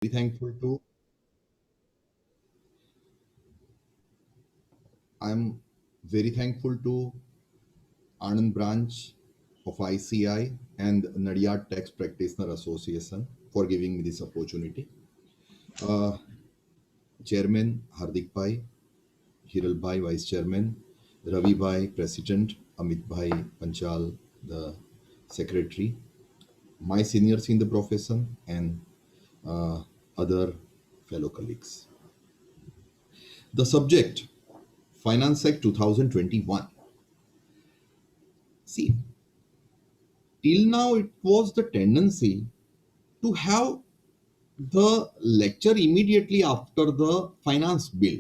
very thankful to I'm very thankful to Anand branch of ICI and Nadiad Tax Practitioner Association for giving me this opportunity. Uh, Chairman Hardik Bhai, Hiral Bhai, Vice Chairman, Ravi Bhai, President, Amit Bhai Panchal, the Secretary, my seniors in the profession, and uh, other fellow colleagues. The subject Finance Act 2021. See, till now it was the tendency to have the lecture immediately after the finance bill.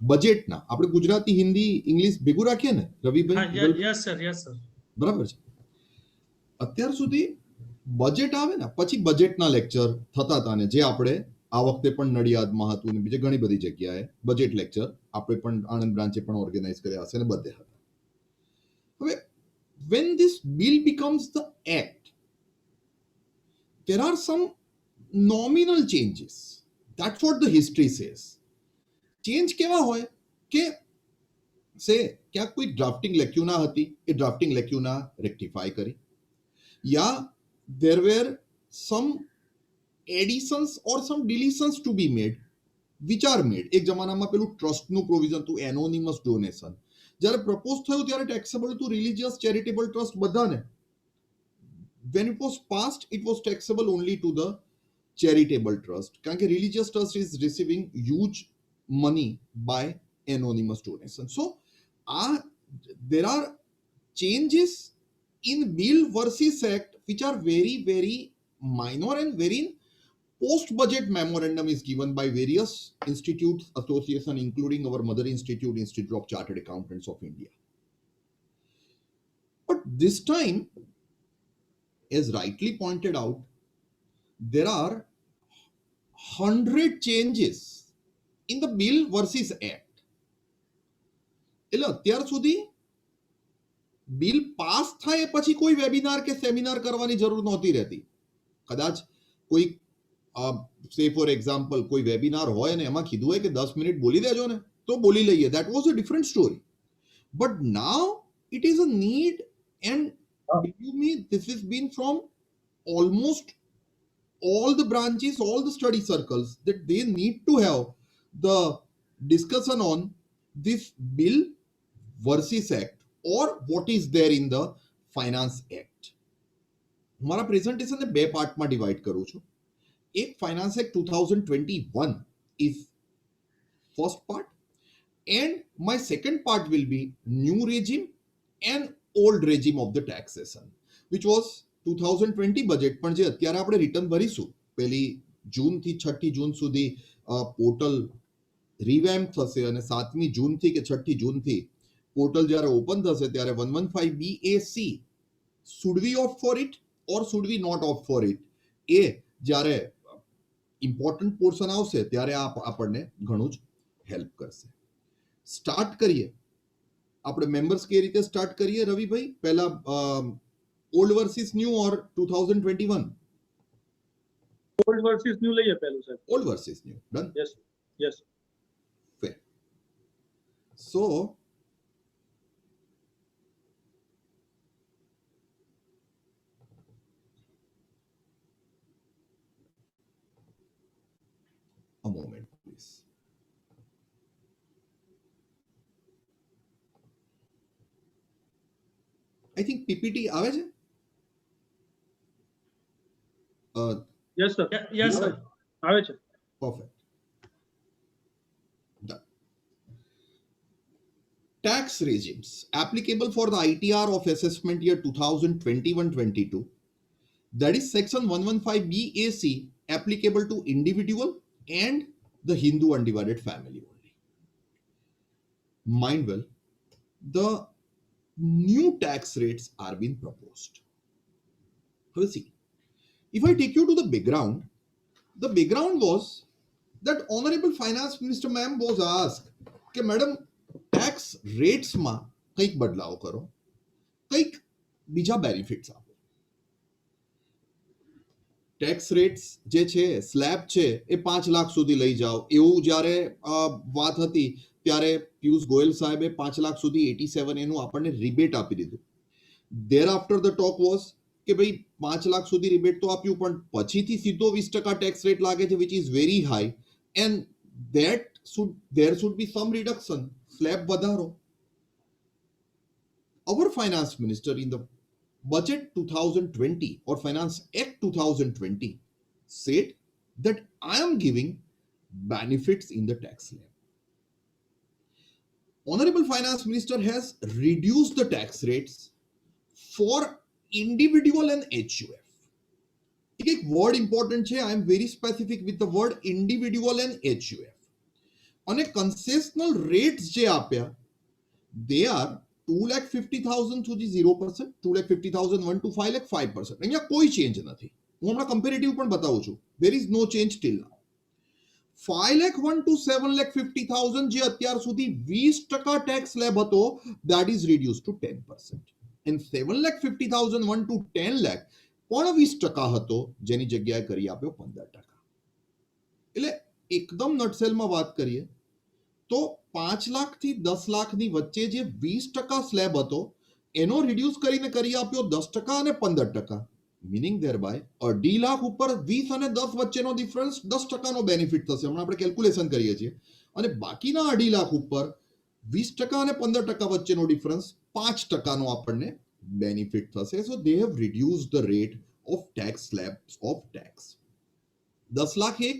બજેટના આપણે Gujarati Hindi English ભેગું રાખીએ ને રવિભાઈ हाँ Hiralbhai yes sir yes sir બરાબર છે અત્યાર સુધી બજેટ આવે ને પછી બજેટના લેક્ચર થતા હતા ને જે આપણે આ વખતે પણ નડિયાદમાં હતું ને બીજે ઘણી બધી જગ્યાએ બજેટ લેક્ચર આપણે પણ આણંદ બ્રાન્ચે પણ ઓર્ગેનાઇઝ કર્યા હશે ને બધે હતા હવે when this bill becomes the act there are some nominal changes. That's what the history says. Change કેવા હોય કે સે ક્યાંક કોઈ ડ્રાફ્ટિંગ લેક્યુના હતી એ ડ્રાફ્ટિંગ લેક્યુના રેક્ટિફાઈ કરી યા there were some additions or some deletions to be made which are made. એક જમાનામાં પેલું ટ્રસ્ટનું પ્રોવિઝન હતું એનોનિમસ ડોનેશન જ્યારે પ્રપોઝ થયું ત્યારે taxable to religious charitable trust બધાને when it was passed it was taxable only to the charitable trust કારણ કે religious trust is receiving huge money by anonymous donation. So there are changes in bill versus act which are very very minor and very post budget memorandum is given by various institutes association including our mother institute of chartered accountants of India. But this time, as rightly pointed out, there are 100 changes in the bill versus act. એટલે અત્યાર સુધી bill pass થાય પછી કોઈ webinar કે seminar કરવાની જરૂર નહોતી રહેતી કદાચ કોઈ સે ફોર એક્ઝામ્પલ કોઈ વેબિનાર હોય ને એમાં કીધું હોય કે 10 મિનિટ બોલી દેજો ને તો બોલી લઈએ that was a different story. But now it is a need, and believe me, this has been from almost all the branches, all the study circles, that they need to have the discussion on this bill versus act or what is there in the finance act. મારા પ્રેઝન્ટેશનને બે પાર્ટમાં divide કરું છું એક finance act 2021 is first part and my second part will be new regime and old regime of the taxation which was 2020 budget પણ જે અત્યારે આપણે return ભરીશું પહેલી જૂનથી 6ઠી જૂન સુધી પોર્ટલ રિવેમ્પ થશે અને 7મી જૂનથી કે 6ઠી જૂનથી પોર્ટલ જ્યારે ઓપન થશે ત્યારે 115 BAC should we opt for it or should we not opt for it એ જ્યારે ઇમ્પોર્ટન્ટ પોર્શન આવશે ત્યારે આપણને ઘણું જ હેલ્પ કરશે સ્ટાર્ટ કરીએ આપણે મેમ્બર્સ કઈ રીતે સ્ટાર્ટ કરીએ રવિભાઈ પહેલા ઓલ્ડ વર્સિસ ન્યૂ ઓર 2021 ओल्ड वर्सेस न्यू લઈએ પહેલું sir old versus new done yes yes fair. So a moment please. I think PPT આવે છે यस सर यस सर આવે છે perfect. Done. Tax regimes applicable for the ITR of assessment year 2021-22, that is section 115 BAC applicable to individual and the Hindu undivided family only. Mind well, the new tax rates are being proposed. Let's see. If I take you to the background was that Honorable Finance Minister ma'am was asked કે madam tax rates માં કંઈક બદલાવ કરો કંઈક બીજા benefits આપો tax rates જે છે સ્લેબ છે એ 5 લાખ સુધી લઈ જાઓ એવું જ્યારે વાત હતી ત્યારે પિયુષ ગોયલ સાહેબે 5 લાખ સુધી 87 એનું આપણને રિબેટ આપી દીધું. There after the talk was કે ભાઈ 5 લાખ સુધી રિબેટ તો આપ્યું પણ પછીથી સીધો 20% ટેક્સ રેટ લાગે છે which is very high and there should be some reduction, slab વધારો. Our finance minister in the budget 2020 or finance act 2020 said that I am giving benefits in the tax slab. Honorable finance minister has reduced the tax rates for individual and HUF. એક word important છે, I am very specific with the word individual and HUF. અને કન્સેશનલ rates જે આપ્યા they are 2,50,000 સુધી 0%, 2,50,001 to 5 lakh 5%. અહીંયા કોઈ change નથી. હું હમણાં કમ્પેરેટિવ પણ બતાવું છું. there is no change till now. 5,01 to 7,50,000 જે અત્યાર સુધી 20% ટેક્સ સ્લેબ હતો that is reduced to 10%. and 7,50,001 to 10 lakh પણ 20% હતો જેની જગ્યાએ કરી આપ્યો 15%. એટલે એકદમ નટસેલમાં વાત કરીએ તો 5 લાખ થી 10 લાખની વચ્ચે જે 20% સ્લેબ હતો એનો રિડ્યુસ કરીને કરી આપ્યો 10% અને 15%. મીનિંગ ધેરબાય 2.5 લાખ ઉપર 20 અને 10 વચ્ચેનો ડિફરન્સ 10% નો બેનિફિટ થશે. હમણાં આપણે કેલ્ક્યુલેશન કરીએ છીએ. અને બાકીના 2.5 લાખ ઉપર 20% અને 15% વચ્ચેનો ડિફરન્સ 5% નો આપણને બેનિફિટ થશે. So they have reduced the rate of tax slabs of tax. 10 lakh એક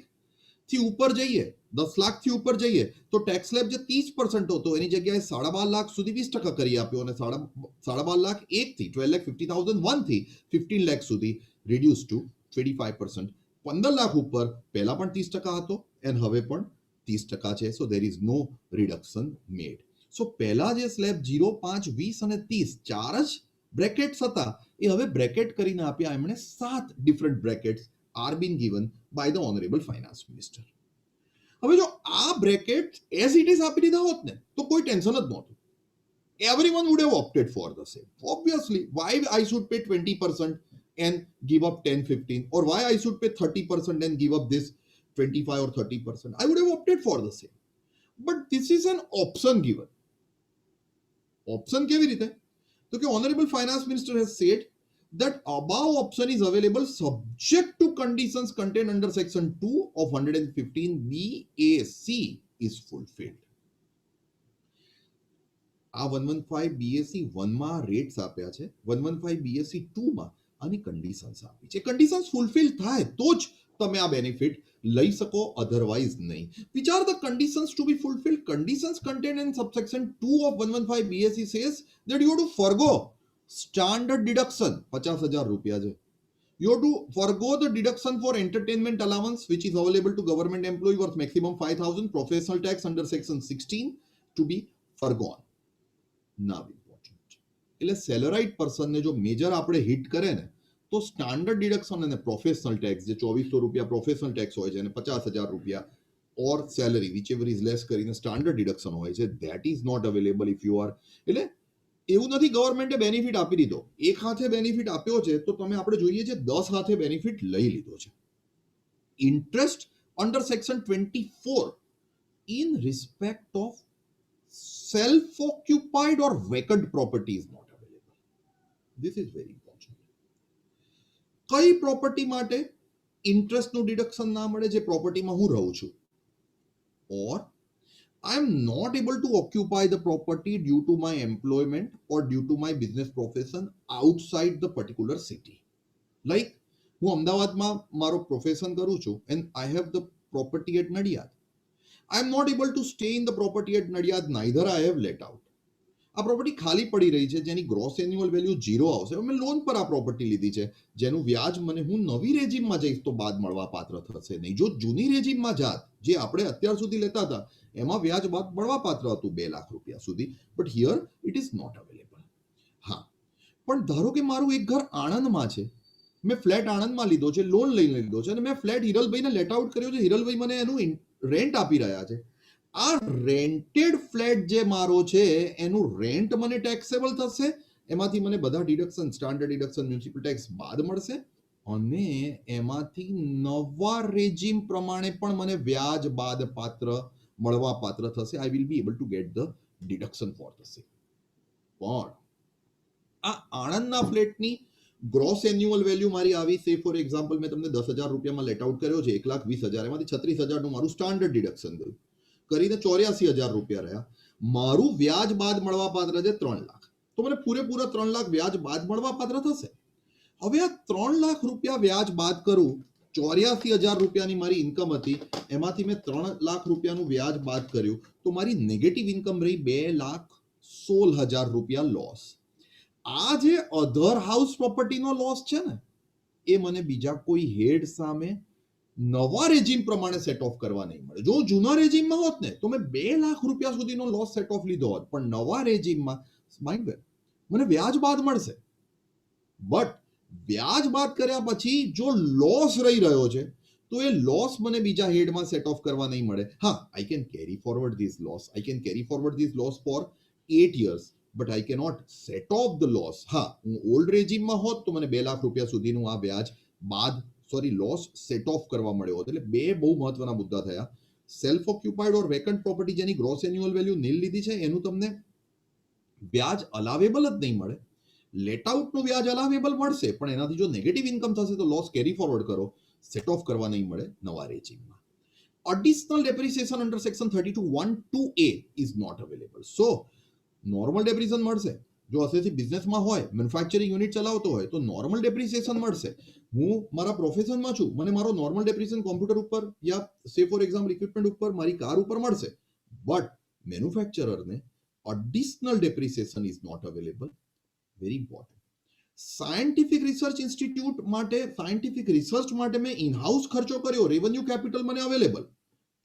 થી ઉપર જઈએ 10 લાખ થી ઉપર જઈએ તો ટેક્સ સ્લેબ જે 30% હતો એની જગ્યાએ 12.5 લાખ સુધી 20% કરી આપ્યો અને 12.5 લાખ એક થી 12,50,001 થી 15 લાખ સુધી રિડ્યુસ ટુ 25%. 15 લાખ ઉપર પહેલા પણ 30% હતો અને હવે પણ 30% છે. સો there is no reduction made. સો પહેલા જે સ્લેબ 0, 5, 20 અને 30 ચાર જ બ્રેકેટ્સ હતા એ હવે બ્રેકેટ કરીને આપ્યા એમણે 7 different brackets are been given by the honorable finance minister. હવે જો આ બ્રેકેટ એઝ ઇટ ઇઝ આપી દીધા હોત ને તો કોઈ ટેન્શન જ નહોતું. Everyone would have opted for the same. Obviously, why I should pay 20% and give up 10, 15, or why I should pay 30% and give up this 25 or 30%? I would have opted for the same. But this is an option given. Option કેવી રીતે? તો કે honorable finance minister has said that above option is available subject to conditions contained under section 2 of 115 BAC is fulfilled. આ 115 BAC 1 માં rates આપ્યા છે, 115 BAC 2 માં આની કન્ડિશન્સ આપી છે. કન્ડિશન્સ ફૂલફિલ થાય તો જ તમે આ બેનિફિટ લઈ શકો, અધરવાઇઝ નહીં. which are the conditions to be fulfilled? Conditions contained in subsection 2 of 115 BAC says that you have to forgo standard deduction 50,000 રૂપિયા છે. You have to forgo the deduction for entertainment allowance which is available to government employee worth maximum 5,000, professional tax under section 16 to be forgone. Now important. એટલે સેલરાઇડ પર્સનને જો major આપણે hit કરે ને તો standard deduction અને professional tax જે 2,400 રૂપિયા professional tax હોય છે અને 50,000 રૂપિયા ઓર સેલરી whichever is less કરીને સ્ટાન્ડર્ડ ડિડક્શન હોય છે that is not available if you are. એટલે એવું નથી ગવર્મેન્ટે બેનિફિટ આપી દીધો, એક હાથે બેનિફિટ આપ્યો છે તો તમે આપણે જોઈએ છે 10 હાથે બેનિફિટ લઈ લીધો છે. Interest under section 24 in respect of self-occupied or vacant property is not available. This is very important. કઈ પ્રોપર્ટી માટે ઇન્ટરેસ્ટનું ડિડક્શન ના મળે જે પ્રોપર્ટીમાં હું રહું છું? or I am not able to occupy the property due to my employment or due to my business profession outside the particular city. Like, હું અમદાવાદમાં મારો પ્રોફેશન કરું છું and I have the property at Nadiad. I am not able to stay in the property at Nadiad, neither I have let out. આ property ખાલી પડી રહી છે જેની ગ્રોસ એન્યુઅલ વેલ્યુ 0 આવશે. મેં લોન પર આ પ્રોપર્ટી લીધી છે જેનું વ્યાજ મને હું નવી રેજીમમાં જઈશ તો બાદ મળવા પાત્ર થશે નહીં. જો જૂની રેજીમમાં જાત જે આપણે અત્યાર સુધી લેતા હતા એમાં વ્યાજ બાદ મળવા પાત્ર હતું 2 લાખ રૂપિયા સુધી, but here it is not available. હા, પણ ધારો કે મારું એક ઘર આણંદમાં છે, મેં ફ્લેટ આણંદમાં લીધો છે, લોન લઈને લીધો છે અને મેં ફ્લેટ હિરલભાઈને લેટ આઉટ કર્યો છે, હિરલભાઈ મને એનું રેન્ટ આપી રહ્યા છે. આ રેન્ટેડ ફ્લેટ જે મારો છે એનું રેન્ટ મને ટેક્સેબલ થશે, એમાંથી મને બધા deduction standard deduction municipal tax બાદ મળશે. અને એમાંથી નવા રેજીમ પ્રમાણે પણ મને વ્યાજ બાદ પાત્ર મળવા પાત્ર થશે. I will be able to get the deduction for the same. પણ આ આણંદના ફ્લેટની ગ્રોસ એન્યુઅલ વેલ્યુ મારી આવી, સે ફોર એક્ઝામ્પલ મેં તમને 10,000 રૂપિયામાં લેટ આઉટ કર્યો છે, 1,20,000, એમાંથી 36,000 નું મારું સ્ટાન્ડર્ડ ડિડક્શન ગયું, કરીને 84,000 રૂપિયા રહ્યા. મારું વ્યાજ બાદ મળવા પાત્ર છે 3 લાખ. તો મને પૂરેપૂરા 3 લાખ વ્યાજ બાદ મળવા પાત્ર થશે. હવે આ 3 લાખ રૂપિયા વ્યાજ બાદ કરું, 84,000 રૂપિયાની મારી ઇન્કમ હતી, એમાંથી મેં 3 લાખ રૂપિયાનું વ્યાજ બાદ કર્યું, તો મારી નેગેટિવ ઇન્કમ રહી 2,16,000 રૂપિયા લોસ. આ જે અધર હાઉસ પ્રોપર્ટીનો લોસ છે ને, એ મને બીજા કોઈ હેડ સામે નવા રેજીમ પ્રમાણે સેટ ઓફ કરવા નહીં મળે. જો જૂના રેજીમમાં હોત ને તો મેં 2 લાખ રૂપિયા સુધીનો લોસ સેટ ઓફ લીધો હોત, પણ નવા રેજીમમાં માઇન્ડ મને વ્યાજ બાદ મળશે. બટ વ્યાજ બાદ કર્યા પછી જો લોસ રહી રહ્યો છે, તો એ લોસ મને બીજા હેડમાં સેટ ઓફ કરવા નહીં મળે. હા, I can carry forward this loss, I can carry forward this loss for 8 years, but I cannot set off the loss. હા, હું ઓલ્ડ રેજીમમાં હોત તો મને 2 લાખ રૂપિયા સુધીનું આ વ્યાજ બાદ લોસ સેટ ઓફ કરવા મળ્યો હોત. એટલે બે બહુ મહત્વના મુદ્દા થયા. સેલ્ફ ઓક્યુપાઈડ ઓર વેકન્ટ પ્રોપર્ટી જેની ગ્રોસ એન્યુઅલ વેલ્યુ નીલ લીધી છે, એનું તમને વ્યાજ અલાવેબલ જ નહીં મળે. લેટ આઉટનું વ્યાજ અલાવેબલ મળશે, પણ એનાથી જો નેગેટિવ ઇન્કમ થશે તો લોસ કેરી ફોરવર્ડ કરો, સેટ ઓફ કરવા નહીં મળે નવા રેજીમમાં. Additional depreciation under section 32(1)(2)(a) is not available. So normal depreciation મળશે. જો અસેસી બિઝનેસમાં હોય, મેન્યુફેક્ચરિંગ યુનિટ ચલાવતો હોય, તો નોર્મલ ડેપ્રિસિએશન મળશે. હું મારા પ્રોફેશનમાં છું, મને મારો નોર્મલ ડેપ્રિસિએશન કોમ્પ્યુટર ઉપર યા સે ફોર એક્ઝામ્પલ ઇક્વિપમેન્ટ ઉપર, મારી કાર ઉપર મળશે. બટ મેન્યુફેક્ચરરને additional depreciation is not available. Very important. Scientific research institute માટે, સાયન્ટિફિક રિસર્ચ માટે મેં ઇનહાઉસ ખર્ચો કર્યો, રેવન્યુ કેપિટલ મને અવેલેબલ,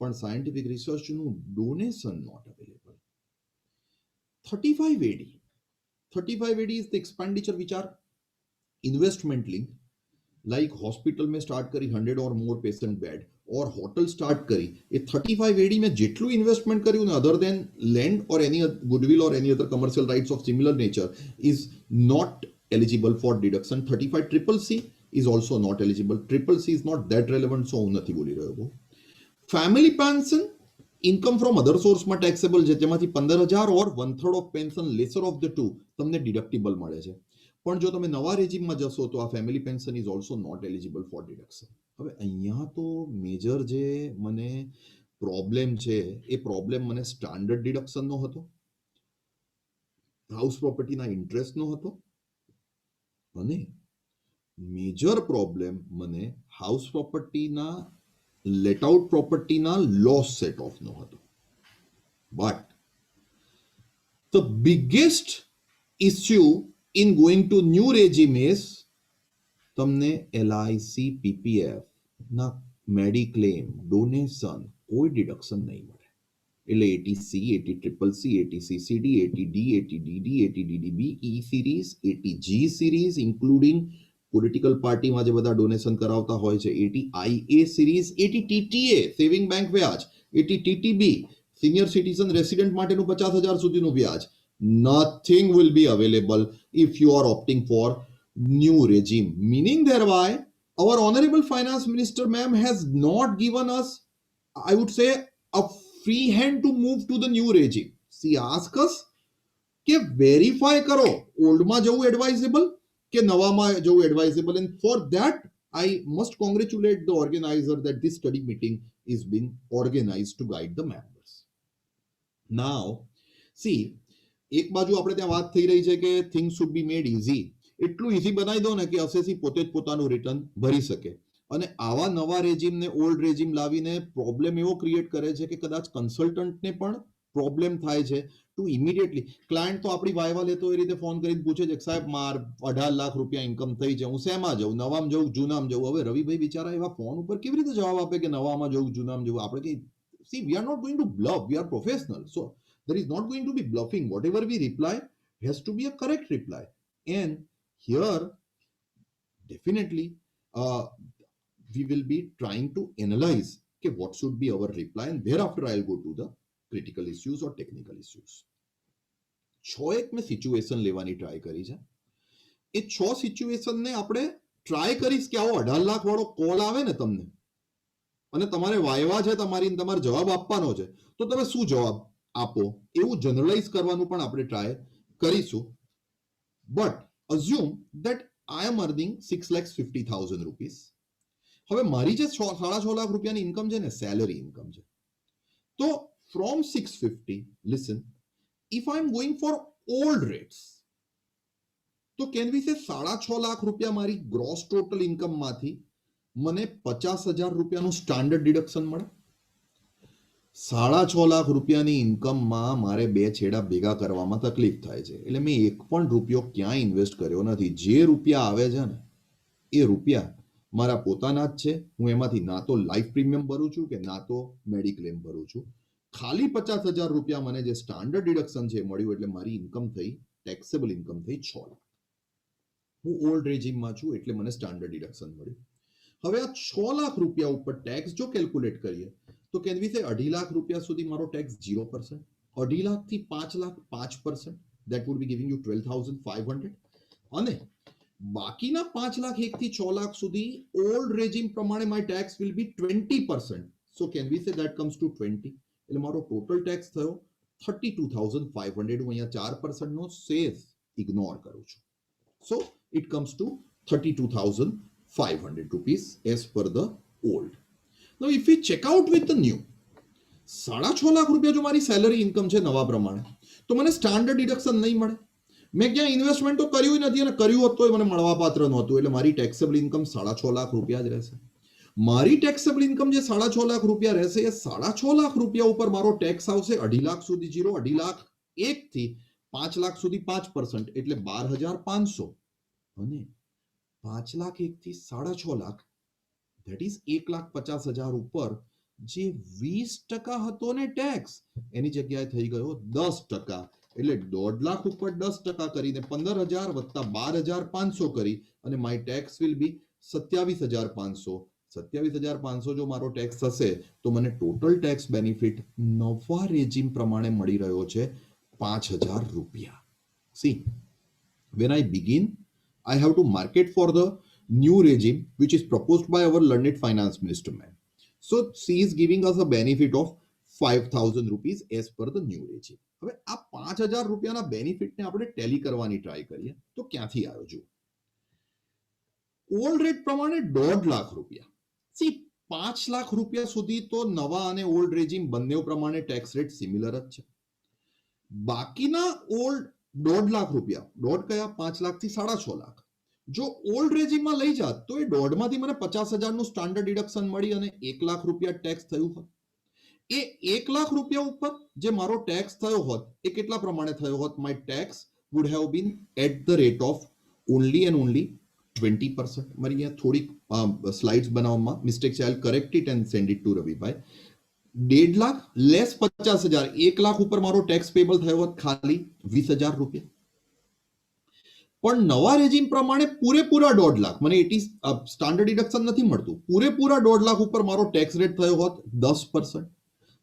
પણ સાયન્ટિફિક રિસર્ચનું donation not available. 35 AD. 35 AD is the expenditure which are investment linked. Like hospital में start करी 100 or more patient bed, और hotel start करी, ये 35 AD में જેટલું investment કર્યું ને, other than land or any goodwill or any other commercial rights of similar nature, is not eligible for deduction. 35 triple C is also not eligible. Triple C is not that relevant, so હું નથી બોલી રહ્યો. Family pension, income from other source માં taxable છે, જેમાંથી 15,000 or 1/3 of pension, lesser of the two, તમને deductible મળે છે. પણ જો તમે નવા રેજીમમાં જશો તો આ family pension is also not eligible for deduction. હવે અહીંયા તો મેજર જે મને પ્રોબ્લેમ છે, એ પ્રોબ્લેમ મને સ્ટાન્ડર્ડ ડિડક્શનનો હતો, હાઉસ પ્રોપર્ટીના ઇન્ટરેસ્ટનો હતો, અને મેજર પ્રોબ્લેમ મને હાઉસ પ્રોપર્ટીના લેટ આઉટ પ્રોપર્ટીના લોસ સેટ ઓફનો હતો. But the biggest issue in going to new regime is તમને LIC PPF ના મેડિક્લેમ ડોનેશન કોઈ ડિડક્શન નહીં મળે. એટલે 80C, 80CCC, 80CCD, 80D, 80DD, 80DDB, E series, 80G series, including political પાર્ટીમાં જે બધા ડોનેશન કરાવતા હોય છે, 80IA series, 80TTA saving bank વ્યાજ, 80TTB સિનિયર સિટીઝન રેસિડેન્ટ માટેનું 50,000 સુધીનું વ્યાજ, nothing will be available if you are opting for new regime. Meaning thereby, our honorable finance minister ma'am has not given us, I would say, a free hand to move to the new regime. She asked us કે verify કરો ઓલ્ડમાં જવું advisable કે નવામાં જવું advisable, and for that I must congratulate the organizer that this study meeting is being organized to guide the members. Now see, એક બાજુ આપણે ત્યાં વાત થઈ રહી છે કે things should be made easy. એટલું ઈઝી બનાવી દો ને કે અસેસી પોતે જ પોતાનું રિટર્ન ભરી શકે. અને આવા નવા રેજીમને ઓલ્ડ રેજીમ લાવીને પ્રોબ્લેમ એવો ક્રિએટ કરે છે કે કદાચ કન્સલ્ટન્ટને પણ પ્રોબ્લેમ થાય છે ટુ ઇમિડિયેટલી. ક્લાયન્ટ તો આપણી વાયવા લેતો એ રીતે ફોન કરીને પૂછે છે કે સાહેબ માર 18 લાખ રૂપિયા ઇન્કમ થઈ છે, હું શેમાં જવું, નવામાં જવું, જૂનામાં જવું. હવે રવિભાઈ બિચારા એવા ફોન ઉપર કેવી રીતે જવાબ આપે કે નવામાં જવું, જૂનામાં જવું? આપણે કઈ, see, we are not going to bluff, we are professional, so there is not going to be bluffing. Whatever we reply has to be a correct reply, and here definitely we will be trying to analyze okay, what should be our reply, and thereafter I'll go to the critical issues or technical issues. 6 એક મેં situation લેવાની try કરી છે. એ 6 સિચ્યુએશનને આપણે try કરીશ કે આવો 18 લાખ વાળો કોલ આવે ને તમને અને તમારે વાયવા છે તમારી તમારે જવાબ આપવાનો છે તો તમે શું જવાબ આપો એવું જનરલાઇઝ કરવાનું પણ આપણે ટ્રાય કરીશું. But assume that I am earning 6,50,000 rupees. હવે મારી જે 6.5 લાખ રૂપિયાની ઇન્કમ છે ને સેલરી ઇન્કમ છે. તો from 650 listen if I am going for old rates તો કેન વી સે 6.5 લાખ રૂપિયા મારી ગ્રોસ ટોટલ ઇન્કમમાંથી મને 50,000 રૂપિયાનું સ્ટાન્ડર્ડ ડિડક્શન મળે. 6.5 લાખ રૂપિયાની ઇન્કમમાં મારે બે છેડા ભેગા કરવામાં તકલીફ થાય છે એટલે મેં એક પણ રૂપિયો ક્યાંય ઇન્વેસ્ટ કર્યો નથી. જે રૂપિયા આવે છે ને એ રૂપિયા મારા પોતાના જ છે. હું એમાંથી ના તો લાઈફ પ્રીમિયમ ભરું છું કે ના તો મેડિક્લેમ ભરું છું. ખાલી 50,000 રૂપિયા મને જે સ્ટાન્ડર્ડ ડિડક્શન છે મળ્યું એટલે મારી ઇન્કમ થઈ ટેક્સેબલ ઇન્કમ થઈ 6 લાખ. હું ઓલ્ડ રેજીમમાં છું એટલે મને સ્ટાન્ડર્ડ ડિડક્શન મળ્યું. હવે આ 6 લાખ રૂપિયા ઉપર ટેક્સ જો કેલ્ક્યુલેટ કરીએ તો કેન વી સે 2.5 લાખ રૂપિયા સુધી મારો ટેક્સ 0%, 2.5 લાખ થી 5 lakh 5%, that would be giving you 12,500 અને બાકીના 5 લાખ 1 થી 6 લાખ સુધી ઓલ્ડ રેજીમ પ્રમાણે my tax will be 20%. So can we say that comes to 20 એટલે મારો ટોટલ ટેક્સ થયો 32,500. હું અહીંયા 4% નો સેસ ઇગ્નોર કરું છું. સો it comes to 32,500 rupees as per the old. Now if we check out with the new 6.5 lakh રૂપિયા જો મારી સેલરી ઇન્કમ છે નવા પ્રમાણે તો મને સ્ટાન્ડર્ડ ડિડક્શન નહીં મળે. મેં ક્યાં ઇન્વેસ્ટમેન્ટ તો કર્યું નથી અને કર્યું હોત તો મને મળવા પાત્ર નહોતું એટલે મારી ટેક્સેબલ ઇન્કમ 6.5 લાખ રૂપિયા જ રહેશે. મારી ટેક્સેબલ ઇન્કમ જે 6.5 લાખ રૂપિયા રહેશે એ 6.5 લાખ રૂપિયા ઉપર મારો ટેક્સ આવશે 2.5 લાખ સુધી 0, 2.5 લાખ 1 થી 5 લાખ સુધી 5% એટલે 12,500 અને 5 લાખ 1 થી 6.5 લાખ ધેટ ઇઝ 1,50,000 ઉપર જે 20% હતો ને ટેક્સ એની જગ્યાએ થઈ ગયો 10%. એટલે 1.5 લાખ ઉપર 10% કરીને 15,000 વત્તા 12,500 કરી અને માય ટેક્સ વિલ બી 27,500. 27,500 જો મારો ટેક્સ થશે તો મને ટોટલ ટેક્સ બેનિફિટ નવા રેજીમ પ્રમાણે મળી રહ્યો છે 5,000 રૂપિયા. C when I begin I have to market for the new regime which is proposed by our learned finance minister man. So she is giving us a benefit of 5,000 rupees as per the new regime. હવે આ 5,000 રૂપિયાના બેનિફિટને આપણે Tally કરવાની try કરીએ તો ક્યાંથી આવ્યો જુઓ. ઓલ્ડ રેટ પ્રમાણે 1.5 લાખ રૂપિયા. સી 5 લાખ રૂપિયા સુધી તો નવા અને ઓલ્ડ રેજીમ બંને પ્રમાણે ટેક્સ રેટ સિમિલર જ છે. બાકીના ઓલ્ડ 1.5 લાખ રૂપિયા, દોઢ કયા 5 લાખ થી 6.5 લાખ જો ઓલ્ડ રેજીમમાં લઈ જાત તો એ 1.5 માંથી મને 50,000 નું સ્ટાન્ડર્ડ ડિડક્શન મળી અને 1 લાખ રૂપિયા ટેક્સ થયું હોત. એ 1 લાખ રૂપિયા ઉપર જે મારો ટેક્સ થયો હોત એ કેટલા પ્રમાણે થયો હોત? My tax would have been at the rate of only and only 20%. મારી અહીંયા થોડીક સ્લાઇડ્સ બનાવવામાં મિસ્ટેક છે. I correct it and send it to Ravibhai. 1.5 lakh less 50,000, 1 lakh ઉપર મારો ટેક્સ પેબલ થયો હોત ખાલી 20,000 રૂપિયા. પણ નવા રેજીમ પ્રમાણે પૂરેપૂરા 1.5 લાખ મને સ્ટાન્ડર્ડ ડિડક્શન નથી મળતું. પૂરેપૂરા 1.5 લાખ ઉપર મારો ટેક્સ રેટ થયો હોત 10%.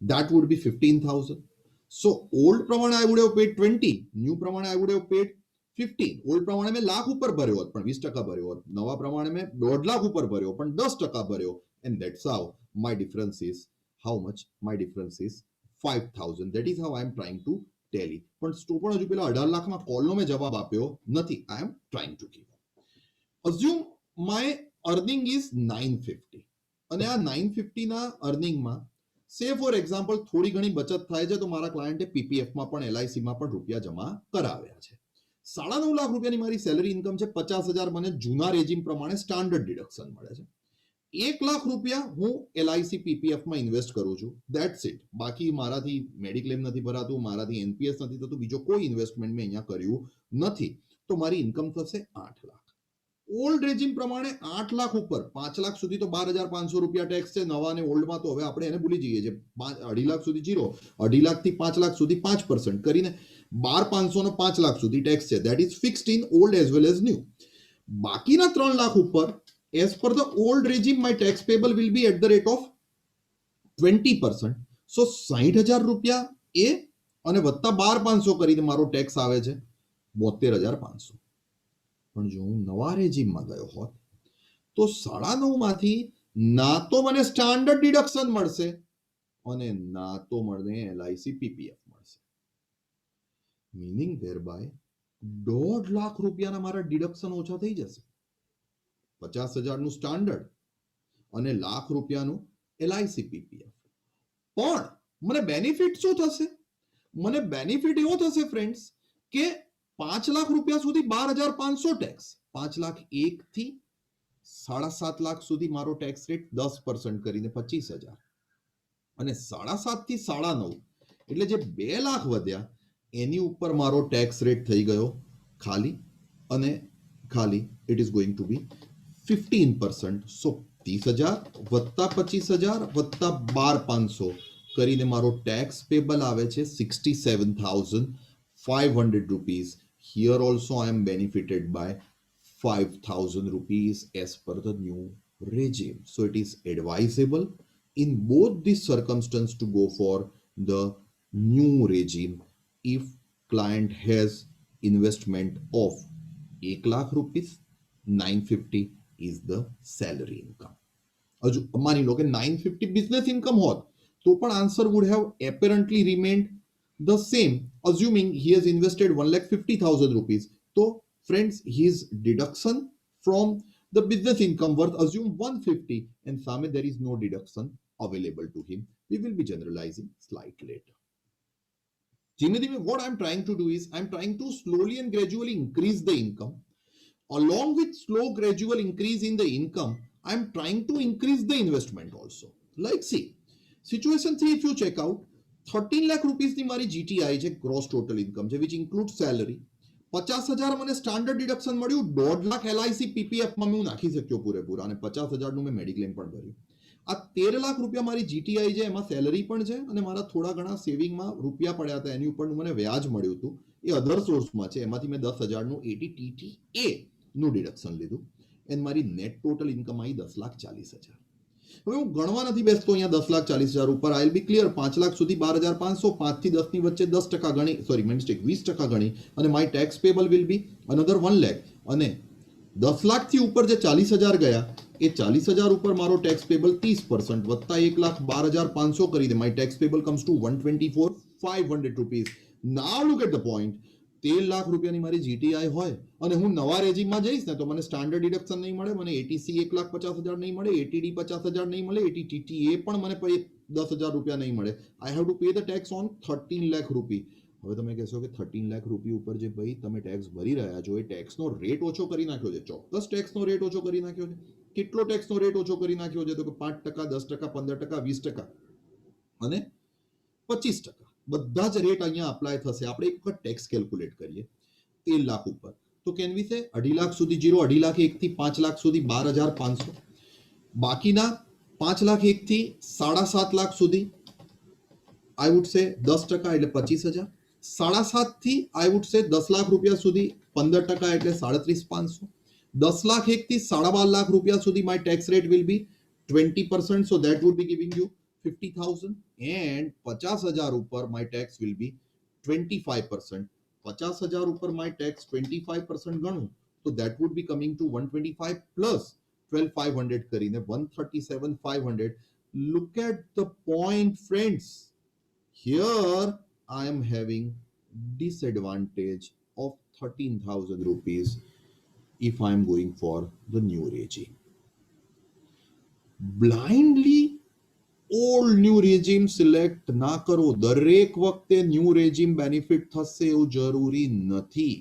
that would be 15,000. so old પ્રમાણે I would have paid 20, new પ્રમાણે I would have paid 15. old પ્રમાણે મેં લાખ ઉપર ભર્યો હોત પણ 20% ભર્યો હોત. નવા પ્રમાણે મેં 1.5 લાખ ઉપર ભર્યો પણ 10% ભર્યો. and that's how my difference is how much? my difference is 5,000. that is how I am trying to tell it. પણ પણ હજુ પેલા 18 લાખમાં કોલનો મેં જવાબ આપ્યો નથી. I am trying to give. assume my earning is 950 અને આ 950 ના અર્નિંગમાં સે ફોર એક્ઝામ્પલ થોડી ઘણી બચત થાય છે તો મારા ક્લાયન્ટે પીપીએફમાં પણ એલઆઈસીમાં પણ રૂપિયા જમા કરાવ્યા છે. 9.5 લાખ રૂપિયાની મારી સેલરી ઇન્કમ છે. 50,000 મને જૂના રેજીમ પ્રમાણે સ્ટાન્ડર્ડ ડિડક્શન મળે છે. 1 લાખ રૂપિયા હું એલઆઈસી પીપીએફમાં ઇન્વેસ્ટ કરું છું. That's it. બાકી મારાથી મેડિક્લેમ નથી ભરાતું, મારાથી એનપીએસ નથી થતું, બીજો કોઈ ઇન્વેસ્ટમેન્ટ મેં અહીંયા કર્યું નથી. તો મારી ઇન્કમ થશે 8 લાખ. ઓલ્ડ રેજીમ પ્રમાણે 8 લાખ ઉપર 5 લાખ સુધી તો 12,500 રૂપિયા ટેક્સ છે. નવા અને ઓલ્ડમાં તો હવે આપણે એને ભૂલી જઈએ છીએ. 2.5 લાખ સુધી 0, 2.5 લાખ થી 5 લાખ સુધી 5% કરીને 12,500 નો 5 લાખ સુધી ટેક્સ છે. That is fixed in old as well as new. બાકીના 3 લાખ ઉપર as per the old regime my tax payable will be at the rate of 20%. so 60,000 રૂપિયા એ અને વત્તા 12,500 કરીને મારો ટેક્સ આવે છે 72,500. પણ જો હું નવા રેજીમમાં ગયો હોત તો 9.5 માંથી ના તો મને સ્ટાન્ડર્ડ ડિડક્શન મળશે અને ના તો મને એલઆઈસી પીપીએફ મળશે. મીનિંગ ધેરબાય 1.5 લાખ રૂપિયાના મારા ડિડક્શન ઓછા થઈ જશે. 50,000નું સ્ટાન્ડર્ડ અને લાખ રૂપિયાનું એલઆઈસી પીપીએફ. પણ મને બેનિફિટ શું થશે? મને બેનિફિટ એવો થશે ફ્રેન્ડ્સ કે 5 લાખ રૂપિયા સુધી 12,500 ટેક્સ, 5 લાખ 1 થી 7.5 લાખ સુધી મારો ટેક્સ રેટ 10% કરીને 25,000, અને 7.5 થી 9.5 એટલે જે 2 લાખ વધ્યા એની ઉપર મારો ટેક્સ રેટ થઈ ગયો ખાલી અને ખાલી ઇટ ઇઝ ગોઈંગ ટુ બી 15%. સો 30,000 વત્તા 25,000 વત્તા 12,500 કરીને મારો ટેક્સ પેબલ આવે છે 67,500 rupees. Here also I am benefited by 5,000 rupees as per the new regime. So it is advisable in both these circumstances to go for the new regime if client has investment of 1 lakh rupees, 950 is the salary income. હજુ માની લો કે 950 business income હોત તો પણ answer would have apparently remained the same, assuming he has invested 1,50,000 rupees. So friends, his deduction from the business income worth assume 150, and same there is no deduction available to him. We will be generalizing slightly later. What I'm trying to do is I'm trying to slowly and gradually increase the income. Along with slow gradual increase in the income, I'm trying to increase the investment also. Like see, situation 3, if you check out, 13 lakh rupees ની મારી GTI છે, gross total income છે, which includes salary. 50,000 મને standard deduction મળ્યું, 1.5 lakh LIC PPF માં હું નાખી શક્યો પૂરેપૂરા, અને 50,000 નું મેં મેડિક્લેમ પણ ભર્યું. આ 13 લાખ રૂપિયા મારી GTI છે, એમાં સેલરી પણ છે અને મારા થોડા ઘણા સેવિંગમાં રૂપિયા પડ્યા હતા, એની ઉપરનું મને વ્યાજ મળ્યું હતું, એ અધર સોર્સમાં છે, એમાંથી મેં 10,000 નું ATTTA નું ડિડક્શન લીધું, એન્ડ મારી નેટ ટોટલ ઇન્કમ આવી 10,40,000. હવે હું ગણવા નથી બેસતો અહીંયા 10,40,000 ઉપર. આઈ વિલ બી ક્લિયર. 5 લાખ સુધી 12,500, 5 થી 10 ની વચ્ચે 10% ગણી, સોરી માય મિસ્ટેક, 20% ગણી, અને my tax payable will be another 1 lakh. અને 10 લાખ થી ઉપર જે 40,000 ગયા એ 40,000 ઉપર મારો ટેક્સ પેબલ 30% વત્તા 1,12,500 કરી દે, my tax payable comes to 124,500 rupees. Now look at the point. 13 lakh રૂપિયાની મારી GTI હોય અને હું નવા રેજીમમાં જઈશ ને તો મને સ્ટાન્ડર્ડ ડિડક્શન નહીં મળે, મને ATC 1,50,000 નહીં મળે, ATD 50,000 નહીં મળે, ATTTA પણ મને 10,000 રૂપિયા નહીં મળે. I have to pay the tax on 13 lakh રૂપી. હવે તમે કહેશો કે 13 લાખ રૂપિયા ઉપર જે ભાઈ તમે ટેક્સ ભરી રહ્યા છો એ ટેક્સનો રેટ ઓછો કરી નાખ્યો છે. ચોક્કસ ટેક્સનો રેટ ઓછો કરી નાખ્યો છે. કેટલો ટેક્સનો રેટ ઓછો કરી નાખ્યો છે? તો કે 5%, 10%, 15%, 20% અને 25%. બધા જ રેટ અહીંયા અપ્લાય થશે. આપણે એક વખત ટેક્સ કેલ્ક્યુલેટ કરીએ 13 લાખ ઉપર તો કેન વી સે 2.5 લાખ સુધી 0, 2.5 લાખ 1 થી 5 લાખ સુધી 12,500, બાકીના 5 લાખ 1 થી 7.5 લાખ સુધી આઈ વુડ સે 10% એટલે 25,000, 7.5 થી આઈ વુડ સે 10 લાખ રૂપિયા સુધી 15% એટલે 37,500, 10 લાખ 1 થી 12.5 લાખ રૂપિયા સુધી my tax rate will be 20%, so that would be giving you 50,000, and 50,000 ઉપર my tax will be 25%. 50,000 ઉપર my tax 25% ગણું તો that would be coming to 125 plus 12,500 કરીને 137,500. Look at the point, friends. Here I am having disadvantage of 13,000 rupees if I am going for the new regime. Blindly old new regime select ના કરો. દરેક વખતે new regime benefit થશે એવું જરૂરી નથી.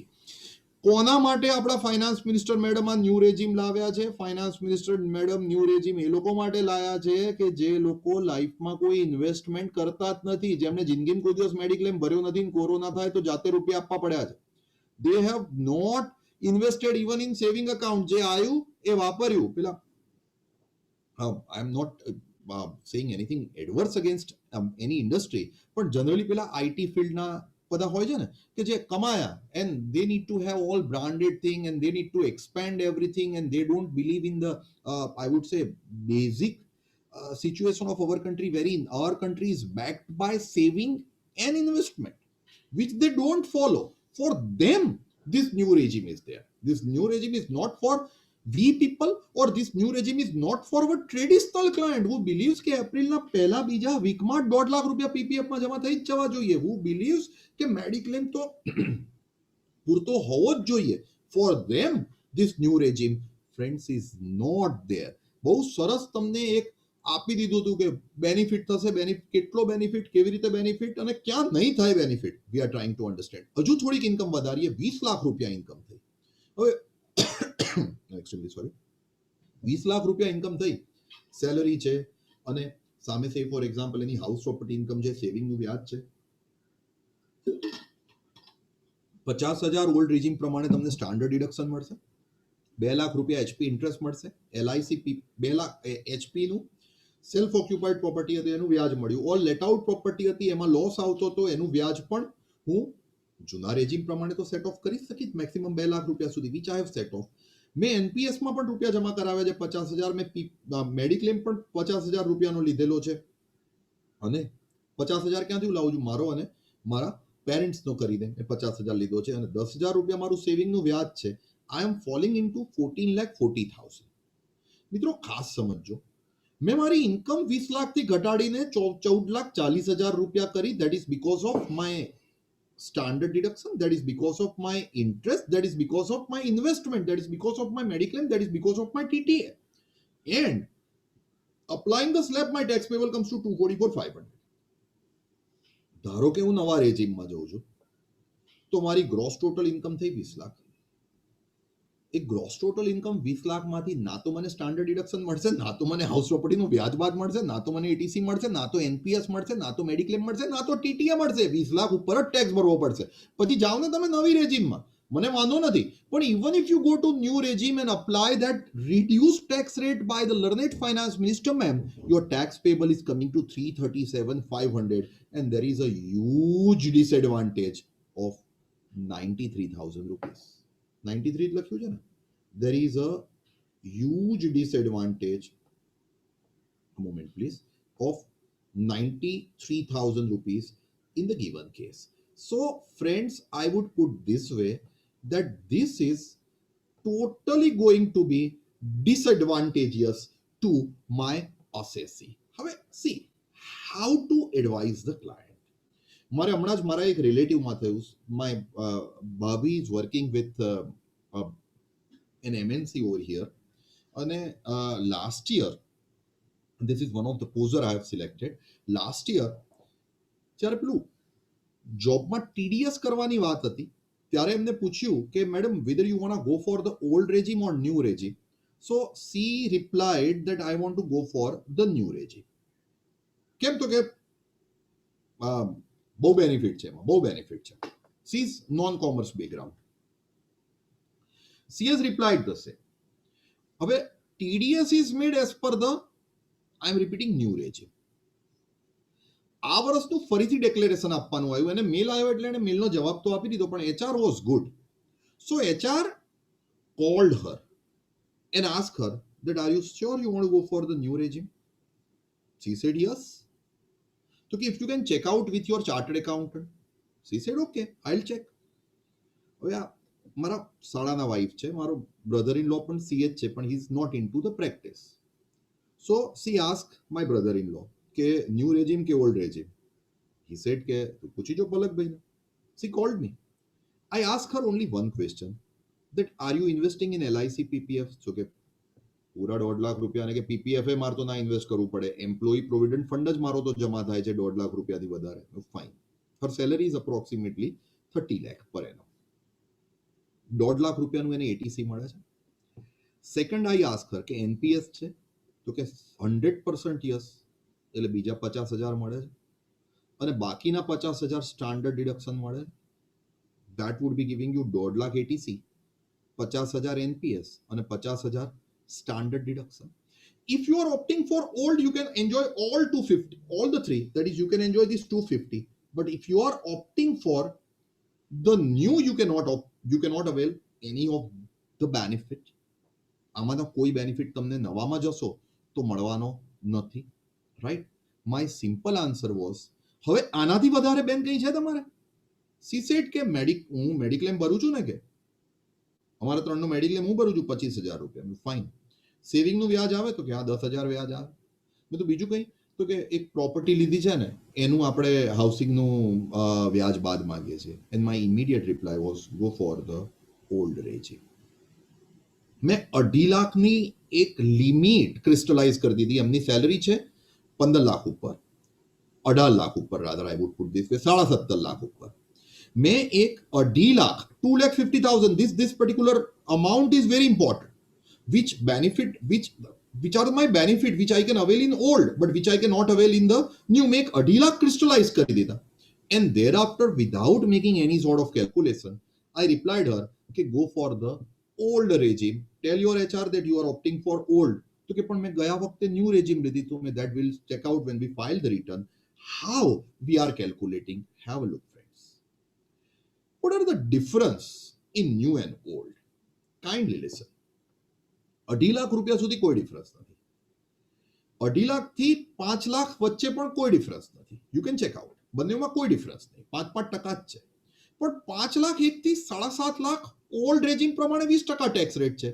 કોના માટે આપણા ફાઇનાન્સ મિનિસ્ટર મેડમ આ ન્યૂ રેજીમ લાવ્યા છે? Finance minister madam new regime એ લોકો માટે લાયા છે કે જે લોકો લાઈફમાં કોઈ ઇન્વેસ્ટમેન્ટ કરતા જ નથી, જેમને જિંદગીમાં કોઈ દિવસ મેડિક્લેમ ભર્યો નથી, કોરોના થાય તો જાતે રૂપિયા આપવા પડ્યા છે. They have not invested even in saving account. જે આવ્યું એ વાપર્યું. પેલા I am not saying anything adverse against any industry, but generally પેલા IT ફિલ્ડના બધા હોય છે ને કે જે કમાયા and they need to have all branded thing and they need to expand everything and they don't believe in the I would say basic situation of our country, wherein our country is backed by saving and investment, which they don't follow. For them this new regime is there. This new regime is not for we people or this new regime is not for a traditional client who believes કે એપ્રિલના પહેલા બીજા વીકમાં 1.5 લાખ રૂપિયા PPF માં જમા થઈ જ જવા જોઈએ, who believes કે મેડિક્લેમ તો પૂરતો હોવો જ જોઈએ. For them this new regime friends is not there. બહુ સરસ તમને એક આપી દીધું હતું કે બેનિફિટ થશે, કેટલો બેનિફિટ, કેવી રીતે બેનિફિટ અને ક્યાં નહીં થાય benefit. We are trying to understand. હજુ થોડીક ઇન્કમ વધારીએ, 20 લાખ રૂપિયા ઇન્કમ થઈ. હવે એક્ચ્યુઅલી સોરી 20 લાખ રૂપિયા ઇન્કમ થઈ, સેલરી છે અને સામે સે for example any house property income છે, સેવિંગનું વ્યાજ છે. 50,000 ઓલ્ડ રેજીમ પ્રમાણે તમને સ્ટાન્ડર્ડ ડિડક્શન મળશે, 2 લાખ રૂપિયા એચપી ઇન્ટરેસ્ટ મળશે, એલઆઈસી 2 લાખ એચપી નું સેલ્ફ ઓક્યુપાઈડ પ્રોપર્ટી હતી એનું વ્યાજ મળ્યું, ઓલ લેટ આઉટ પ્રોપર્ટી હતી એમાં લોસ આવતો તો એનું વ્યાજ પણ હું જૂના રેજીમ પ્રમાણે તો સેટ ઓફ કરી શકીશ મેક્સિમમ 2 લાખ રૂપિયા સુધી, which I have set of. મેં એનપીએસ માં પણ રૂપિયા જમા કરાવ્યા છે 50,000, મેં મેડિક્લેમ પણ 50,000 રૂપિયાનો લીધેલો છે અને 50,000 ક્યાંથી લાવું છું, મારો અને મારા પેરેન્ટ્સનો કરી દે એ 50,000 લીધો છે અને 10,000 રૂપિયા મારું સેવિંગનું વ્યાજ છે. આઈ એમ ફોલિંગ ઇનટુ 14,40,000. મિત્રો ખાસ સમજજો, મેં મારી ઇન્કમ 20 લાખથી ઘટાડીને 14,40,000 રૂપિયા કરી. That is because of my standard deduction, that is because of my interest, that is because of my investment, that is because of my mediclaim, that is because of my TTA, and applying the slab my tax payable comes to 244,500. ધારો કે હું નવા રેજીમમાં જઉં છું તો મારી gross total income થઈ 20 લાખ. એ gross total income 20 લાખમાંથી ના તો મને સ્ટાન્ડર્ડ ડિડક્શન મળશે, ના તો મને હાઉસ પ્રોપર્ટીનું વ્યાજ બાદ મળશે, ના તો મને એટીસી મળશે, ના તો એનપીએસ મળશે, ના તો મેડિક્લેમ મળશે, ના તો ટીટીએ મળશે. 20 લાખ ઉપર જ ટેક્સ ભરવો પડશે. પછી જાઓ ને તમે નવી રેજીમમાં, મને વાંધો નથી, પણ even if you go to new regime and apply that reduced tax rate by the learned finance minister, ma'am, your tax payable is coming to 337,500 and there is a huge disadvantage of 93,000 rupees. 93 લખ્યું છે ને, there is a huge disadvantage, a moment please, of 93,000 rupees in the given case. So friends, I would put this way that this is totally going to be disadvantageous to my assessee. હવે see how to advise the client. મારે હમણાં જ મારા એક રિલેટિવમાં થયું, my ભાભી is working with an MNC over here, and last year, this is one of the poser I have selected, last year જ્યારે પેલું જોબમાં TDS કરવાની વાત હતી ત્યારે એમને પૂછ્યું કે madam whether you want to go for the old regime or new regime, so she replied that I want to go for the new regime. કેમ તો કે બહુ બેનિફિટ છે એમાં, બહુ બેનિફિટ છે. she is non commerce background. She has replied the same. હવે TDS is made as per the, I am repeating, new regime. આ વર્ષનું ફરીથી ડેક્લેરેશન આપવાનું આવ્યું અને મેલ આવ્યો એટલે એને મેલનો જવાબ તો આપી દીધો, પણ HR was good. So HR called her and asked her that are you sure you want to go for the new regime? She said yes. So if you can check out with your chartered accountant. She said okay, I'll check. હવે આ મારા સાળાના wife છે, મારો brother in law પણ CH છે, પણ he is not into the practice. So she asked my brother in law કે new regime કે ઓલ્ડ રેજીમ. He said કે પૂછી જો પલક ભાઈને. She called me. I asked her only one question, that are you investing in LIC PPF? So કે પૂરા 1.5 લાખ રૂપિયા કે PPF એ મારે તો ના ઇન્વેસ્ટ કરવું પડે, એમ્પ્લોયી પ્રોવિડન્ટ ફંડ જ મારો તો જમા થાય છે 1.5 લાખ રૂપિયાથી વધારે. Fine. Her salary is approximately 30 lakh per annum. 1.5 lakh રૂપિયાનું એને એટીસી મળે છે. સેકન્ડ I ask her કે NPS છે? તો કે 100% યસ, એટલે બીજા 50,000 મળે છે અને બાકીના 50,000 સ્ટાન્ડર્ડ ડિડક્શન મળે. that would be giving you 1.5 lakh ATC, 50,000 NPS અને 50,000 standard deduction. If you are opting for old, you can enjoy all 250, all the three, that is you can enjoy this 250. But if you are opting for the new, you cannot avail any of the benefit. આમાંનો કોઈ benefit તમને નવામાં જશો તો મળવાનો નથી, right? My simple answer was, હવે આનાથી વધારે બેન કઈ છે તમારે? She said કે હું મેડિક્લેમ ભરું છું ને કે અમારા ત્રણનો મેડિક્લેમ હું ભરું છું 25,000 રૂપિયા. ફાઇન. સેવિંગનું વ્યાજ આવે તો કે આ 10,000 વ્યાજ આવે. મેં તો બીજું કંઈ તો કે એક પ્રોપર્ટી લીધી છે ને એનું આપણે હાઉસિંગનું વ્યાજ બાદ માંગીએ છીએ. And my immediate reply was go for the old regime. મેં 2.5 લાખની એક લિમિટ ક્રિસ્ટલાઇઝ કરી દીધી. એમની સેલરી છે 15 લાખ ઉપર, 18 લાખ ઉપર, rather I would put this way 17.5 lakh ઉપર. મેં એક 2.5 lakh 2,50,000, this particular amount is very important, which are my benefit which I can avail in old but which I cannot avail in the new. Make 2.5 lakh crystallize કરી દીધા. And thereafter, without making any sort of calculation, I replied her, okay, go for the old regime. Tell your HR that you are opting for old. તો કે પણ મેં ગયા વખતે new regime લીધી, તો મેં that will check out when we file the return how we are calculating. Have a look, friends. What are the difference in new and old? Kindly listen. 2.5 lakh રૂપિયા સુધી કોઈ ડિફરન્સ નથી. 2.5 લાખ થી 5 લાખ વચ્ચે પણ કોઈ ડિફરન્સ નથી. You can check out. બંનેમાં કોઈ ડિફરન્સ નહીં, 5% જ છે. પણ 5 લાખ 1 થી 7.5 લાખ ઓલ્ડ રેજીમ પ્રમાણે 20% ટેક્સ રેટ છે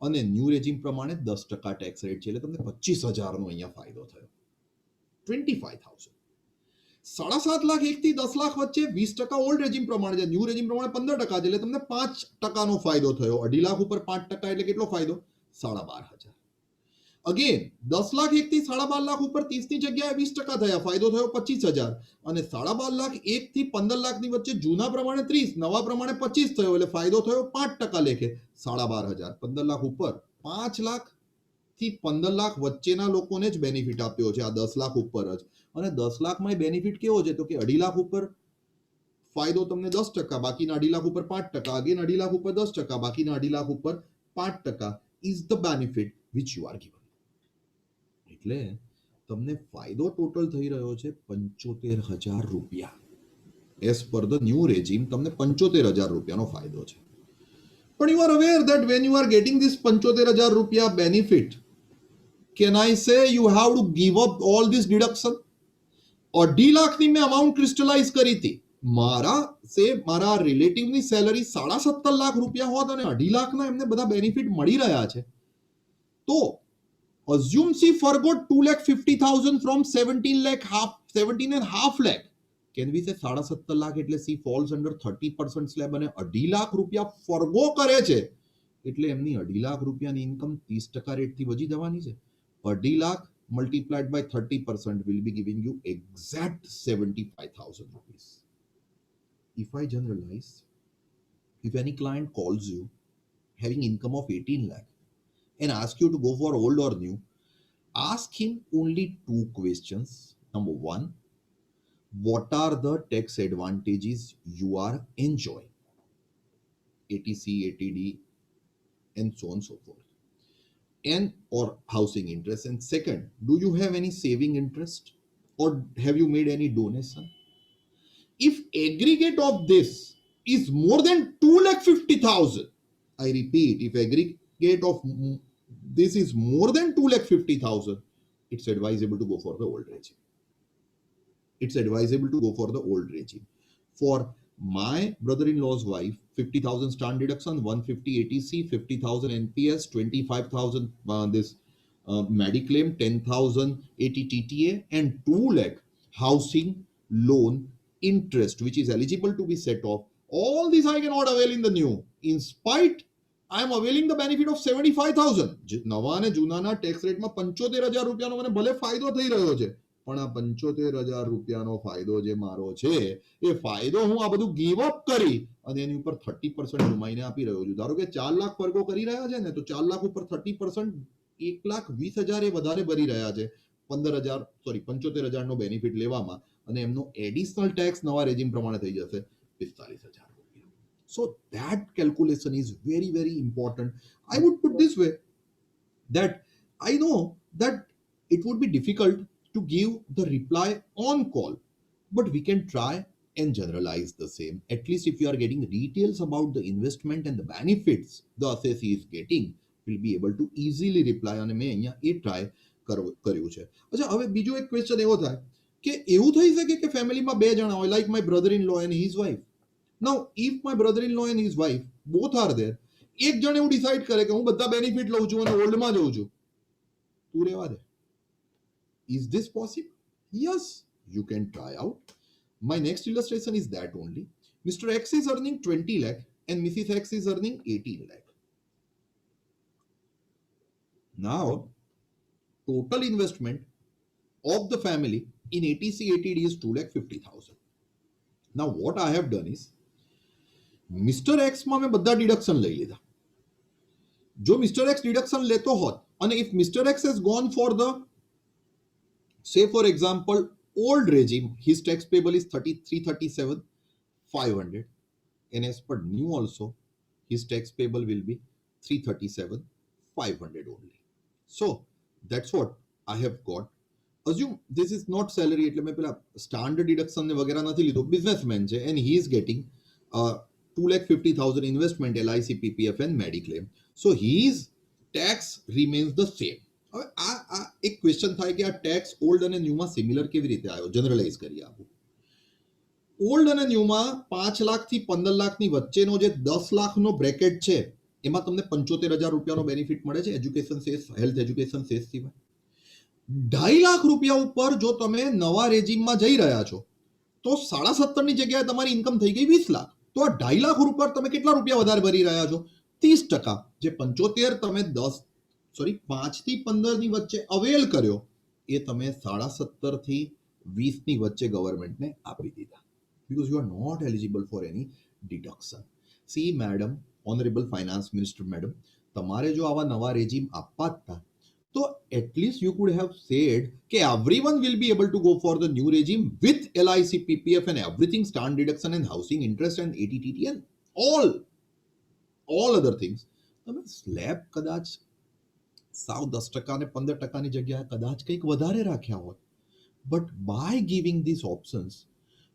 અને ન્યૂ રેજીમ પ્રમાણે 10% ટેક્સ રેટ છે. એટલે તમને 25,000 નો અહીંયા ફાયદો થયો. 25,000. 7.5 લાખ 1 થી 10 લાખ વચ્ચે 20% ઓલ્ડ રેજીમ પ્રમાણે છે, ન્યૂ રેજીમ પ્રમાણે 15% છે. એટલે તમને 5% નો ફાયદો થયો. 2.5 લાખ ઉપર 5% એટલે કેટલો ફાયદો? 12,500. અગેન 10 લાખ 1 થી 12.5 લાખ ઉપર 30 ની જગ્યાએ 20% થયા, ફાયદો થયો 25,000. અને 12.5 લાખ 1 થી 15 લાખની વચ્ચે જૂના પ્રમાણે 30, નવા પ્રમાણે 25 થયો, એટલે ફાયદો થયો 5% લેખે 12,500. 15 લાખ ઉપર 5 લાખ થી 15 લાખ વચ્ચેના લોકોને જ બેનિફિટ આપ્યો છે, આ 10 લાખ ઉપર જ. અને 10 લાખમાં બેનિફિટ કેવો છે તો કે 2.5 લાખ ઉપર ફાયદો તમને 10%, બાકીના 2.5 લાખ ઉપર 5%, અગેન 2.5 લાખ ઉપર 10%, બાકીના 2.5 લાખ ઉપર 5% is the benefit which you are given. એટલે તમને ફાયદો ટોટલ થઈ રહ્યો છે 75,000 રૂપિયા. As per the new regime તમને 75,000 રૂપિયાનો ફાયદો છે. પણ you are aware that when you are getting this 75,000 રૂપિયા બેનિફિટ, કેન આઈ સે you have to give up all this deduction? 2.5 લાખની મેં અમાઉન્ટ ક્રિસ્ટલાઇઝ કરી હતી. મારા રિલેટિવની સેલરી 17.5 લાખ રૂપિયા હોત અને 2.5 લાખના એમને બધા બેનિફિટ મળી રહ્યા છે, તો assume she forgot 2,50,000 from 17.5 lakh. Can we say 17.5 lakh એટલે she falls under 30% slab અને 2.5 લાખ રૂપિયા ફરગો કરે છે એટલે એમની 2.5 લાખ રૂપિયાની ઇન્કમ 30% રેટથી વધી જવાની છે. 2.5 lakh multiplied by 30% will be giving you exact 75,000 rupees. If I generalize, if any client calls you having income of 18 lakh and ask you to go for old or new, ask him only 2 questions. Number 1, what are the tax advantages you are enjoying? ATC, ATD, and so on and so forth. And or housing interest. And second, do you have any saving interest or have you made any donation? If aggregate of this is more than 2,50,000, I repeat, if aggregate of this is more than 2,50,000, it's advisable to go for the old regime. It's advisable to go for the old regime. For my brother-in-law's wife, 50,000 stand deduction, 150 ATC, 50,000 NPS, 25,000 this Mediclaim, 10,000 ATTTA, and 2 lakh housing loan interest, which is eligible to be set off. All these I cannot avail in the new. In spite, I am availing the benefit of 75,000. નવા અને જૂનાના tax રેટમાં 75,000 રૂપિયાનો મને ભલે ફાયદો થઈ રહ્યો છે, પણ આ 75,000 રૂપિયાનો ફાયદો જે મારો છે એ ફાયદો હું આ બધું ગીવ અપ કરી અને એની ઉપર 30% ગુમાઈને આપી રહ્યો છું. ધારો કે 4 લાખ ફરકો કરી રહ્યા છે ને, તો 4 લાખ ઉપર 30% 1,20,000 એ વધારે ભરી રહ્યા છે 75,000 નો બેનિફિટ લેવામાં, અને એમનો એડિશનલ ટેક્સ નવા રેજીમ પ્રમાણે થઈ જશે 45,000. So that calculation is very, very important. I would put this way that I know that it would be difficult to give the reply on call, but we can try and generalize the same. At least if you are getting details about the investment and the benefits the assessee is getting, will be able to easily reply. અને મેં અહીંયા એ try કર્યું છે. અચ્છા, હવે બીજો એક question એવો થાય કે એવું થઈ શકે કે ફેમિલીમાં 2 જણા હોય, like my brother-in-law and his wife. Now, if my brother-in-law and his wife both are there એક જણ એવું ડિસાઈડ કરે કે હું બધા બેનિફિટ લઉં છું અને ઓલ્ડમાં જઉં છું, તું રહેવા દે. Is this possible? Yes, you can try out. My next illustration is that only. Mr. X is earning 20 lakh and Mrs. X is earning 18 lakh. Now, total investment of the family in ATC ATD is 2,50,000. Now, what I have done is, Mr. X માં મેં બધા deduction લઈ લીધા. જો Mr. X deduction લેતો હોત અને if Mr. X has gone for the, say for example, old regime, his tax payable is 337,500, and as per new also, his tax payable will be 337,500 only. So that's what I have got. Assume this is not salary, એટલે મેં પેલા standard deduction ને વગેરે નથી લીધો, businessman છે and he is getting 2,50,000 investment, LIC, PPF and Mediclaim. So his tax remains the same. હવે આ એક ક્વેશ્ચન થાય કે આ ટેક્સ ઓલ્ડ અને ન્યૂમાં સિમિલર કેવી રીતે આવ્યો, જનરલાઇઝ કરી આપું. ઓલ્ડ અને ન્યૂમાં 5 લાખથી 15 લાખની વચ્ચેનો જે 10 લાખનો બ્રેકેટ છે એમાં તમને 75,000 રૂપિયાનો બેનિફિટ મળે છે education cess, health education cess સિવાય. 2.5 લાખ રૂપિયા ઉપર જો તમે નવા રેજીમમાં જઈ રહ્યા છો તો 17.5 ની જગ્યાએ તમારી ઇન્કમ થઈ ગઈ 20 લાખ. તો આ 2.5 લાખ ઉપર તમે કેટલા રૂપિયા વધારે ભરી રહ્યા છો? 30%. જે 75 તમે 5 થી 15 ની વચ્ચે અવેલ કર્યો એ તમે 17.5 થી 20 ની વચ્ચે ગવર્મેન્ટને આપી દીધા, because you are not eligible for any deduction. See madam, honorable finance minister madam, તમારે જો આવા નવા રેજીમ આપવા હતા તો at least you could have said કે everyone will be able to go for the new regime with LIC, PPF and everything, stand deduction and housing interest and ATTT and all other things. તમે slab કદાચ 10% ને 15% ની જગ્યાએ કદાચ કંઈક વધારે રાખ્યા હોત, but by giving these options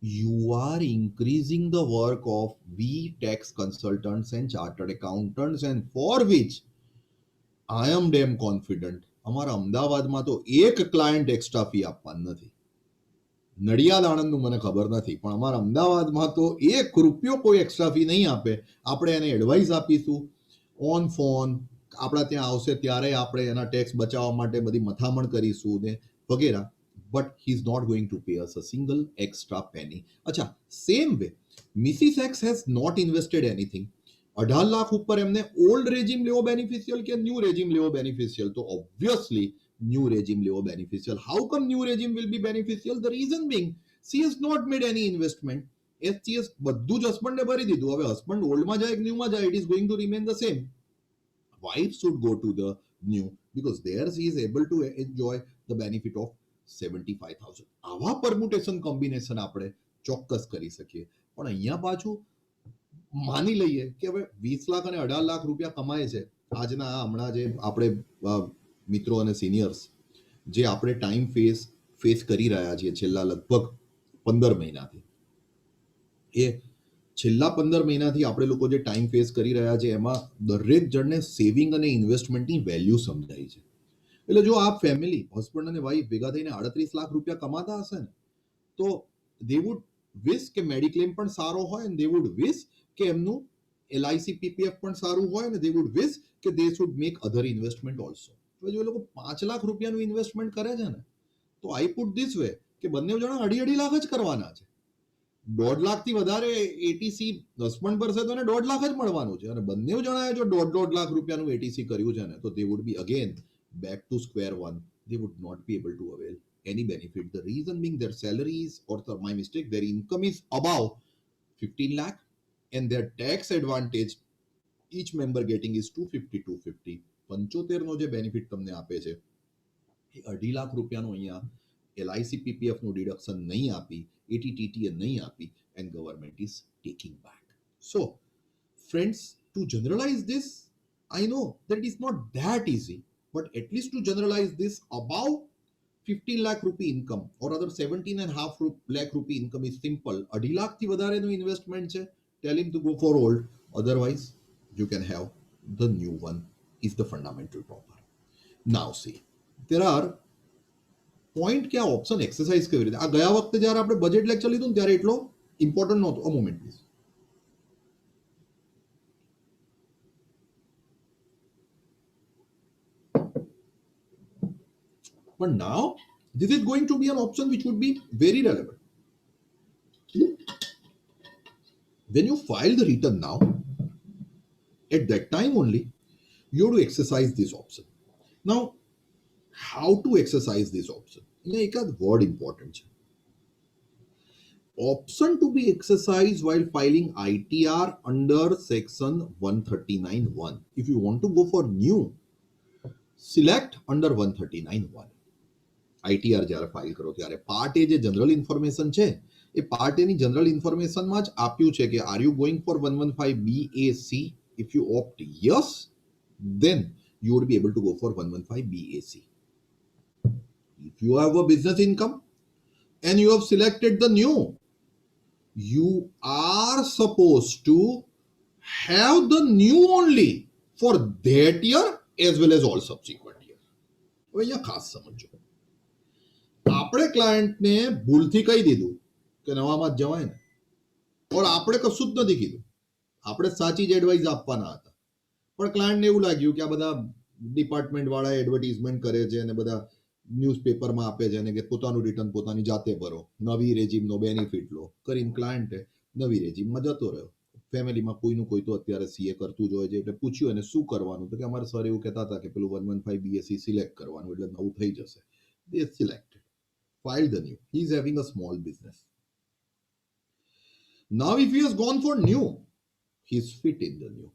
you are increasing the work of we tax consultants and chartered accountants, and for which I am damn confident અમારા અમદાવાદમાં તો એક ક્લાયન્ટ એક્સ્ટ્રા ફી આપવાનું નથી. નડિયાદ આણંદનું મને ખબર નથી, પણ અમારા અમદાવાદમાં તો 1 રૂપિયો કોઈ એક્સ્ટ્રા ફી નહીં આપે. આપણે એને એડવાઇસ આપીશું ઓન ફોન, આપણા ત્યાં આવશે ત્યારે આપણે એના ટેક્સ બચાવવા માટે બધી મથામણ કરીશું ને વગેરે, but he is not going to pay us a single extra penny. અચ્છા, same way Mrs. X has not invested anything. 18 lakh ઉપર એમને ઓલ્ડ રેજીમ લેવો બેનિફિશિયલ કે ન્યૂ રેજીમ લેવો બેનિફિશિયલ? તો ઓબ્વિયસલી ન્યૂ રેજીમ લેવો beneficial. How come new regime will be beneficial? The reason being she has not made any investment. SCS બધું જ હસબન્ડને ભરી દીધું. હવે હસબન્ડ ઓલ્ડમાં જાય કે ન્યૂમાં જાય, it is going to remain the same. Wife should go to the new because there she is able to enjoy the benefit of 75,000. આવા permutation combination આપણે ચોક્કસ કરી શકીએ. પણ અહીંયા પાછું માની લઈએ કે હવે 20 લાખ અને 18 લાખ રૂપિયા કમાય છે આજના હમણાં જે આપણે મિત્રો અને સિનિયર્સ જે આપણે ટાઈમ ફેસ કરી રહ્યા છીએ છેલ્લા લગભગ 15 મહિનાથી, એ છેલ્લા 15 મહિનાથી આપણે લોકો જે ટાઈમ ફેસ કરી રહ્યા છે એમાં દરેક જણને સેવિંગ અને ઇન્વેસ્ટમેન્ટની વેલ્યુ સમજાય છે. એટલે જો આ ફેમિલી હસબન્ડ અને વાઈફ ભેગા થઈને 38 લાખ રૂપિયા કમાતા હશે ને તો they would wish કે મેડિક્લેમ પણ સારો હોય and they would wish કે એમનું LIC, PPF પણ સારું હોય અને they would wish કે they should make other investment also. તો જો એ લોકો 5 લાખ રૂપિયાનું ઇન્વેસ્ટમેન્ટ કરે છે ને તો I put this way કે બંને જણા 2.5 લાખ જ કરવાના છે. 1.5 લાખથી વધારે ATC હસબન્ડ ભરશે તો એને 1.5 લાખ જ મળવાનું છે, અને બંને જણાએ જો 1.5 લાખ રૂપિયાનું ATC કર્યું છે ને તો they would be again back to square one. They would not be able to avail any benefit. The reason being their salaries, or my mistake, their income is above 15 lakh and their tax advantage each member getting is 250. 75 નો જે benefit તમને આપે છે એ 2.5 લાખ રૂપિયાનો અહીંયા LIC, PPF નું deduction નહીં આપી, ATTT નહીં આપી, and government is taking back. So friends, to generalize this, I know that it is not that easy, but at least to generalize this, above 15 lakh rupee income or other 17.5 lakh rupee income is simple. 2.5 lakh થી વધારેનું investment છે, tell him to go for old, otherwise you can have the new one is the fundamental proper. Now see, there are point કે આ option exercise કેવી રીતે, આ ગયા વખતે જ્યારે આપણે બજેટ લેક્ચર લીધું ત્યારે એટલો ઇમ્પોર્ટન્ટ નહોતો. અ moment please. But now this is going to be an option which would be very relevant. When you file the return now, at that time only you have to exercise this option. Now, how to exercise this option? Yeah, एक word important છે. Option to be exercised while filing ITR under section 139(1). If you want to go for new, select under 139(1). ITR જ્યારે file કરો ત્યારે part એ જે general information છે એ part એની general ઇન્ફોર્મેશનમાં જ આપ્યું છે કે are you going for 115 BAC. If you opt yes, then you would be able to go for 115 BAC. If you have a business income and you have selected the new, you are supposed to have the new only for that year as well as all subsequent year. હવે અહીંયા ખાસ સમજો, આપણે ક્લાયન્ટને ભૂલથી કહી દીધું કે નવામાં જ જવાય ને, और આપણે કશું જ નથી કીધું, આપણે સાચી જ એડવાઇસ આપવાના હતા, પણ ક્લાયન્ટને એવું લાગ્યું કે આ બધા ડિપાર્ટમેન્ટ વાળા એડવર્ટાઇઝમેન્ટ કરે છે અને બધા ન્યૂઝપેપરમાં આપે છે અને કે પોતાનું રિટર્ન પોતાની જાતે ભરો, નવી રેજીમનો બેનિફિટ લો કરીને ક્લાયન્ટે નવી રેજીમમાં જતો રહ્યો. ફેમિલીમાં કોઈનું કોઈ તો અત્યારે સીએ કરતું જ હોય છે, એટલે પૂછ્યું એને શું કરવાનું, તો કે અમારા સર એવું કહેતા હતા કે પેલું 115 BSc સિલેક્ટ કરવાનું એટલે નવું થઈ જશે. They selected, filed the new. He is having a small business. Now if he has gone for new, he is fit in the new.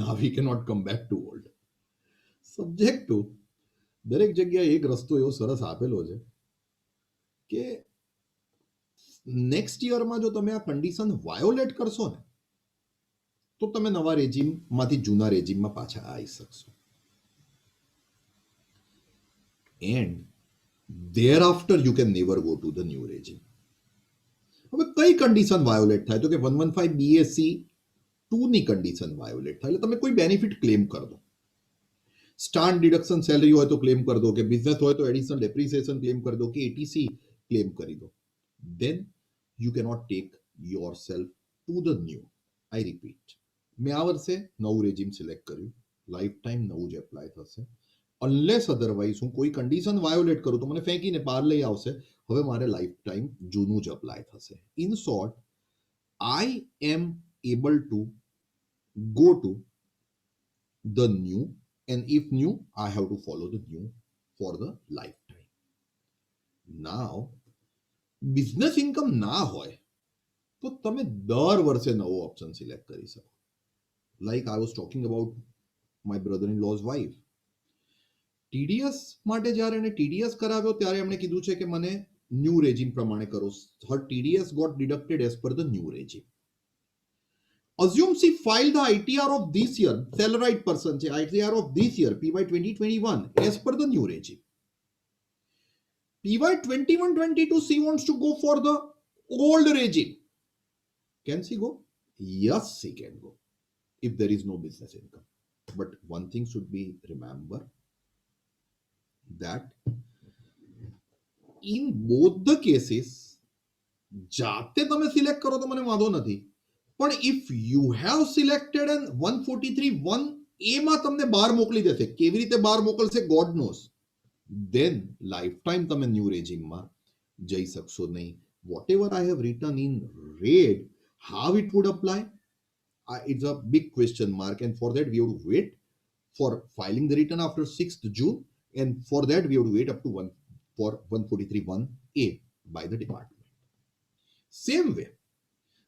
Now he cannot come back to old. Subject to દરેક જગ્યાએ એક રસ્તો એવો સરસ આપેલો છે કે next યરમાં જો તમે આ કન્ડિશન વાયોલેટ કરશો ને તો તમે નવા રેજીમમાંથી જૂના રેજીમમાં પાછા આવી શકશો. And thereafter you can never go to the new regime. હવે કઈ કન્ડિશન વાયોલેટ થાય તો કે 115 BSc 2 ની કન્ડિશન વાયોલેટ થાય એટલે તમે કોઈ બેનિફિટ ક્લેમ કરી દો. સ્ટાન્ડ ડિડક્શન સેલરી હોય તો ક્લેમ કરી દો, કે બિઝનેસ હોય તો એડિશનલ ડેપ્રિસિએશન ક્લેમ કરી દો, કે એટીસી ક્લેમ કરી દો. Then you cannot take yourself to the new. I repeat, મેં આ વર્ષે નવું રેજીમ સિલેક્ટ કર્યું, લાઈફ ટાઈમ નવું જ એપ્લાય થશે. અનલેસ અધરવાઇઝ હું કોઈ કન્ડિશન વાયોલેટ કરું તો મને ફેંકીને પાર લઈ આવશે. હવે મારે લાઈફ ટાઈમ જૂનું જ અપ્લાય થશે. In short, I am able to go to the new, and if new, I have to follow the new for the lifetime. Now, business income ના હોય તો તમે દર વર્ષે નવો ઓપ્શન સિલેક્ટ કરી શકો. Like I was talking about my brother-in-law's wife. TDS માટે જ્યારે એને TDS કરાવ્યો ત્યારે એમણે કીધું છે કે મને ન્યૂ રેજીમ પ્રમાણે કરો. Her TDS got deducted as per the new regime. Assume she filed the ITR of this year, salaried person છે, ITR of this year, PY 2021, as per the new regime. PY 21-22, she wants to go for the old regime. Can she go? Yes, she can go, if there is no business income. But one thing should be remember, that in both the cases, જાતે તમે select કરો તો મને વાંધો નથી, પણ if you have selected an 143(1)A માં તમને બહાર મોકલી દેશે. કેવી રીતે બહાર મોકલશે God knows. Then lifetime તમે ન્યૂ રેજીમમાં જઈ શકશો નહીં. Whatever I have written in red, how it would apply, it's a big question mark, and for that we have to wait for filing the return after 6th June, and for that we have to wait up to 143(1)A by the department. Same way,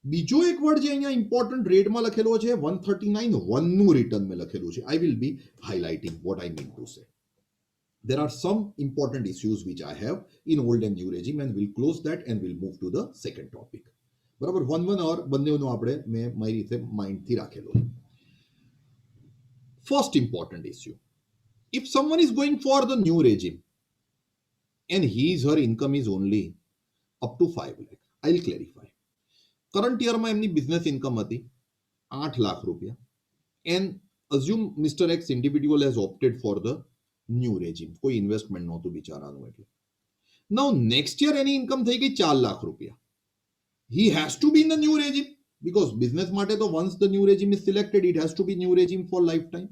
બીજો એક word જે અહીંયા important રેડમાં લખેલો છે 139(1) નું return મેં લખેલું છે. I will be highlighting what I mean to say. There are some important issues which I have in old and new regime, and we'll close that and we'll move to the second topic. બરાબર, 1 और બંનેનું આપણે મેં મારી રીતે માઇન્ડથી રાખેલો. First important issue, if someone is going for the new regime and her income is only up to 5 lakh, I'll clarify. Current યરમાં એમની બિઝનેસ ઇન્કમ હતી 8 લાખ રૂપિયા, and assume mister X individual has opted for the new regime. કોઈ investment નહોતું બિચારાનું એટલે. Now next year એની income થઈ ગઈ 4 લાખ રૂપિયા. He has to be in the new regime, because business માટે તો once the new regime is selected, it has to be new regime for life time.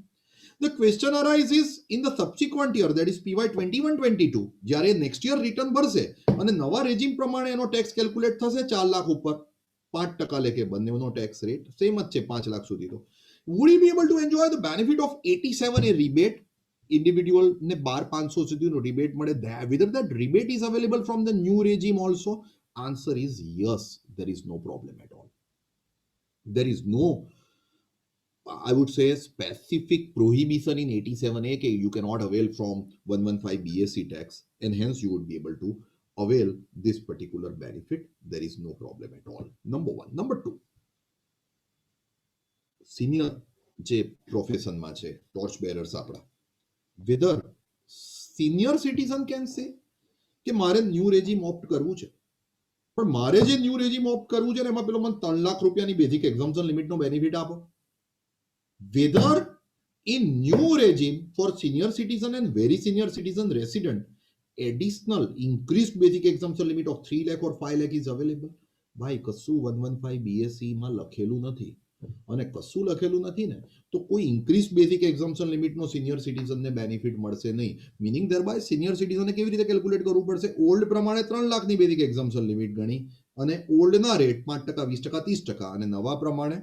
The question arises in the subsequent year, that is PY 21-22, જ્યારે next year return ભરશે અને નવા regime પ્રમાણે એનો tax calculate થશે 4 લાખ ઉપર 5% લેખે બંનેનો tax rate સેમ જ છે 5 લાખ સુધી. તો would he be able to enjoy the benefit of 87 a rebate? Individual ને 12,500 સુધીનો rebate મળે. Whether that rebate is available from the new regime also? Answer is yes. There is no problem at all. There is no, I would say, specific prohibition in 87A that you cannot avail from 115 BSc tax, and hence you would be able to avail this particular benefit. There is no problem at all. Number one. Number two, senior જે પ્રોફેશનમાં છે torch bearers આપણા, whether senior citizen can say કે મારે new regime opt કરવું છે, પણ મારે જે ન્યૂ રેજીમ ઓપ્ટ કરવું છે ને એમાં પેલો મને 3 લાખ રૂપિયાની બેઝિક એક્ઝમ્પશન લિમિટનો બેનિફિટ આપો. Whether in new regime for senior citizen and very senior citizen resident, additional increased basic exemption limit of 3 lakh or 5 lakh is available. ભાઈ કશું 115 BSc માં લખેલું નથી, અને કશું લખેલું નથી ને તો કોઈ ઇન્ક્રીઝ બેઝિક એક્ઝમ્પશન લિમિટનો સિનિયર સિટીઝનને બેનિફિટ મળશે નહીં. મીનિંગ ધેરબાય સિનિયર સિટીઝને કેવી રીતે કેલ્ક્યુલેટ કરવું પડશે? ઓલ્ડ પ્રમાણે 3 લાખની બેઝિક એક્ઝમ્પશન લિમિટ ગણી અને ઓલ્ડના રેટ 5%, 20%, 30%, અને નવા પ્રમાણે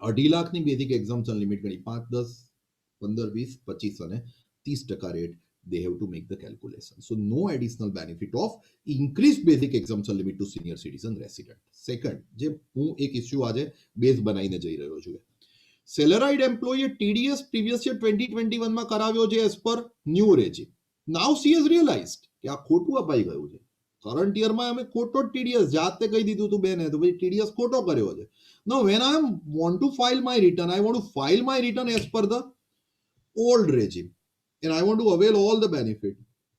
2.5 લાખની બેઝિક એક્ઝમ્પશન લિમિટ ગણી 5, 10, 15, 20, 25 અને 30% rate. They have to make the calculation. So no additional benefit of increased basic exemption limit to senior citizen resident. Second, જે હું એક ઇશ્યુ આજે બેઝ બનાવીને જઈ રહ્યો છું, સેલેરાઇડ એમ્પ્લોયીએ TDS previous year 2021 માં કરાવ્યો છે as per new regime. Now she has realized કે આ ખોટું અપાઈ ગયું છે. કરંટ યરમાં અમે ખોટો TDS જાતે કહી દીધું હતું બેને, તો ભાઈ TDS ખોટો કર્યો છે. Now when I want to file my return, I want to file my return as per the old regime, and I want to avail all the benefit.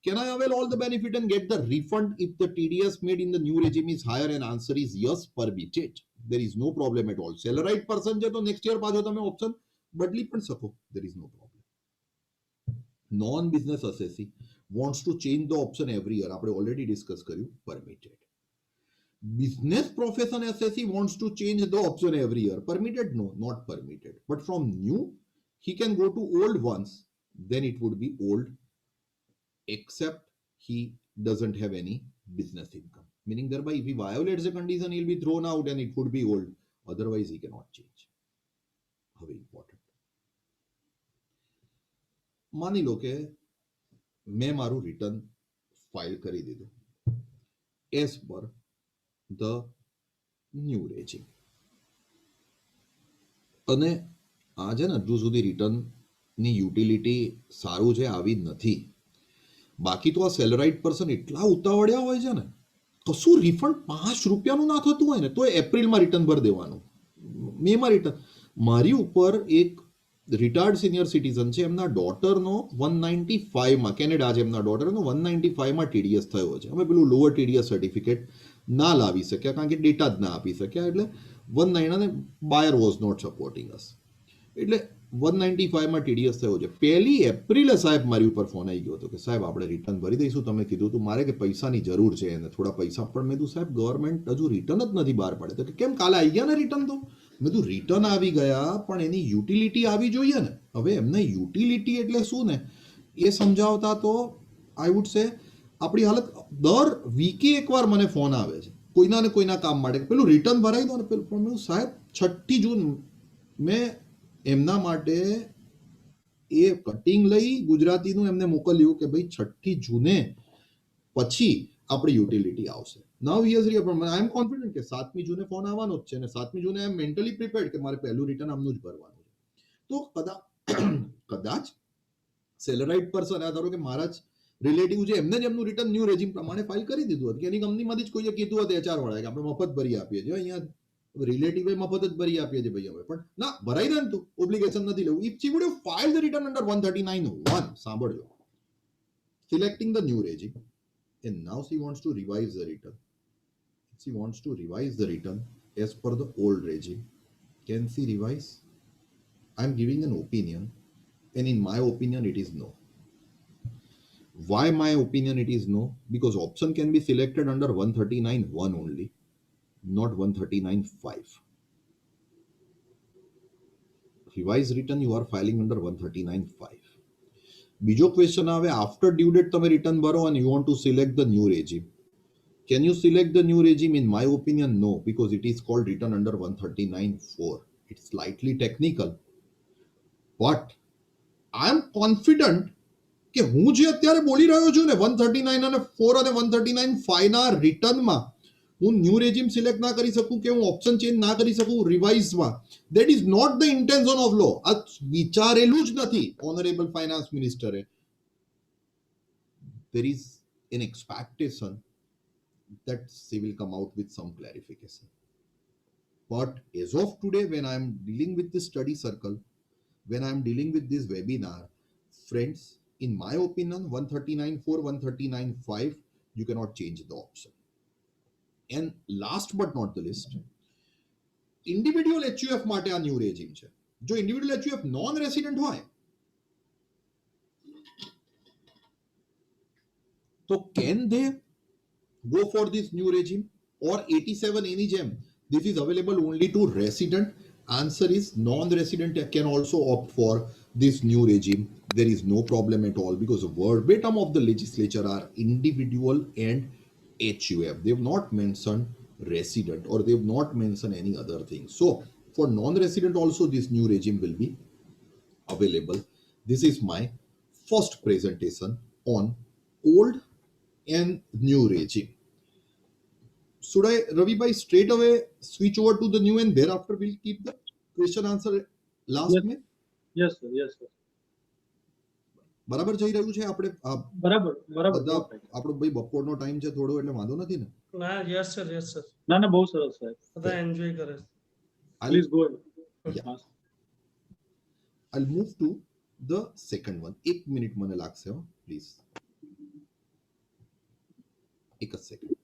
Can I avail all the benefit and get the refund if the TDS made in the new regime is higher? And answer is yes, permitted. There is no problem at all. Salaried person છે તો next year પાછો તમે option બદલી પણ શકો. There is no problem. Non-business assessee wants to change the option every year. આપણે already discuss કર્યું, permitted. Business profession assessee wants to change the option every year. Permitted? No, not permitted. But from new, he can go to old ones. Then it would be old, except he doesn't have any business income. Meaning thereby, if he violates the condition, he'll be thrown out and it would be old. Otherwise, he cannot change. How important. માની લો કે મેં મારું return file કરી દીધું as per the new regime, અને આજે ને હજુ સુધી રિટર્નની યુટિલિટી સારું છે આવી નથી. બાકી તો આ સેલરાઇડ પર્સન એટલા ઉતાવળ્યા હોય છે ને, કશું રિફંડ 5 રૂપિયાનું ના થતું હોય ને તો એપ્રિલમાં રિટર્ન ભરી દેવાનું, મેમાં રિટર્ન. મારી ઉપર એક રિટાયર્ડ સિનિયર સિટીઝન છે, એમના ડોટરનો 195માં, કેનેડા છે એમના ડોટરનો 195માં TDS થયો છે. અમે પેલું લોઅર TDS સર્ટિફિકેટ ના લાવી શક્યા કારણ કે ડેટા જ ના આપી શક્યા, એટલે 190 અને બાયર વોઝ નોટ સપોર્ટિંગ અસ, એટલે 195માં TDS થયો છે. 1 એપ્રિલે સાહેબ મારી ઉપર ફોન આવી ગયો હતો કે સાહેબ આપણે રિટર્ન ભરી દઈશું, તમે કીધું હતું મારે કે પૈસાની જરૂર છે અને થોડા પૈસા, પણ મેં કીધું સાહેબ ગવર્મેન્ટ હજુ રિટર્ન જ નથી બહાર પાડે. તો કે કેમ કાલે આવી ગયા ને રિટર્ન? તો મેં કીધું રિટર્ન આવી ગયા પણ એની યુટિલિટી આવી જોઈએ ને. હવે એમને યુટિલિટી એટલે શું ને એ સમજાવતા તો આઈ વુડ સે આપણી હાલત, દર વીકે એકવાર મને ફોન આવે છે કોઈના ને કોઈના કામ માટે, પેલું રિટર્ન ભરાઈ દો ને પેલું. પણ મેં સાહેબ 6 જૂન મેં એમના માટે એ કટિંગ લઈ ગુજરાતીનું એમને મોકલ્યું કે ભાઈ 6 જૂને પછી આપણી યુટિલિટી આવશે. નાઉ હી હેઝ પણ આઈ એમ કોન્ફિડન્ટ કે 7મી જૂને ફોન આવવાનો જ છે, અને 7મી જૂને આઈ એમ મેન્ટલી પ્રિપેર્ડ કે મારે પહેલું રિટર્ન આમનું જ ભરવાનું છે. તો કદાચ સેલરાઇડ પર્સન, આ ધારો કે મારા જ રિલેટિવ છે, એમને જ એમનું રિટર્ન ન્યૂ રેજીમ પ્રમાણે ફાઇલ કરી દીધું હતું કે એની કંપનીમાંથી જ કોઈએ કીધું હતું HR વાળા કે આપણે મફત ભરી આપીએ છીએ, અહીંયા રિલેટિવ મફત જ ભરી આપીએ છીએ ભાઈ, હવે પણ ના ભરાઈ દે ને તું, ઓબ્લિગેશન નથી લેવું. If she would have filed the return under 139(1), સાંભળજો, selecting the new regime, and now she wants to revise the return. She wants to revise the return as per the old regime. Can she revise? I am giving an opinion, and in my opinion it is no. Why my opinion it is no? Because option can be selected under 139(1) only, not 139(5). revised return you are filing under 139(5). બીજો question આવે, after due date તમે return ભરો and you want to select the new regime. Can you select the new regime? In my opinion, no, because it is called return under 139(4). It's slightly technical, but I am confident કે હું જે અત્યારે બોલી રહ્યો છું ને 139 અને 4 અને 139(5) ના રિટર્નમાં હું ન્યૂ રેજીમ સિલેક્ટ ના કરી શકું કે હું ઓપ્શન ચેન્જ ના કરી શકું રિવાઇઝમાં, that is not the intention of law. આ વિચારેલું જ નથી ઓનરેબલ ફાઇનાન્સ મિનિસ્ટરે. There is an expectation that they will come out with some clarification. But as of today, when I am dealing with this study circle, when I am dealing with this webinar, friends, in my opinion, 139(4), 139(5), you cannot change the option. And last but not the least, individual HUF માટે આ new regime છે. જો individual HUF non resident હોય તો can they go for this new regime, or 87 any gem this is available only to resident? Answer is non-resident can also opt for this new regime. There is no problem at all, because the verbatim of the legislature are individual and HUF. They have not mentioned resident, or they have not mentioned any other thing. So for non-resident also this new regime will be available. This is my first presentation on old and new regime. Should I, Ravi bhai, straight away switch over to the new and thereafter we'll keep the question answer last Yes. में? Yes, sir. Yes, sir. બરાબર જઈ રહ્યું છે આપણે? બરાબર બરાબર. બધા આપણો ભાઈ બપોરનો ટાઈમ છે થોડો, એટલે વાંધો નથી ને? ના, yes sir, yes sir. ના ના, બહુ સરસ સાહેબ. બધા enjoy કરે. Please go ahead. Yeah. I'll move to the second one. 1 minute મને લાગશે, પ્લીઝ. એક જ second.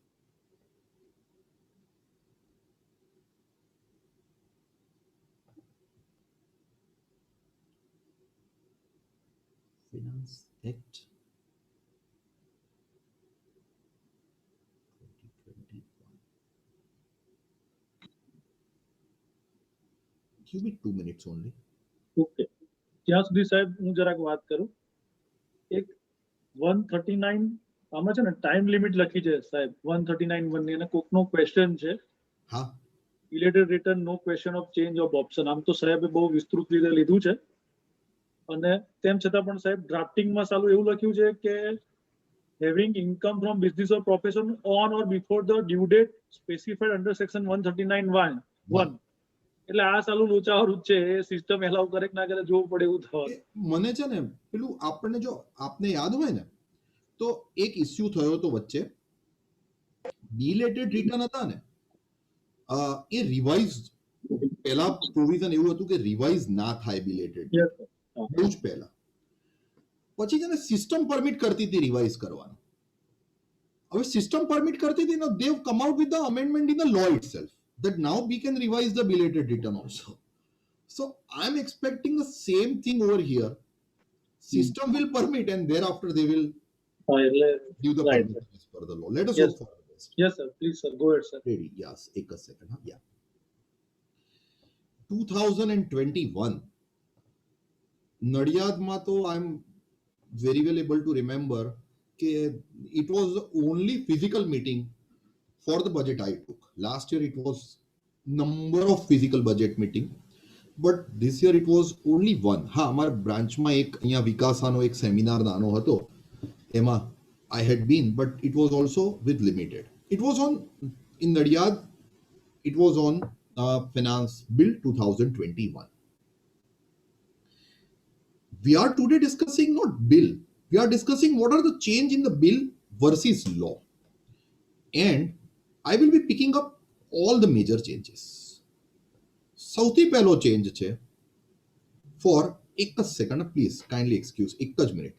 Finance Act 2021. Give me 2 minutes only. Okay, ત્યાં સુધી સાહેબ હું જરાક વાત કરું. એક 139 આમાં છે ને ટાઈમ લિમિટ લખી છે સાહેબ, 139(1) ની, અને કોકનો ક્વેશ્ચન છે હા, રિલેટેડ રિટર્ન નો question of change of option. આમ તો સાહેબે બહુ વિસ્તૃત રીતે લીધું છે, અને તેમ છતાં પણ સાહેબ ડ્રાફ્ટિંગમાં સાલું એવું લખ્યું છે કે having income from business or profession on or before the due date specified under section 139(1). એટલે આ સાલું લોચાવાળું છે, એ સિસ્ટમ એલાઉ કરે કે ના કરે જોવું પડે એવું થવાનું. મને છે ને પેલું આપણને જો આપને યાદ હોય ને તો એક ઇસ્યુ થયો હતો વચ્ચે, બિલેટેડ રિટર્ન હતા ને, એ રિવાઇઝ પહેલા પ્રોવિઝન એવું હતું કે રિવાઇઝ ના થાય બિલેટેડ, બહુ જ પહેલા. પછી છે ને સિસ્ટમ પરમિટ કરતી હતી રિવાઇઝ કરવાનું. હવે સિસ્ટમ પરમિટ કરતી હતી ને, they've come out with the amendment in the law itself that now we can revise the belated return also. So I'm expecting the same thing over here. System will permit, and thereafter they will give the Right, permission as per the law. Let us Yes. hope for the best. Yes sir, please sir, go ahead sir. Ready? Yes. Take a second. Huh? Yeah. 2021 નડિયાદમાં તો I'm very well able to remember કે it was the only physical meeting for the budget I took. Last year it was number of physical budget meeting, but this year it was only one. હા, અમારા બ્રાન્ચમાં એક અહીંયા વિકાસાનો એક seminar નાનો હતો, એમાં I had been, but it was also with limited. It was on, in Nadiad, it was on Finance Bill 2021. We are today discussing not bill, we are discussing what are the change in the bill versus law. And I will be picking up all the major changes. સૌથી પહેલો change છે for, એક જ second please, kindly excuse, એક જ minute.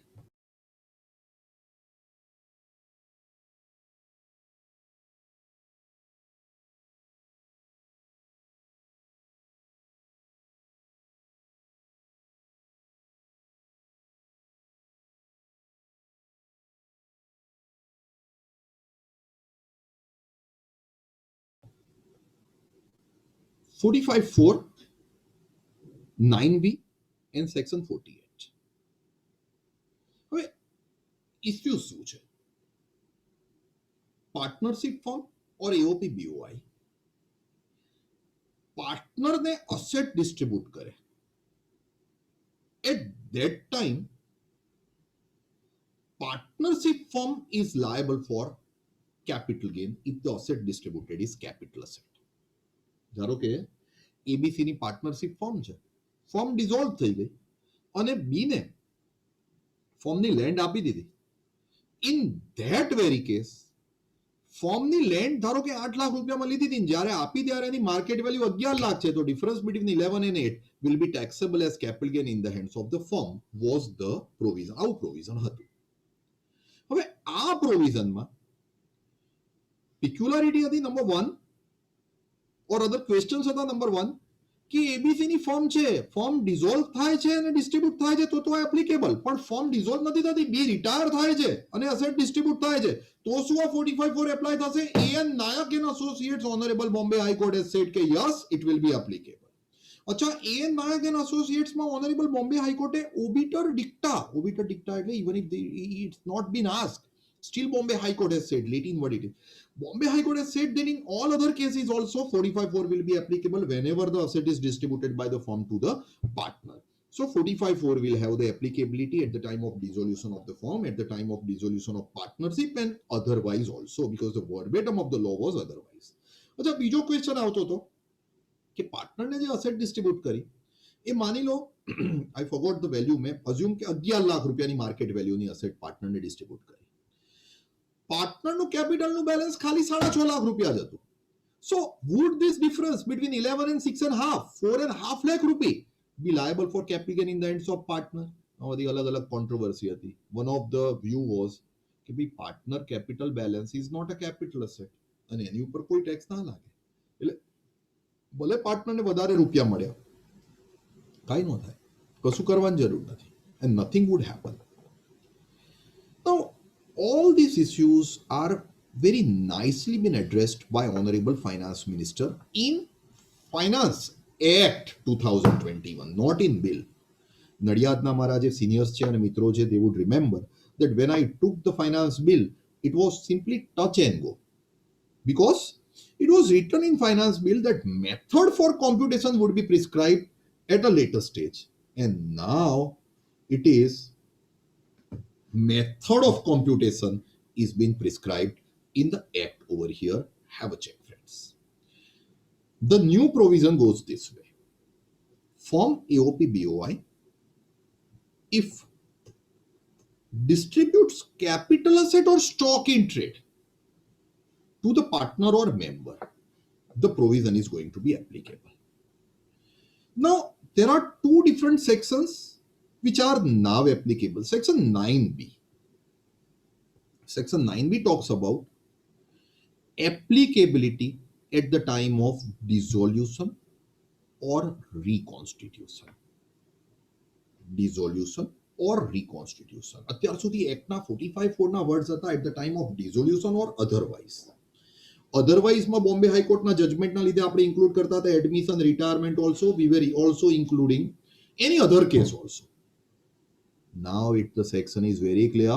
$45.4 9B and section 48. હવે issue શું છે? પાર્ટનરશિપ ફોર્મ और एओपी बीओआई पार्टनर ने असेट डिस्ट्रीब्यूट करे at that time partnership firm is liable for capital gain if the asset distributed is capital asset. ધારો કે એબીસી ની પાર્ટનરશિપ ફોર્મ છે, ફોર્મ ડિઝોલ્વ થઈ ગઈ અને બી ને ફોર્મ ની લેન્ડ આપી દીધી. In that very case form ની લેન્ડ ધારો કે 8 લાખ રૂપિયામાં લીધી હતી, જ્યારે આપી ત્યારે એની માર્કેટ વેલ્યુ 11 લાખ છે, તો difference between 11 and 8 will be taxable as capital gain in the hands of the firm was the provision. આવું પ્રોવિઝન હતું. હવે આ પ્રોવિઝનમાં peculiarity હતી નંબર 1 और अदर क्वेश्चंस હતા નંબર 1 કે એબીસી ની ફોર્મ છે, ફોર્મ ડિઝોલ્વ થાય છે અને ડિસ્ટ્રીબ્યુટ થાય છે તો એપ્લિકેબલ, પણ ફોર્મ ડિઝોલ્વ નથી થતી, બી રિટાયર થાય છે અને અસેટ ડિસ્ટ્રીબ્યુટ થાય છે, તો શું આ 45(4) એપ્લાય થશે? AN Nayak and associates honourable Bombay high court has said કે yes it will be applicable. अच्छा, एएन नायक एंड एसोसिएट्स में ऑनरेबल बॉम्बे हाईकोर्टे ओबिटर डिक्टा એટલે even if it's not been asked, still Bombay High Court has said, let in what it is. Bombay High Court has said that in all other cases also 45(4) will be applicable whenever the asset is distributed by the firm to the partner. So 45(4) will have the applicability at the time of dissolution of the firm, at the time of dissolution of partnership, and otherwise also, because the verbatim of the law was otherwise. अच्छा, બીજો question આવતો હતો કે પાર્ટનરને જે asset distribute કરી એ માની લો I forgot the value, મેં assume કે 11 લાખ રૂપિયાની માર્કેટ વેલ્યુની અસેટ પાર્ટનરને ડિસ્ટ્રીબ્યુટ કરી. પાર્ટનરનું કેપિટલનું બેલેન્સ ખાલી 6.5 લાખ રૂપિયા જ હતું. સો would this difference between 11 and 6.5, 4.5 lakh rupee be liable for capital gain in the hands of partner? બધી અલગ અલગ કોન્ટ્રોવર્સી હતી. One of the view was કે ભાઈ partner capital balance is not a capital asset અને એની ઉપર કોઈ ટેક્સ ના લાગે, એટલે ભલે પાર્ટનરને વધારે રૂપિયા મળ્યા, કાઈ ન થાય, કશું કરવાની જરૂર નથી, and nothing would happen. Now all these issues are very nicely been addressed by Honorable Finance Minister in Finance Act 2021, not in bill. નડિયાદના મારા જે સિનિયર્સ છે અને મિત્રો છે, they would remember that when I took the finance bill, it was simply touch and go, because it was written in finance bill that method for computation would be prescribed at a later stage, and now it is method of computation is being prescribed in the act over here. Have a check, friends. The new provision goes this way: form AOP BOI if distributes capital asset or stock in trade to the partner or member, the provision is going to be applicable. Now there are two different sections which are now applicable. Section 9B. Section 9B talks about applicability at the time of dissolution or reconstitution. Dissolution or reconstitution. અત્યાર સુધી એક્ટના 45(4) ના words હતા at the time of dissolution or otherwise. અધરવાઇઝમાં Bombay હાઈકોર્ટના જજમેન્ટના લીધે આપણે include કરતા હતા admission, retirement also, we were also including any other case also. Now the section is very clear.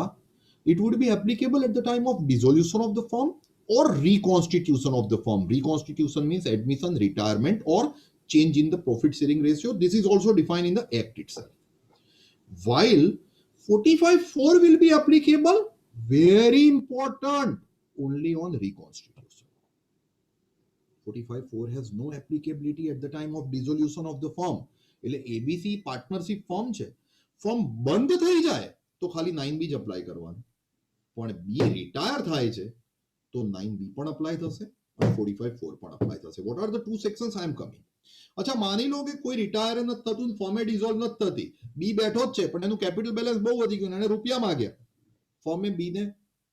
It would be applicable at the time of dissolution of the firm or reconstitution of the firm. Reconstitution means admission, retirement, or change in the profit sharing ratio. This is also defined in the act itself. While 45(4) will be applicable, very important, only on reconstitution. 45(4) has no applicability at the time of dissolution of the firm. એટલે ABC partnership form છે, form બંધ થઈ જાય તો ખાલી 9B જ apply કરવાનું, પણ બી રિટાયર થાય છે તો 9B પણ અપ્લાય થશે અને 45(4) પણ અપ્લાય થશે. What are the two sections I am coming? अच्छा, मानी लो कि कोई रिटायर નથી થતું, ફોર્મે ડિઝોલ્વ નથી થતી, બી બેઠો જ છે પણ એનું કેપિટલ બેલેન્સ બહુ વધી ગયું, એને રૂપિયા માંગ્યા, ફોર્મે બી ને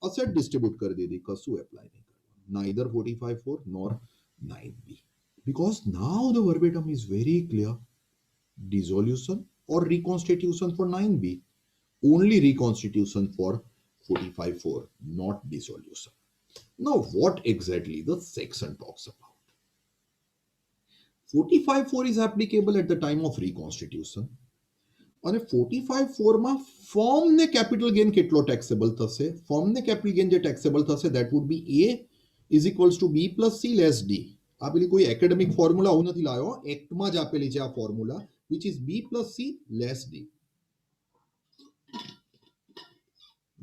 અસેટ ડિસ્ટ્રીબ્યુટ કરી દીધી, કશું એપ્લાય નહીં કરવાનું, neither 45(4) nor 9B, because now the verbatim is very clear: dissolution or reconstitution for 9B, only reconstitution for 45(4), not dissolution. Now what exactly the section talks about? 45(4) is applicable at the time of reconstitution. અને 45(4) માં ફર્મને capital gain કેટલો taxable થશે? ફર્મને capital gain જે taxable થશે that would be A is equals to B plus C less D. આ પેલી કોઈ academic formula હું નથી લાવ્યો, એક્ટમાં જ આપેલી છે આ formula, which is B plus C less D.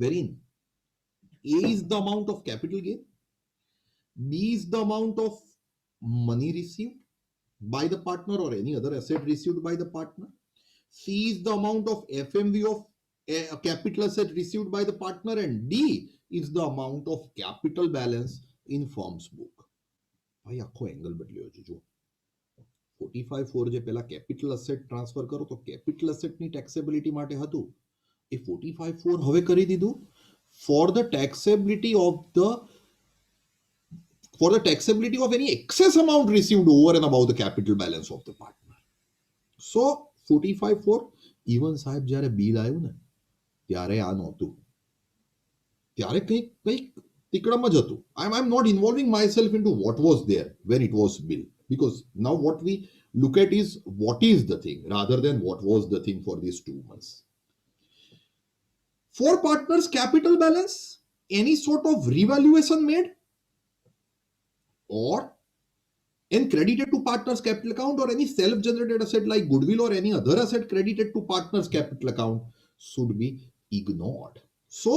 Wherein A is the amount of capital gain, B is the amount of money received by the partner or any other asset received by the partner. C is the amount of FMV of a capital asset received by the partner, and D is the amount of capital balance in firm's book. ભાઈ આખો angle બદલ્યો છે જો 45(4) જે પેલા capital asset transfer કરો તો capital અસેટની ટેક્સેબિલિટી માટે હતું, એ 45(4) હવે કરી દીધું for the taxability of any excess amount received over and above the capital balance of the partner. So 45(4) even સાહેબ જ્યારે બિલ આવ્યું ને ત્યારે આ નહોતું, ત્યારે કંઈક તિકડમ જ હતું. I'm not involving myself into what was there when it was bill, because now what we look at is what is the thing rather than what was the thing for these 2 months. For partners capital balance, any sort of revaluation made or and credited to partners capital account, or any self-generated asset like goodwill or any other asset credited to partners capital account should be ignored. So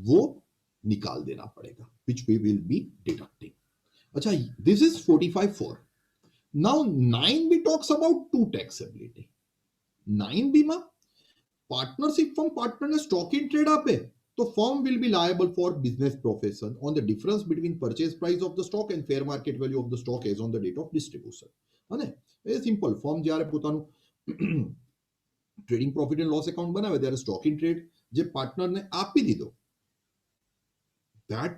वो निकाल देना पड़ेगा, which we will be deducting. अच्छा, this is 45(4). Now 9B talks about two taxability. 9B માં partnership firm પાર્ટનરને stock in trade આપે તો firm will be liable for business profession on the difference between purchase price of the stock and fair market value of the stock as on the date of distribution. અને એ simple, firm જ્યારે પોતાનું trading profit and loss account બનાવે ત્યારે stock in trade જે પાર્ટનરને આપી દીધો, that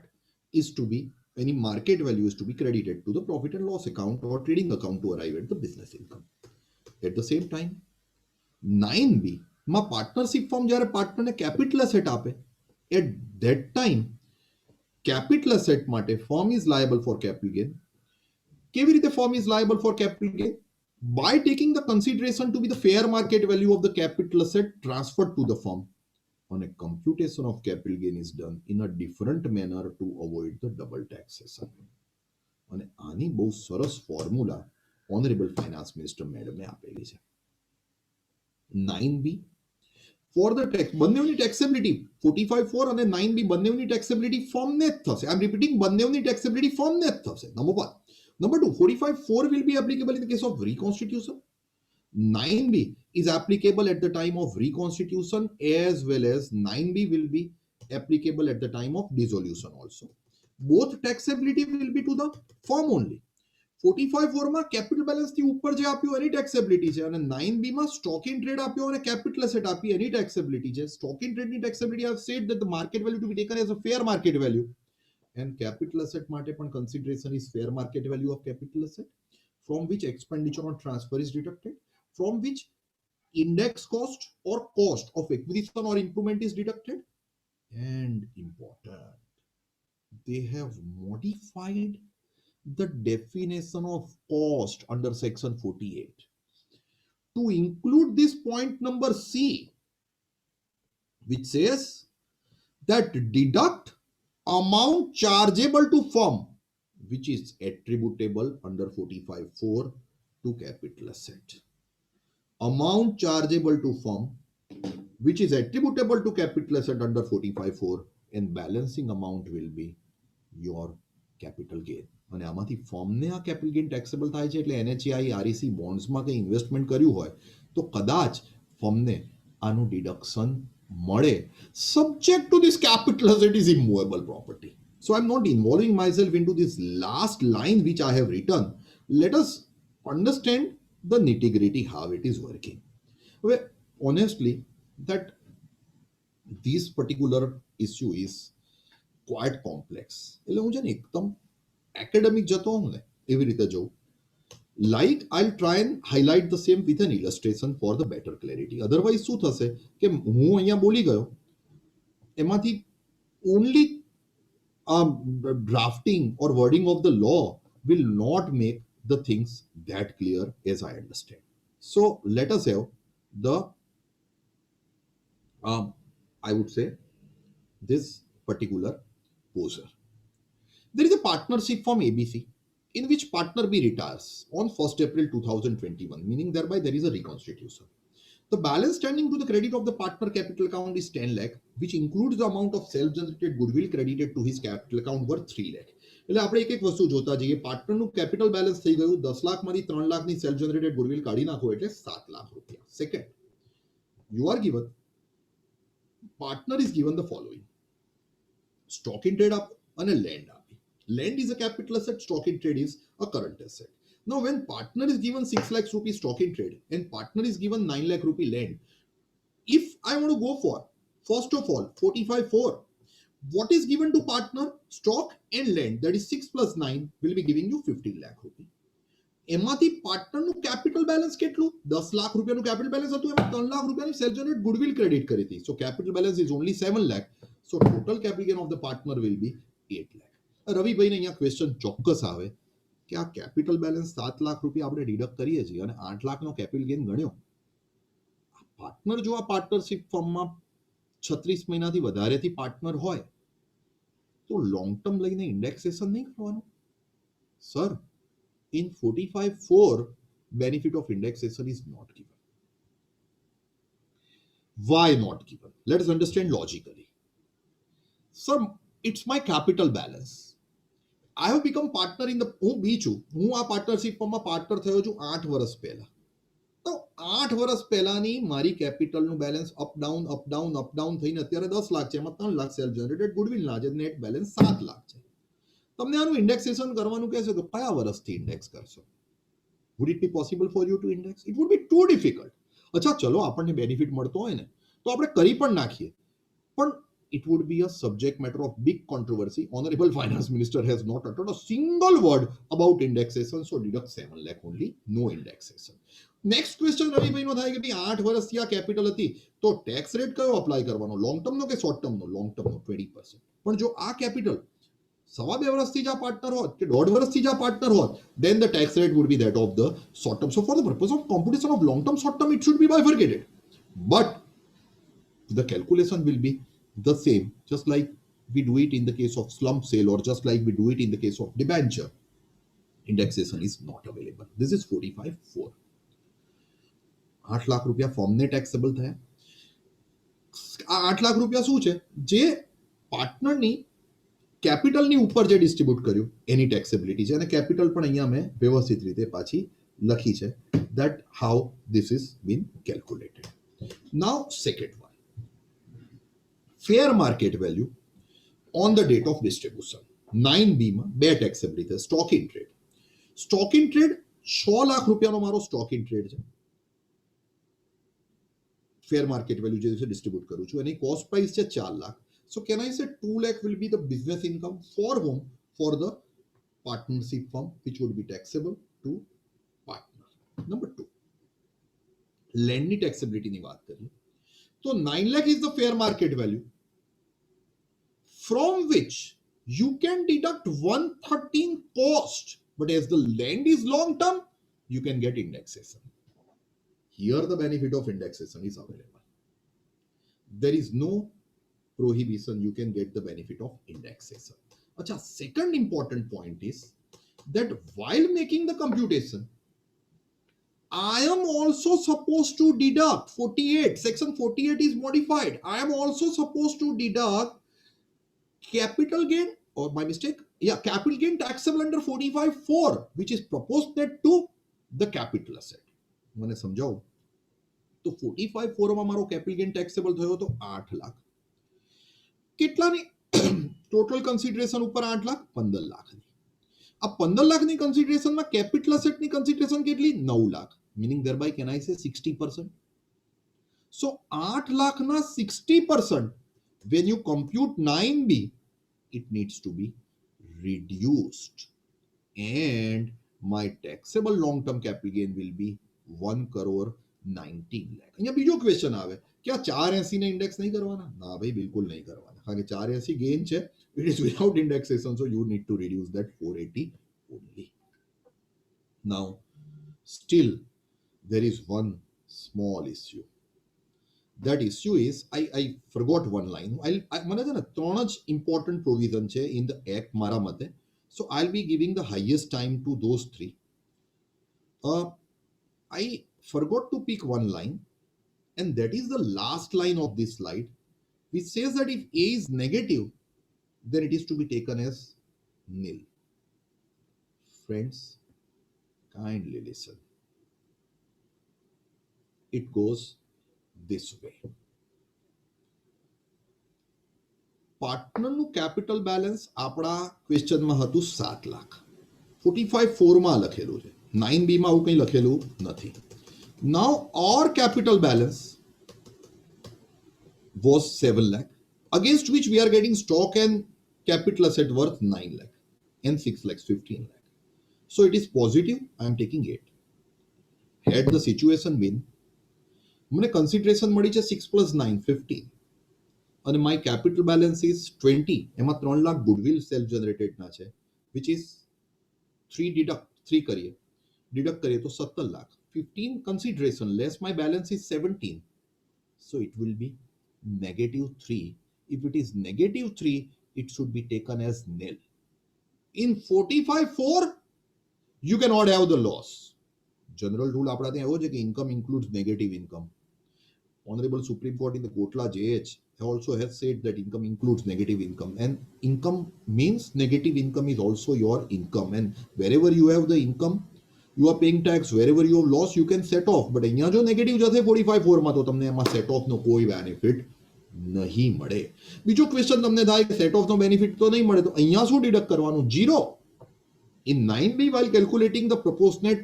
is to be, any market value is to be credited to the profit and loss account or trading account to arrive at the business income. At the same time 9B માં partnership firm જ્યારે પાર્ટનરને capital asset આપે, at that time capital asset માટે firm is liable for capital gain. કેવી રીતે firm is liable for capital gain? By taking the consideration to be the fair market value of the capital asset transferred to the firm, and a computation of capital gain is done in a different manner to avoid the double taxation. અને આની બહુ સરસ formula honourable finance minister મેડમે આપેલી છે. 9B for the tax, બંનેની ટેક્સેબિલિટી 45(4) અને 9B બંનેની ટેક્સેબિલિટી ફર્મને જ થશે. આઈ એમ રિપીટિંગ, બંનેની ટેક્સેબિલિટી ફર્મને જ થશે. Number 1. Number 2, 45(4) will be applicable in the case of reconstitution. 9B is applicable at the time of reconstitution, as well as 9B will be applicable at the time of dissolution also. Both taxability will be to the firm only. 45(4) માં capital balance થી ઉપર જે આપ્યું એની ટેક્સેબિલિટી છે, અને 9B માં stock in trade આપ્યો અને કેપિટલ એસેટ આપી એની ટેક્સેબિલિટી છે. સ્ટોક ઇન ટ્રેડ ની ટેક્સેબિલિટી I have said that the market value to be taken as a fair market value, and capital asset માટે પણ consideration is fair market value of capital asset, from which expenditure on transfer is deducted, from which index cost or cost of acquisition or improvement is deducted. And important, they have modified the definition of cost under section 48 to include this point number C, which says that deduct amount chargeable to firm which is attributable under 45(4) to capital asset. Amount chargeable to firm which is attributable to capital asset under 45(4), and balancing amount will be your capital gain. અને આમાંથી ફર્મને આ capital gain taxable થાય છે, એટલે NHAI REC બોન્ડ્સમાં કંઈ investment કર્યું હોય તો કદાચ ફર્મને આનું ડિડક્શન મળે, subject to this capital asset is immovable property. So I'm not involving myself into this last line which I have written. Let us understand the nitty-gritty how it is working. Well, honestly, that this particular issue is quite complex. એટલે હું છે ને એકદમ academic જતો હોઉં ને એવી રીતે જોઉં. Like, I'll try and highlight the same with an illustration for the better clarity. Otherwise શું થશે કે હું અહીંયા બોલી ગયો, એમાંથી only drafting or wording of the law will not make the things that clear as I understand. So let us have the I would say this particular poser. There is a partnership from ABC in which partner B retires on 1st April 2021, meaning thereby there is a reconstitution. The balance standing to the credit of the partner capital account is 10 lakh, which includes the amount of self-generated goodwill credited to his capital account worth 3 lakh. એટલે આપણે એક એક વસ્તુ જોતા જઈએ. પાર્ટનરનું capital balance થઈ ગયું 10 લાખમાંથી 3 લાખની સેલ્ફ જનરેટેડ ગુડવિલ કાઢી નાખો એટલે 7 લાખ રૂપિયા. Second, you are given, partner is given the following: stock in trade up and a land up. Land is a capital asset, stock in trade is a current asset. Now when partner is given 6 lakhs rupee stock in trade and partner is given 9 lakh rupee land, if I want to go for, first of all, 45-4, what is given to partner? Stock and land, that is 6 plus 9 will be giving you 15 lakh rupee. એમાંથી પાર્ટનરનું capital balance કેટલું? 10 લાખ રૂપિયાનું capital balance હતું, એમાં 3 લાખ રૂપિયાની self generate goodwill credit કરી હતી. So capital balance is only 7 lakh. So total capital gain of the partner will be 8 lakh. રવિભાઈને અહીંયા ક્વેશ્ચન ચોક્કસ આવે કે આ કેપિટલ બેલેન્સ 7 લાખ રૂપિયા આપણે ડિડક્ટ કરીએ છીએ અને 8 લાખનો કેપિટલ ગેઇન ગણ્યો. પાર્ટનર જો આ પાર્ટનરશિપ ફર્મમાં 36 મહિનાથી વધારેથી પાર્ટનર હોય તો લોંગ ટર્મ લઈને ઇન્ડેક્સેશન નહીં કરવાનું. Sir, in 45-4 benefit of indexation is not given. Why not given? Let us understand logically. Sir, it's my capital balance. I have become partner in the, હું બી છું, હું આ પાર્ટનરશિપમાં પાર્ટનર થયો છું 8 વર્ષ પહેલા. તો 8 વર્ષ પહેલાની મારી કેપિટલનું બેલેન્સ અપ ડાઉન થઈને અત્યારે 10 લાખ છે, એમાં 3 લાખ સેલ્ફ જનરેટેડ ગુડવિલ ના છે, નેટ બેલેન્સ 7 લાખ છે. તમને આનું ઇન્ડેક્સેશન કરવાનું કહેશે તો કયા વર્ષથી ઇન્ડેક્સ કરશો? would it be possible for you to index? It would be too difficult. અચ્છા ચલો આપણને બેનિફિટ મળતો હોય ને તો આપણે કરી પણ નાખીએ, પણ it would be a subject matter of big controversy. Honorable Finance Minister has not uttered a single word about indexation, so deduct 7 lakh only, no indexation. Next question રવિભાઈનો થાય કે ભાઈ 8 વર્ષથી આ કેપિટલ હતી તો ટેક્સ રેટ કયો apply કરવાનો? Long ટર્મનો કે શોર્ટ ટર્મનો? લોંગ ટર્મનો 20%. પણ જો આ કેપિટલ 2.5 વર્ષથી જ આ પાર્ટનર હોત કે 1.5 વર્ષથી જ આ પાર્ટનર હોત, then the tax rate would be that of the short term. So for the purpose of computation of long term, short term, it should be bifurcated. But the calculation will be the same, just like we do it in the case of slump sale or just like we do it in the case of debenture. Indexation is not available. This is 45-4. 8 lakh રૂપિયા ફોર્મને taxable થયા. આ 8 લાખ રૂપિયા શું છે? જે પાર્ટનરની કેપિટલની ઉપર જે ડિસ્ટ્રીબ્યુટ કર્યું એની ટેક્સેબિલિટી છે, અને કેપિટલ પણ અહીંયા મેં વ્યવસ્થિત રીતે પાછી લખી છે, that how this is been calculated. Now second one, fair market value on the date of distribution. 9B માં બે ટેક્સેબિલિટી છે. સ્ટોક ઇન ટ્રેડ, 6 લાખ રૂપિયાનો મારો સ્ટોક ઇન ટ્રેડ છે. ફેર માર્કેટ વેલ્યુ જે છે ડિસ્ટ્રીબ્યુટ કરું છું, એની કોસ્ટ પ્રાઇસ છે 4 lakh. So can I say 2 lakh will be the business income for whom? For the partnership firm, which would be taxable to partner. Number 2, land ની taxability ની વાત કરીએ તો 9 lakh is the fair market value from which you can deduct 113 cost, but as the land is long term, you can get indexation. Here the benefit of indexation is available. There is no prohibition, you can get the benefit of indexation. Acha, second important point is that while making the computation, I am also supposed to deduct 48, section 48 is modified. I am also supposed to deduct capital gain, or my mistake, yeah, capital gain taxable under 45-4, which is proportionate to the capital asset. મને સમજાવો તો 45-4 માં મારો capital gain taxable થયો તો 8 lakh. કેટલાની total consideration ઉપર 8 લાખ? 15 લાખની. આ 15 લાખની કન્સિડરેશનમાં કેપિટલ અસેટની કન્સિડરેશન કેટલી? 9 લાખ. મીનિંગ ધેરબાય કેન આઈ સે 60%. સો 8 લાખના 60% when you compute 9B, it needs to be reduced and my taxable long term capital gain will be 1,19 lakh. અહીંયા બીજો ક્વેશ્ચન આવે કે આ 480 ને ઇન્ડેક્સ નહીં કરવાના? ના ભાઈ, બિલકુલ નહીં કરવાના, કારણ કે 480 ગેઇન છે, it is without indexation, so you need to reduce that 480 only. Now still there is one small issue. That issue is I forgot one line. મને છે ને ત્રણ જ important provision છે in the act મારા મતે. So I'll be giving the highest time to those three. I forgot to pick one line, and that is the last line of this slide, which says that if A is negative, then it is to be taken as nil. Friends, kindly listen. It goes this way. પાર્ટનરનું capital balance આપણા ક્વેશ્ચનમાં હતું 7 લાખ. 45(4) માં લખેલું છે, 9B માં આવું કંઈ લખેલું નથી. Now our capital balance was 7 lakh, against which we are getting stock and capital asset worth 9 lakh and 6 lakhs 15 lakh. So it is positive. I am taking 8. Had the situation been મને consideration મળી છે 6 + 9 15 અને my capital balance is 20, એમાં 3 lakh goodwill self જનરેટેડના છે, which is 3 કરીએ, deduct કરીએ તો 17 lakh. 15 consideration less my balance is 17, so it will be -3. If it is -3, it should be taken as nil. In 45(4) you cannot have the loss. General rule આપણા ત્યાં એવો છે કે income includes negative income. Honorable Supreme Court in the Kotla JH also has said that income includes negative income, and income means negative income is also your income, and wherever you have the income you are paying tax. Wherever you have loss you can set off, but અહીંયા જો negative જશે 45(4) માં તો તમને એમાં set of નો કોઈ benefit નહીં મળે. બીજો ક્વેશ્ચન તમને થાય કે સેટ ઓફ નો બેનિફિટ તો નહીં મળે, તો અહીંયા શું ડિડક્ટ કરવાનું? 0. In 9B, while calculating the proportionate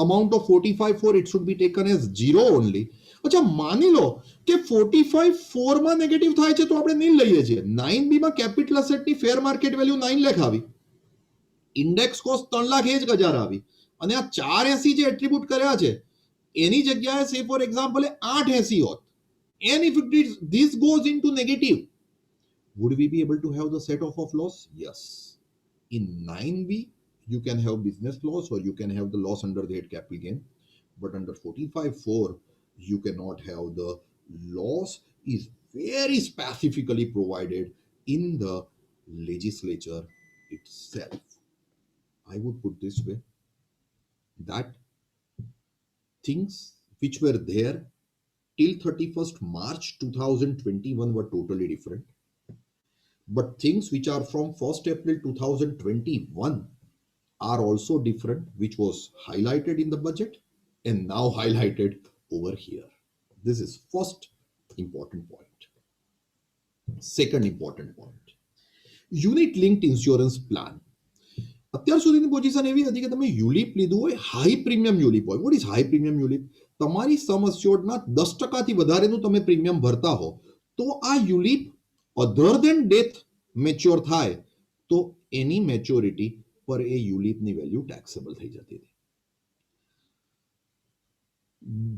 amount of 45(4), it should be taken as 0 only. अच्छा मानी लो कि 45(4) માં નેગેટિવ થાય છે તો આપણે નીલ લઈએ છીએ. 9B માં કેપિટલ એસેટ ની ફેર માર્કેટ વેલ્યુ 9 લાખ આવી, ઇન્ડેક્સ કોસ્ટ 3 લાખ 1,000 આવી, અને આ 480 જે એટ્રીબ્યુટ કર્યા છે એની જગ્યાએ સે ફોર એક્ઝામ્પલ 880 હોત, and if this goes into negative, would we be able to have the set off of loss? Yes. In 9B you can have business loss or you can have the loss under the head capital gain, but under 45(4) you cannot have. The loss is very specifically provided in the legislature itself. I would put this way, that things which were there till 31st March 2021 were totally different, but things which are from 1st April 2021 are also different, which was highlighted in the budget and now highlighted over here. This is first important point. Second important point, unit linked insurance plan. અત્યાર સુધીની position એવી હતી કે તમે યુલિપ લીધું હોય, high premium ULIP હોય. What is high premium ULIP? તમારી સમ અસ્યોર્ડના 10% વધારેનું તમે પ્રીમિયમ ભરતા હો તો આ યુલિપ અધર ધેન ડેથ મેચ્યોર થાય તો એની મેચ્યોરિટી પર એ યુલિપની વેલ્યુ ટેક્સેબલ થઈ જતી હતી.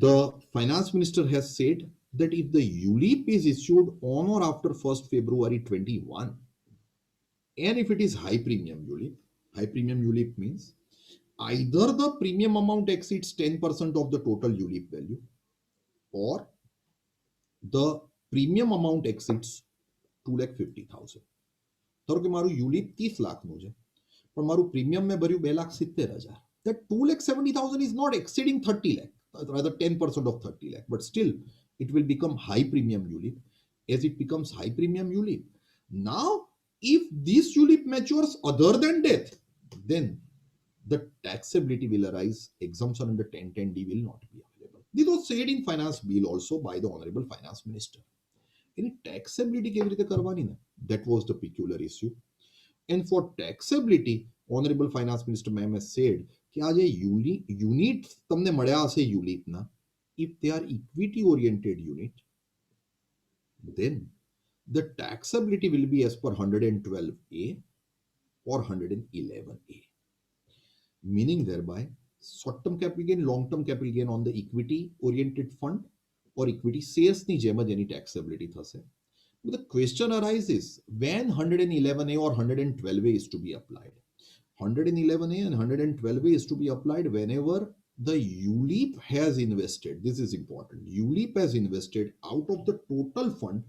The finance minister has said that if the ULIP is issued on or after 1st February 21, and if it is high premium ULIP means either the premium amount exceeds 10% of the total ULIP value, or the premium amount exceeds 2,50,000. ધારો કે મારું યુલિપ 30 લાખનું છે પણ મારું premium મેં ભર્યું 2,70,000. That 2,70,000 is not exceeding 30 lakh, rather 10% of 30 lakh, but still it will become high premium ULIP. As it becomes high premium ULIP, now if this ULIP matures other than death, then the taxability will arise. Exemption under 1010D will not be available. This was said in finance bill also by the honorable finance minister. Any taxability કેવી રીતે કરવાની ને, that was the peculiar issue. And for taxability, honorable finance minister ma'am has said કે આ જે unit તમને મળ્યા હશે યુલિપના, if they are equity oriented unit, then the taxability will be as per 112A or 111A, meaning thereby short term capital gain, long term capital gain on the equity oriented fund or equity shares ની જેમ જ એની taxability થશે. But the question arises, when 111A or 112A is to be applied? 111A and 112A is to be applied whenever the ULIP has invested. This is important. ULIP has invested out of the total fund.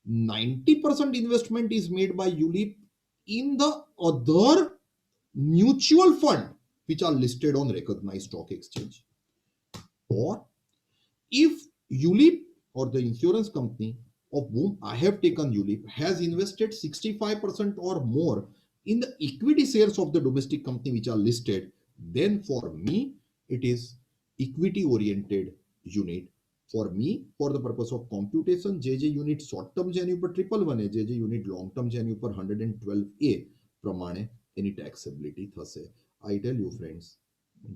90% investment is made by ULIP in the other mutual fund which are listed on recognized stock exchange. Or if ULIP or the insurance company of whom I have taken ULIP has invested 65% or more in the equity shares of the domestic company which are listed, then for me it is equity oriented unit. For me, for the purpose of computation, JJ unit short term જેની ઉપર 111 JJ unit long term જેની ઉપર 112A પ્રમાણે એની taxability થશે. I tell you friends,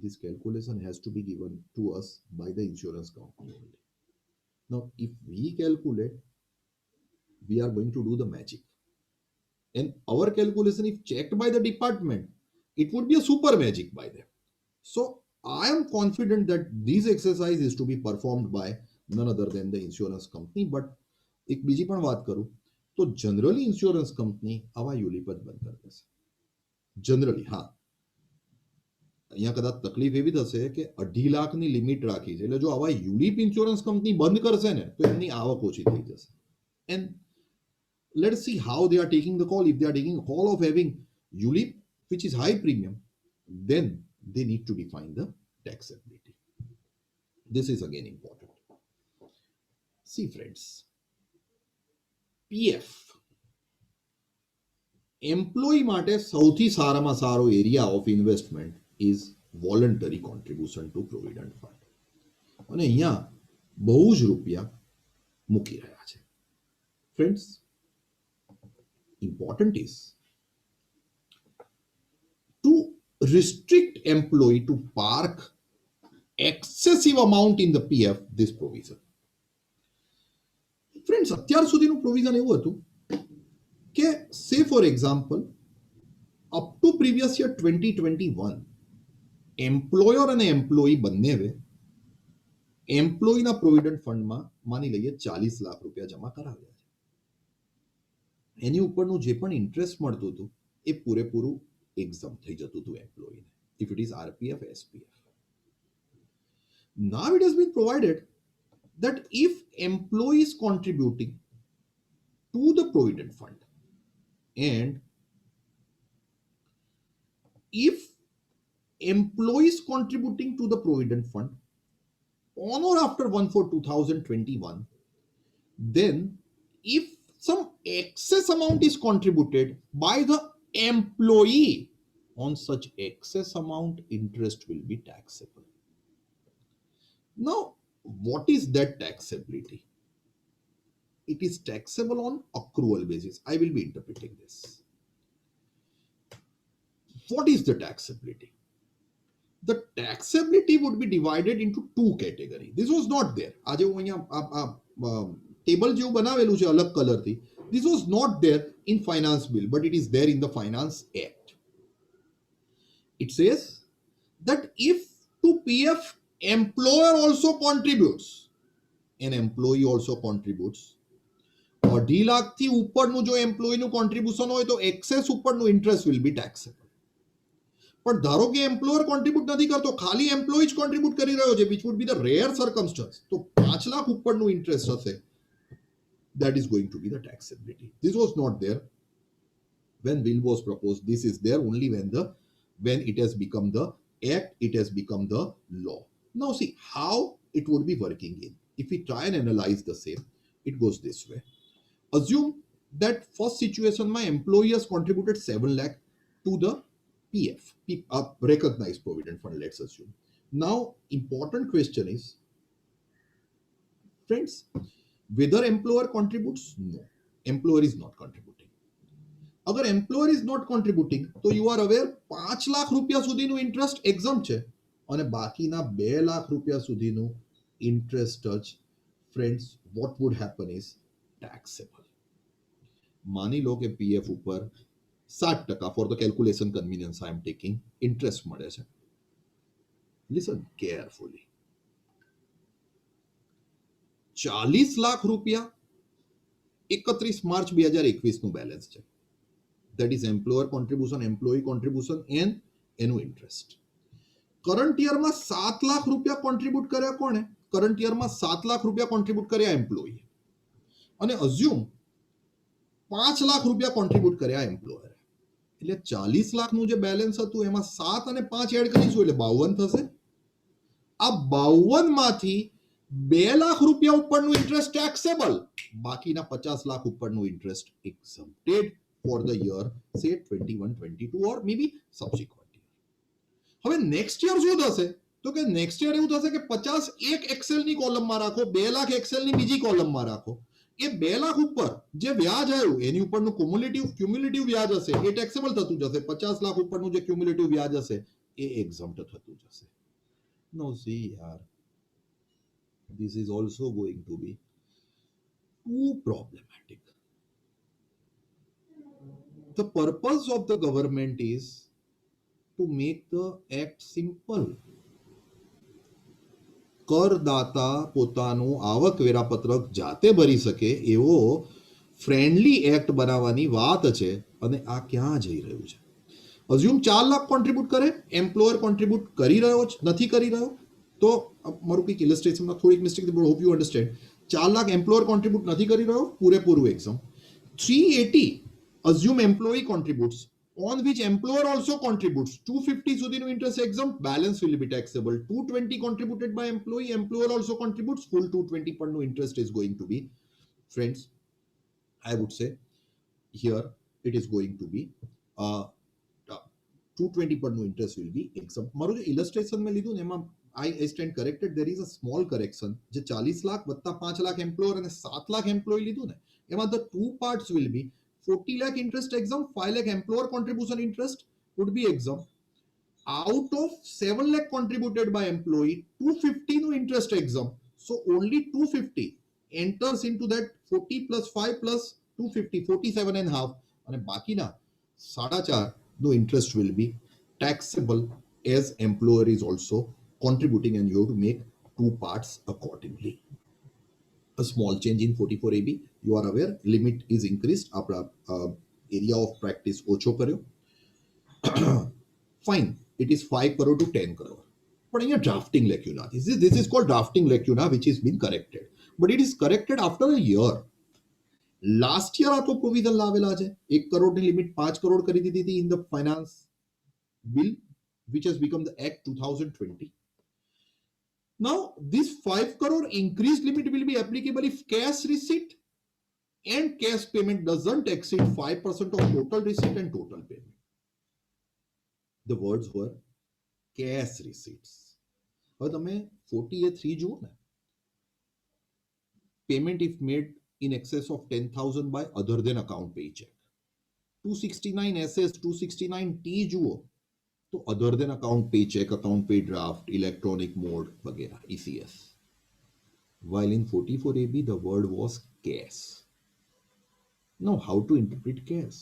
this calculation has to be given to us by the insurance company only. Now, if we calculate, we are going to do the magic. And our calculation, if checked by the department, it would be a super magic by them. So, I am confident that this exercise is to be performed by none other than the insurance company. But एक બીજી પણ વાત કરું તો generally insurance company આવા યુલિપ જ બંધ કરી દેશે. જનરલી હા, અહીંયા કદાચ તકલીફ એવી થશે કે 2.5 લાખની લિમિટ રાખી છે, એટલે જો આવા યુલિપ ઇન્સ્યોરન્સ કંપની બંધ કરશે ને તો એમની આવક ઓછી થઈ જશે. And let's see how they are taking the call. If they are taking a call of having ULIP which is high premium, then they need to define the taxability. This is again important. See friends, PF employee માટે સૌથી સારામાં સારો area of investment is voluntary contribution to provident fund. અને અહીંયા બહુ જ રૂપિયા મૂકી રહ્યા છે. Friends, important is to restrict employee to park excessive amount in the PF, this provision. Friends, અત્યાર સુધીનું provision એવું હતું કે say for example up to previous year 2021 employer અને employee બંનેવે એમ્પ્લોયીના પ્રોવિડન્ટ ફંડમાં માની લઈએ 40 લાખ રૂપિયા જમા કરાવ્યા છે. એની ઉપરનું જે પણ ઇન્ટરેસ્ટ મળતું હતું એ પૂરેપૂરું એક્ઝમ થઈ જતું હતું એમ્પ્લોયીને, if it is RPF, SPF. Now it has been provided that if employee is contributing to the provident fund and if employees contributing to the provident fund on or after 1/4/2021, then if some excess amount is contributed by the employee, on such excess amount interest will be taxable. Now, what is that taxability? It is taxable on accrual basis. I will be interpreting this. What is the taxability? The taxability would be divided into two categories. This was not there. આજે હું અહીંયા table જેવું બનાવેલું છે અલગ કલરથી. This was not there in finance bill, but it is there in the Finance Act. It says that if to PF employer also contributes, an employee also contributes, 2.5 લાખથી ઉપરનું જો એમ્પ્લોયીનું કોન્ટ્રીબ્યુશન હોય તો એક્સેસ ઉપરનું ઇન્ટરેસ્ટ will be taxable. પણ ધારો કે employer contribute નથી કરતો, ખાલી એમ્પ્લોયી જ કોન્ટ્રીબ્યુટ કરી રહ્યો છે, which would be the rare circumstance, તો 5 લાખ ઉપરનું ઇન્ટરેસ્ટ હશે. That is going to be the taxability. This was not there when bill was proposed. This is there only when it has become the act, it has become the law. Now see how it would be working in. If we try and analyze the same, it goes this way. Assume that first situation my employee has contributed 7 lakh to the PF, recognized provident fund, let's assume. Now important question is, friends, whether employer contributes? No, employer is not contributing. अगर employer is not contributing तो you are aware 5 lakh રૂપિયા સુધીનું interest એક્ઝમ્પ્ટ છે અને બાકીના 2 લાખ રૂપિયા સુધીનું interest જ, friends, what would happen is taxable. માની લો કે PF ઉપર 7% for the calculation convenience I am taking interest મળે છે. Listen carefully. 40 લાખ રૂપિયા 31 માર્ચ 2021 નું બેલેન્સ છે. that is employer contribution, employee contribution and એનું interest. કરંટ યરમાં 7 લાખ રૂપિયા કોન્ટ્રીબ્યુટ કર્યા કોણે? કરંટ યરમાં 7 લાખ રૂપિયા કોન્ટ્રીબ્યુટ કર્યા એમ્પ્લોયી અને અઝ્યુમ 5 લાખ રૂપિયા કોન્ટ્રીબ્યુટ કર્યા એમ્પ્લોયર. એટલે 40 લાખનું જે બેલેન્સ હતું એમાં 7 અને 5 એડ કરીશું એટલે 52 થશે. આ 52 માંથી 2 લાખ રૂપિયા ઉપરનું ઇન્ટરેસ્ટ ટેક્સેબલ, બાકીના 50 લાખ ઉપરનું interest exempted for the year say 21-22 or maybe subsequent year. હવે નેક્સ્ટ યર શું થશે? તો કે નેક્સ્ટ યર એવું થશે કે 50 એક એક્સેલ ની કોલમમાં રાખો, 2 લાખ એક્સેલ ની બીજી કોલમમાં રાખો. એ 2 લાખ ઉપર જે વ્યાજ આવ્યું એની ઉપરનું ક્યુમ્યુલેટિવ વ્યાજ હશે એ ટેક્સેબલ થતું જશે. 50 લાખ ઉપરનું જે ક્યુમ્યુલેટિવ વ્યાજ હશે એ એક્ઝમ્પ્ટ થતું જશે. નો સી યાર, this is also going to be too problematic. The purpose of the government is to make the act simple. કરદાતા પોતાનું આવકવેરા પત્રક જાતે ભરી શકે એવો ફ્રેન્ડલી એક્ટ બનાવવાની વાત છે અને આ ક્યાં જઈ રહ્યું છે? અઝ્યુમ 4 લાખ કોન્ટ્રીબ્યુટ કરે, એમ્પ્લોયર કોન્ટ્રીબ્યુટ કરી રહ્યો છે, નથી કરી રહ્યો, તો મારું કંઈક ઇલસ્ટ્રેશનમાં થોડીક mistake but hope you understand. 4 lakh employer contribute નથી કરી રહ્યો, પૂરેપૂરું exam. 380 assume employee contributes, on which employer also contributes. 250 સુધીનું interest exempt, balance will be taxable. 220 contributed by employee, employer also contributes, full 220 પરનું interest is going to be, friends, I would say here it is going to be 220 પરનું interest will be exempt. મારું જે illustration મેં લીધું ને એમાં I stand corrected, there is a small correction. જે 40 લાખ વત્તા 5 લાખ employer અને 7 લાખ employee લીધું ને એમાં the two parts will be 40 lakh interest exempt, 5 lakh employer contribution interest would be exempt. Out of 7 lakh contributed by employee, 250 no interest exempt. So only 250 enters into that 40 plus 5 plus 250, 47 and a half. And bakina 4.5 no interest will be taxable as employer is also contributing and you have to make two parts accordingly. A small change in 44AB, you are aware, limit is increased, આપણા area of practice ઓછો કર્યો. Fine, it is 5 crore to 10 crore. But અહીંયા drafting lacuna, this is called drafting lacuna which is been corrected, but it is corrected after a year. Last year આ તો provision લાવેલા છે, 1 કરોડની limit 5 crore કરી દીધી હતી in the finance bill which has become the Act 2020. Now, this 5 crore increased limit will be applicable if cash receipt and cash payment doesn't exceed 5% of total receipt and total payment. The words were cash receipts. હવે તમે 40A3 જુઓ ને, payment if made in excess of 10,000 by other than account pay check. 269SS, 269T જુઓ तो other than account pay check, account pay draft, electronic mode वगैरह ECS. While in 44AB the word was cash. Now how to interpret cash?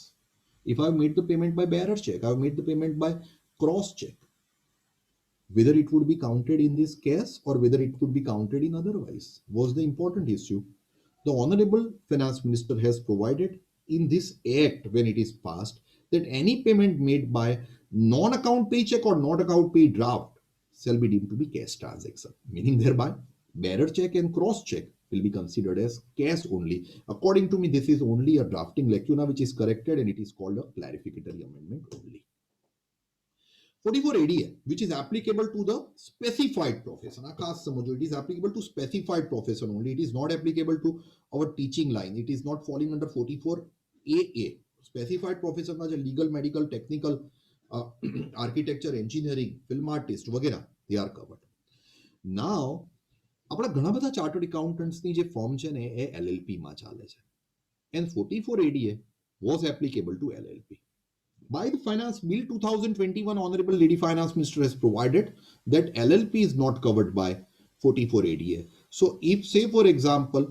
If I have made the payment by bearer check, I have made the payment by cross check, whether it would be counted in this case or whether it would be counted in otherwise was the important issue. The Honorable Finance Minister has provided in this act when it is passed that any payment made by non-account pay check or non-account pay draft shall be deemed to be cash transaction, meaning thereby bearer check and cross check will be considered as cash only. According to me, this is only a drafting lacuna which is corrected and it is called a clarificatory amendment only. 44ADA, which is applicable to the specified profession. It is applicable to specified profession only. It is not applicable to our teaching line. It is not falling under 44AA. Specified profession as a legal, medical, technical, architecture, engineering, film artist, वगैरह, they are covered. Now, આપણા ઘણા બધા chartered એકાઉન્ટન્ટ્સની જે form છે ને એ LLP માં ચાલે છે. And 44ADA was applicable to LLP. By the Finance Bill 2021, Honorable Lady Finance Minister has provided that LLP is not covered by 44ADA. So if say for example,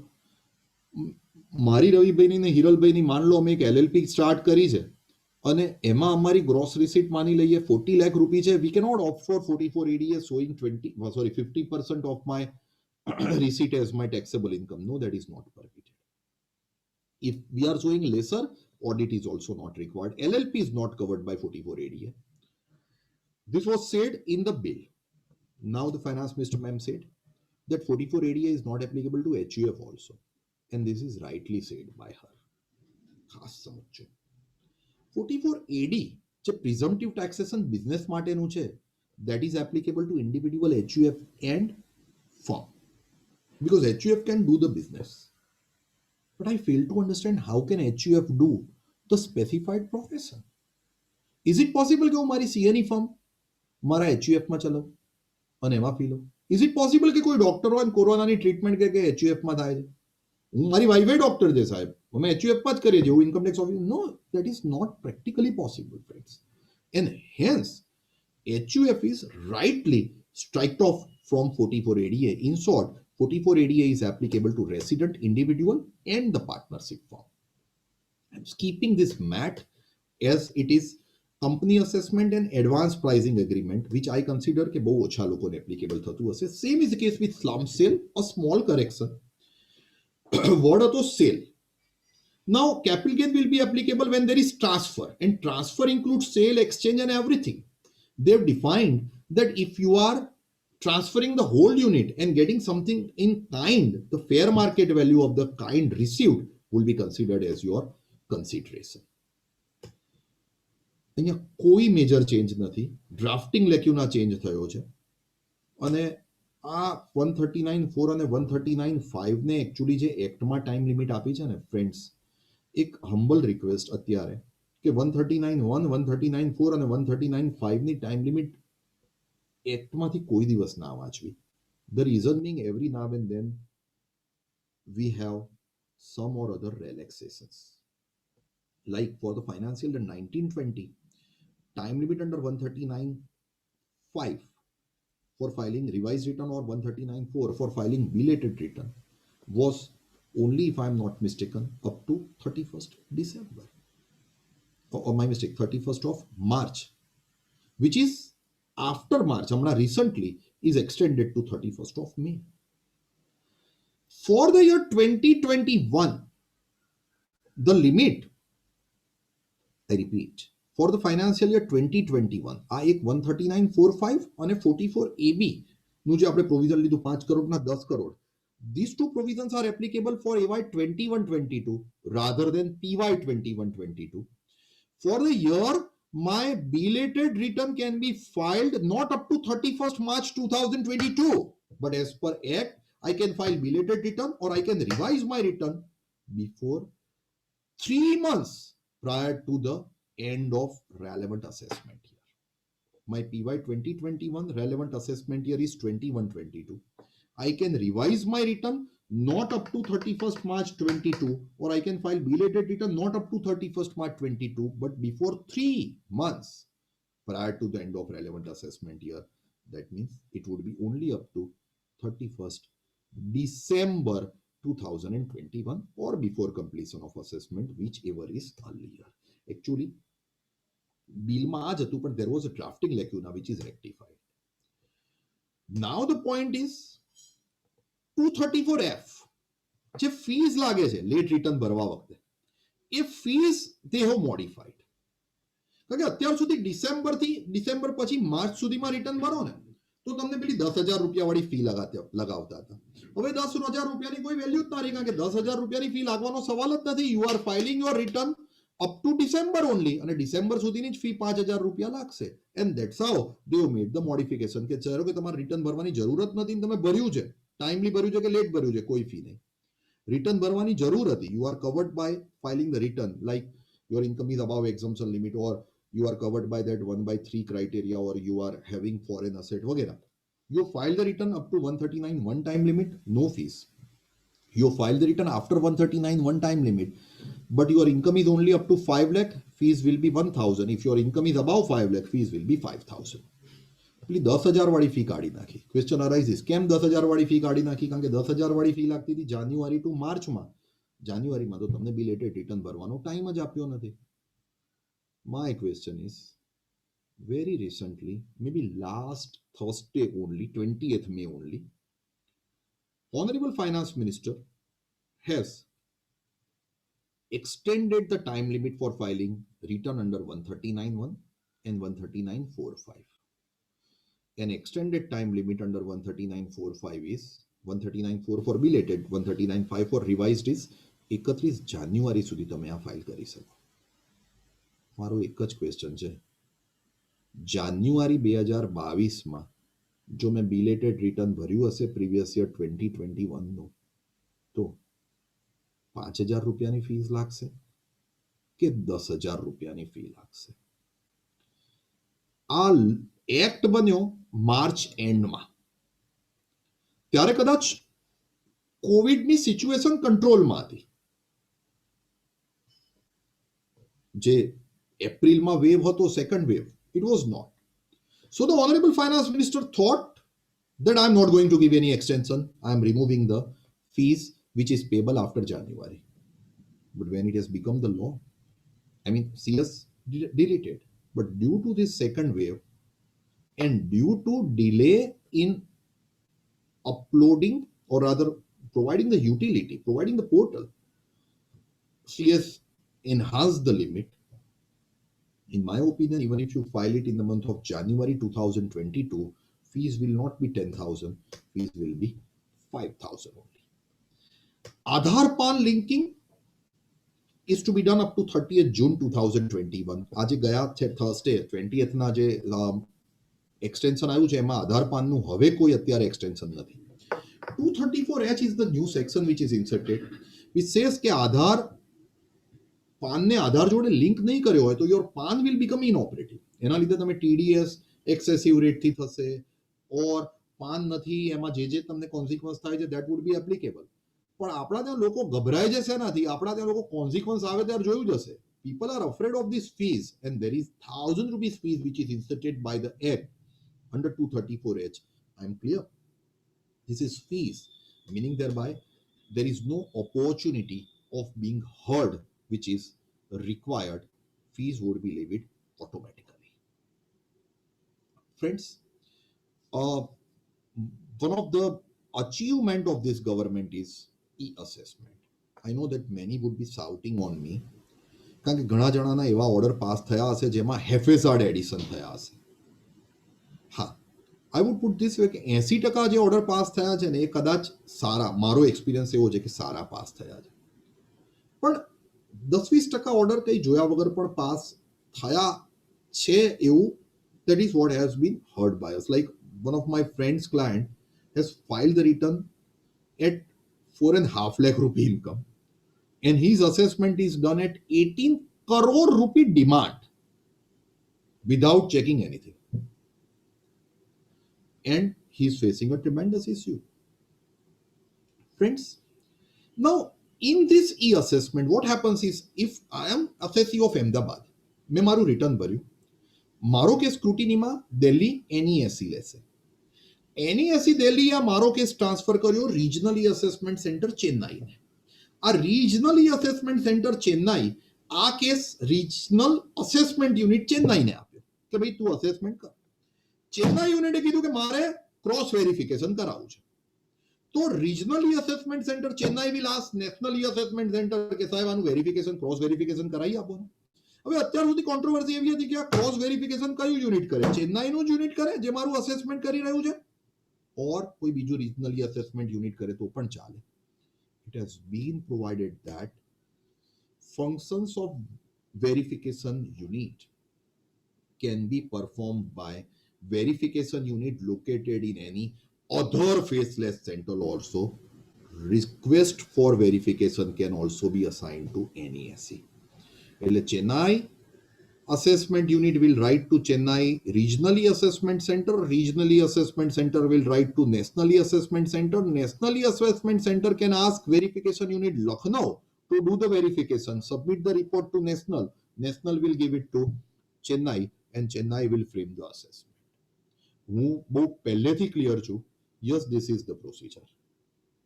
મારી રવિભાઈની ને હિરલભાઈની मान लो અમે એક LLP સ્ટાર્ટ કરી છે અને એમાં અમારી ગ્રોસ રિસીટ માની લઈએ 40 લાખ રૂપિયા છે, we cannot opt for 44ADA showing 50% of my receipt as my taxable income. No, that is not permitted. If we are showing lesser, Audit is also not required. LLP is not covered by 44 ADA. This was said in the bill. Now the finance minister ma'am said that 44 ADA is not applicable to HUF also. And this is rightly said by her. ખાસ સમજો 44 AD જે presumptive taxation business માટેનું છે, that is applicable to individual HUF and firm, because HUF can do the business. But I fail to understand how can HUF do the specified profession. Is it possible કે હું મારી CNE firm મારા HUF માં ચલાવું અને એમાં fee લઉં? Is it possible કે કોઈ ડોક્ટર હોય કોરોનાની ટ્રીટમેન્ટ કે HUF માં થાય છે? મારી વાઈફે ડોક્ટર છે સાહેબ, અમે HUF માં જ કરીએ છીએ, હું income tax office. No, that is not practically possible, friends. And hence HUF is rightly striked off from 44 ADA. In short, 44 ADA is applicable to resident, individual and the partnership firm. I'm skipping this MAT as it is company assessment and advance pricing agreement, which I consider કે બહુ ઓછા લોકોને applicable થતું હશે. Same is the case with slump sale. A small correction. What હતો sale? Now capital gain will be applicable when there is transfer, and transfer includes sale, exchange and everything. They've defined that if you are transferring the whole unit and getting something in kind, the fair market value of the kind received will be considered as your consideration. અહીંયા કોઈ major change નથી, drafting લેક્યુના change થયો છે. અને આ 139(4) અને 139(5) ને actually જે એક્ટમાં ટાઈમ લિમિટ આપી છે ને ફ્રેન્ડ્સ, એક હમ્બલ રિક્વેસ્ટ અત્યારે કે 139(1), 139(4) અને 139(5) ની ટાઈમ લિમિટ એક્ટમાંથી કોઈ દિવસ ના વાંચવી. The reason being, every now and then we have some or other relaxations. Like for the financial year 1920, time limit under 139(5) for filing revised return or 139(4) for filing belated return was only, if I am not mistaken, up to 31st December. Or my mistake, 31st of March, which is after March, recently is extended to 31st of May. For the year 2021, the limit, I repeat, for the financial year 2021, આ એક 139(4)(5) અને 44AB નું જે આપણે provision લીધું 5 કરોડના 10 crore, these two provisions are applicable for AY 21-22 rather than PY 21-22. For the year, my belated return can be filed not up to 31st March 2022, but as per Act, I can file belated return or I can revise my return before 3 months prior to the end of relevant assessment year. My PY 2021 relevant assessment year is 21-22. I can revise my return not up to 31st March 22, or I can file belated return not up to 31st March 22, but before 3 months prior to the end of relevant assessment year. That means it would be only up to 31st December 2021 or before completion of assessment, whichever is earlier. Actually, બિલમાં આ જ હતું, but there was a drafting lacuna which is rectified. Now the point is 234F, જે fees લાગે છે late return ભરવા વખતે, એ fees they have modified. કારણ કે અત્યાર સુધી ડિસેમ્બર પછી માર્ચ સુધીમાં રિટર્ન ભરો ને તો તમને પેલી 10,000 રૂપિયા વાળી ફી લગાવતા હતા. હવે 10,000 રૂપિયાની કોઈ વેલ્યુ જ ના રહી, કારણ કે 10,000 રૂપિયાની ફી લાગવાનો સવાલ જ નથી. You are filing your return up to December only, અને ડિસેમ્બર સુધીની જ ફી 5,000 રૂપિયા લાગશે. and that's how they have made the modification કે ચાલો કે તમારે રિટર્ન ભરવાની જરૂરત નથી, તમે ભર્યું છે, ટાઈમલી ભર્યું છે કે લેટ ભર્યું છે, કોઈ ફી નહીં. રિટર્ન ભરવાની જરૂર હતી. you are covered by filing the return, like your income is above exemption limit, or you are covered by that 1/3 criteria, or you are having foreign asset वगैरह. You file the return up to 139 one time limit, no fees. You file the return after 139 one time limit, but your income is only up to 5 lakh, fees will be 1,000. If your income is above 5 lakh, fees will be 5,000. પેલી 10,000 વાળી fee કાઢી નાખી. Question અરાઇઝિસ, કેમ 10,000 વાળી fee કાઢી નાખી? કારણ કે 10,000 વાળી ફી લાગતી હતી જાન્યુઆરી ટુ માર્ચમાં. જાન્યુઆરીમાં તો તમને બિલેટેડ રિટર્ન ભરવાનો ટાઈમ જ આપ્યો નથી. My question is, very recently, maybe last Thursday only, 20th May only, Honorable Finance Minister has extended the time limit for filing return under 139.1 and 139.45. An extended time limit under 139.45 is 139.4 for belated, 139.5 for revised is 31 જાન્યુઆરી સુધી તમે આ file કરી શકો. મારો એક જ question છે, જાન્યુઆરી 2022માં જો મેં બિલેટેડ રિટર્ન ભર્યું હશે પ્રીવિયસ યર 2021નું તો 5,000 રૂપિયાની ફીસ લાગશે કે 10,000 રૂપિયાની ફી લાગશે? આ એક્ટ બન્યો માર્ચ એન્ડમાં, ત્યારે કદાચ કોવિડની સિચ્યુએશન કંટ્રોલમાં હતી. જે એપ્રિલમાં વેવ હતો, second wave, it was not. So the honorable finance minister thought that I am not going to give any extension. I am removing the fees which is payable after January. But when it has become the law, I mean, CS deleted. But due to this second wave and due to delay in uploading or rather providing the utility, providing the portal, CS enhanced the limit. In my opinion, even if you file it in the month of January 2022, fees will not be 10,000, fees will be 5,000 only. Aadhaar PAN linking is to be done up to 30th June 2021. આજે ગયા છે Thursday 20th ના જે extension આવ્યું છે એમાં આધાર પાનનું હવે કોઈ અત્યારે એક્સટેન્શન નથી. 234H is the new section which is inserted which says કે આધાર પાનને આધાર જોડે લિંક નહીં કર્યો હોય તો યોર પાન વિલ બીકમ ઇનઓપરેટિવ. એના લીધે તમે TDS એક્સેસિવ રેટથી થશે ઓર પાન નથી એમાં જે તમને કોન્સિક્વન્સ થાય છે ધેટ વુડ બી એપ્લિકેબલ. પણ આપણા ત્યાં લોકો ગભરાય છે શેનાથી? આપણા ત્યાં લોકો કોન્સિક્વન્સ આવે ત્યારે જોયું જશે. People are afraid of this fees and there is 1,000 rupees fees which is inserted by the act under 234H. I am clear. This is fees, meaning thereby there is no opportunity of being heard which is required. Fees would be levied automatically. Friends, one of the achievement of this government is e-assessment. I know that many would be shouting on me કારણ કે ઘણા જણાના એવા order pass થયા હશે જેમાં હેફેઝાર્ડ addition થયા હશે. હા, I would put this way કે 80% જે ઓર્ડર પાસ થયા છે ને એ કદાચ સારા, મારો એક્સપિરિયન્સ એવો છે કે સારા પાસ થયા છે. પણ 10-20% ઓર્ડર કંઈ જોયા વગર પણ પાસ થયા છે એવું, that is what has been heard by us. Like one of my friend's client has filed the return at 4.5 lakh rupee income and his assessment is done at 18 crore rupee demand without checking anything. And he is facing a tremendous issue. Friends, now in this e-assessment, what happens is if I am assessee of Ahmedabad, મેં મારું return ભર્યું, મારો case સ્ક્રુટિનીમાં Delhi NESE લેશે. NESE Delhi આ મારો case transfer કર્યો regional assessment centre ચેન્નાઈને. આ regional assessment centre Chennai આ કેસ રિજનલ અસેસમેન્ટ યુનિટ ચેન્નાઈને આપ્યો કે ભાઈ તું અસેસમેન્ટ કર. ચેન્નાઈ યુનિટે કીધું કે મારે ક્રોસ વેરિફિકેશન કરાવવું છે. તો regional assessment centre Chennai will ask national assessment centre કે સાહેબ આનું વેરિફિકેશન ક્રોસ વેરિફિકેશન કરાવી આપો ને. હવે અત્યાર સુધી કોન્ટ્રોવર્સી એવી હતી કે આ ક્રોસ વેરિફિકેશન કયું યુનિટ કરે? ચેન્નાઈનું જ યુનિટ કરે જે મારું અસેસમેન્ટ કરી રહ્યું છે, ઓર કોઈ બીજું રિજનલી અસેસમેન્ટ યુનિટ કરે તો પણ ચાલે. It has been provided that functions of verification unit can be performed by verification unit located in any other faceless center also. Request for verification can also be assigned to NESE. એટલે Chennai assessment unit will write to Chennai regionally assessment center. Regionally assessment center will write to nationally assessment center. Nationally assessment center can ask verification unit Lucknow to do the verification, submit the report to national. National will give it to Chennai and Chennai will frame the assessment. હું બહુ પહેલેથી clear છું. Yes, this is the procedure.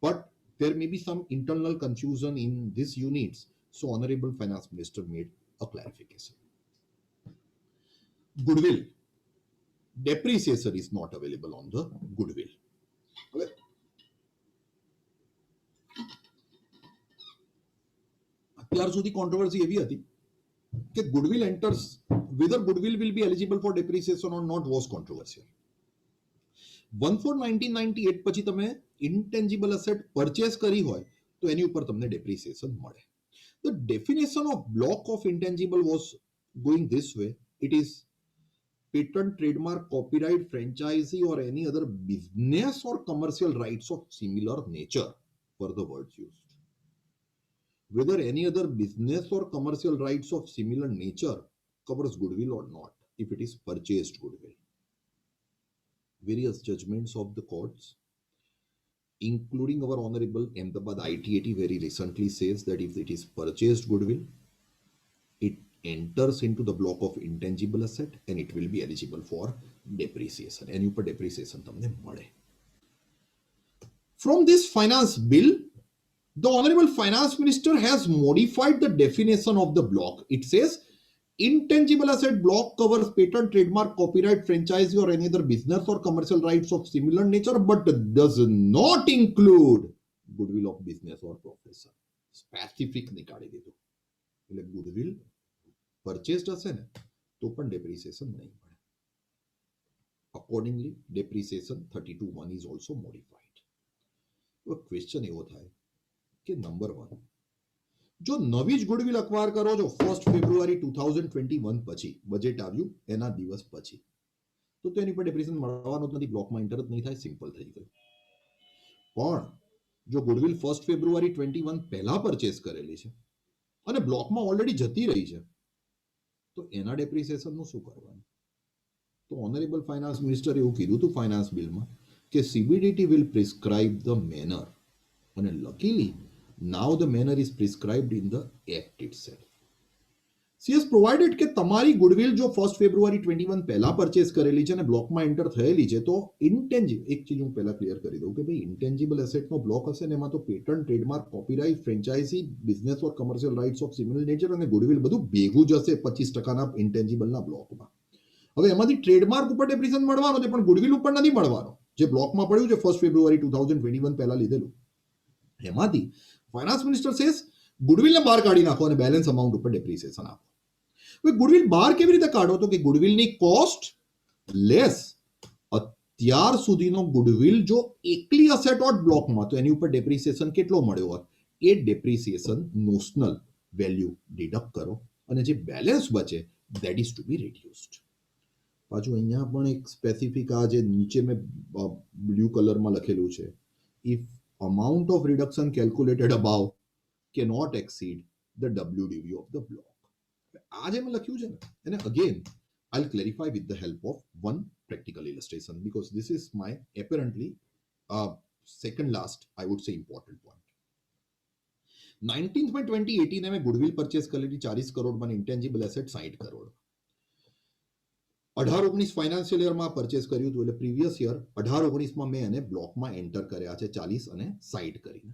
But there may be some internal confusion in these units. So Honorable Finance Minister made a clarification. Goodwill. Depreciation is not available on the goodwill. Okay. અત્યાર સુધી controversy એવી હતી કે goodwill enters whether goodwill will be eligible for depreciation or not was controversial. 1/4/1998 પછી તમે intangible asset purchase કરી હોય તો એની ઉપર તમને ડેપ્રિસિએશન મળે. The definition of block of intangible was going this way. It is patent, trademark, copyright, franchisee or any other business or commercial rights of similar nature were the words used. Whether any other business or commercial rights of similar nature covers goodwill or not, if it is purchased goodwill. Various judgments of the courts, including our Honorable Ahmedabad ITAT very recently says that if it is purchased goodwill, it enters into the block of intangible asset and it will be eligible for depreciation. And you put depreciation tamne male. From this finance bill, the Honorable Finance Minister has modified the definition of the block. It says intangible asset block covers patent, trademark, copyright, franchise or any other business or commercial rights of similar nature but does not include goodwill of business or profession. Specific નિકાળી દીધું. એટલે goodwill purchased હશે ને તો પણ depreciation નહીં મળે. Accordingly, depreciation 32(1) is also modified. તો question એવો થાય કે નંબર 1, જો નવી જ ગુડવિલ અક્વાયર કરો છો 1 ફેબ્રુઆરી 2021 પછી બજેટ આવ્યું એના દિવસ પછી તો તેની પર ડેપ્રિસિએશન મળવાનું જ નથી, બ્લોકમાં એન્ટર જ નહીં થાય, સિમ્પલ થઈ ગયું. પણ જો ગુડવિલ 1 ફેબ્રુઆરી 21 પહેલા પરચેસ કરેલી છે અને બ્લોકમાં ઓલરેડી જતી રહી છે તો એના ડેપ્રિસિએશનનું શું કરવાનું? તો ઓનરેબલ ફાઇનાન્સ મિનિસ્ટર એવું કીધું હતું ફાઇનાન્સ બિલમાં કે CBDT will prescribe the manner અને luckily now the manner is prescribed in the act itself. She has provided કે તમારી ગુડવિલ જો 1 ફેબ્રુઆરી 21 પહેલા પરચેસ કરેલી છે અને બ્લોકમાં એન્ટર થયેલી છે તો ઇન્ટેન્જિબલ, એક ચીજ હું પહેલા ક્લિયર કરી દઉં કે ભાઈ ઇન્ટેન્જિબલ એસેટનો બ્લોક હશે ને એમાં તો patent, trademark, copyright, franchisee, business or commercial rights of similar nature અને ગુડવિલ બધું ભેગું જ હશે 25% ઇન્ટેન્જિબલના બ્લોકમાં. હવે એમાંથી ટ્રેડમાર્ક ઉપર ડેપ્રિસિએશન મળવાનો છે પણ ગુડવિલ ઉપર નથી મળવાનો, જે બ્લોકમાં પડ્યું છે 1 ફેબ્રુઆરી 2021 પહેલા લીધેલું. એમાંથી ફાઇનાન્સ મિનિસ્ટર સેસ ગુડવિલને બહાર કાઢી નાખો અને બેલેન્સ અમાઉન્ટ ઉપર ડેપ્રિસિએશન આપો. હવે ગુડવિલ બહાર કેવી રીતે કાઢો? તો કે ગુડવિલની કોસ્ટ લેસ અત્યાર સુધીનો ગુડવિલ જો એકલી અસેટ હોત બ્લોકમાં તો એની ઉપર ડેપ્રિસિએશન કેટલો મળ્યો હોત એ ડેપ્રિસિએશન નોશનલ વેલ્યુ ડિડક્ટ કરો અને જે બેલેન્સ બચે that is to be reduced. પાછું અહીંયા પણ એક સ્પેસિફિક આ જે નીચે મેં બ્લુ કલરમાં લખેલું છે, if amount of reduction calculated above cannot exceed the WDV of the block. આ જે મેં લખ્યું છે ને એને again I'll clarify with the help of one practical illustration because this is my apparently second last I would say important point. 19th May 2018 में goodwill purchase करेली 40 करोड़ में intangible asset 60 crore. 18-19 financial યરમાં પરચેસ કર્યું હતું એટલે પ્રીવિયસ યર 18-19માં મેં એને બ્લોકમાં enter કર્યા છે 40 અને 60 કરીને.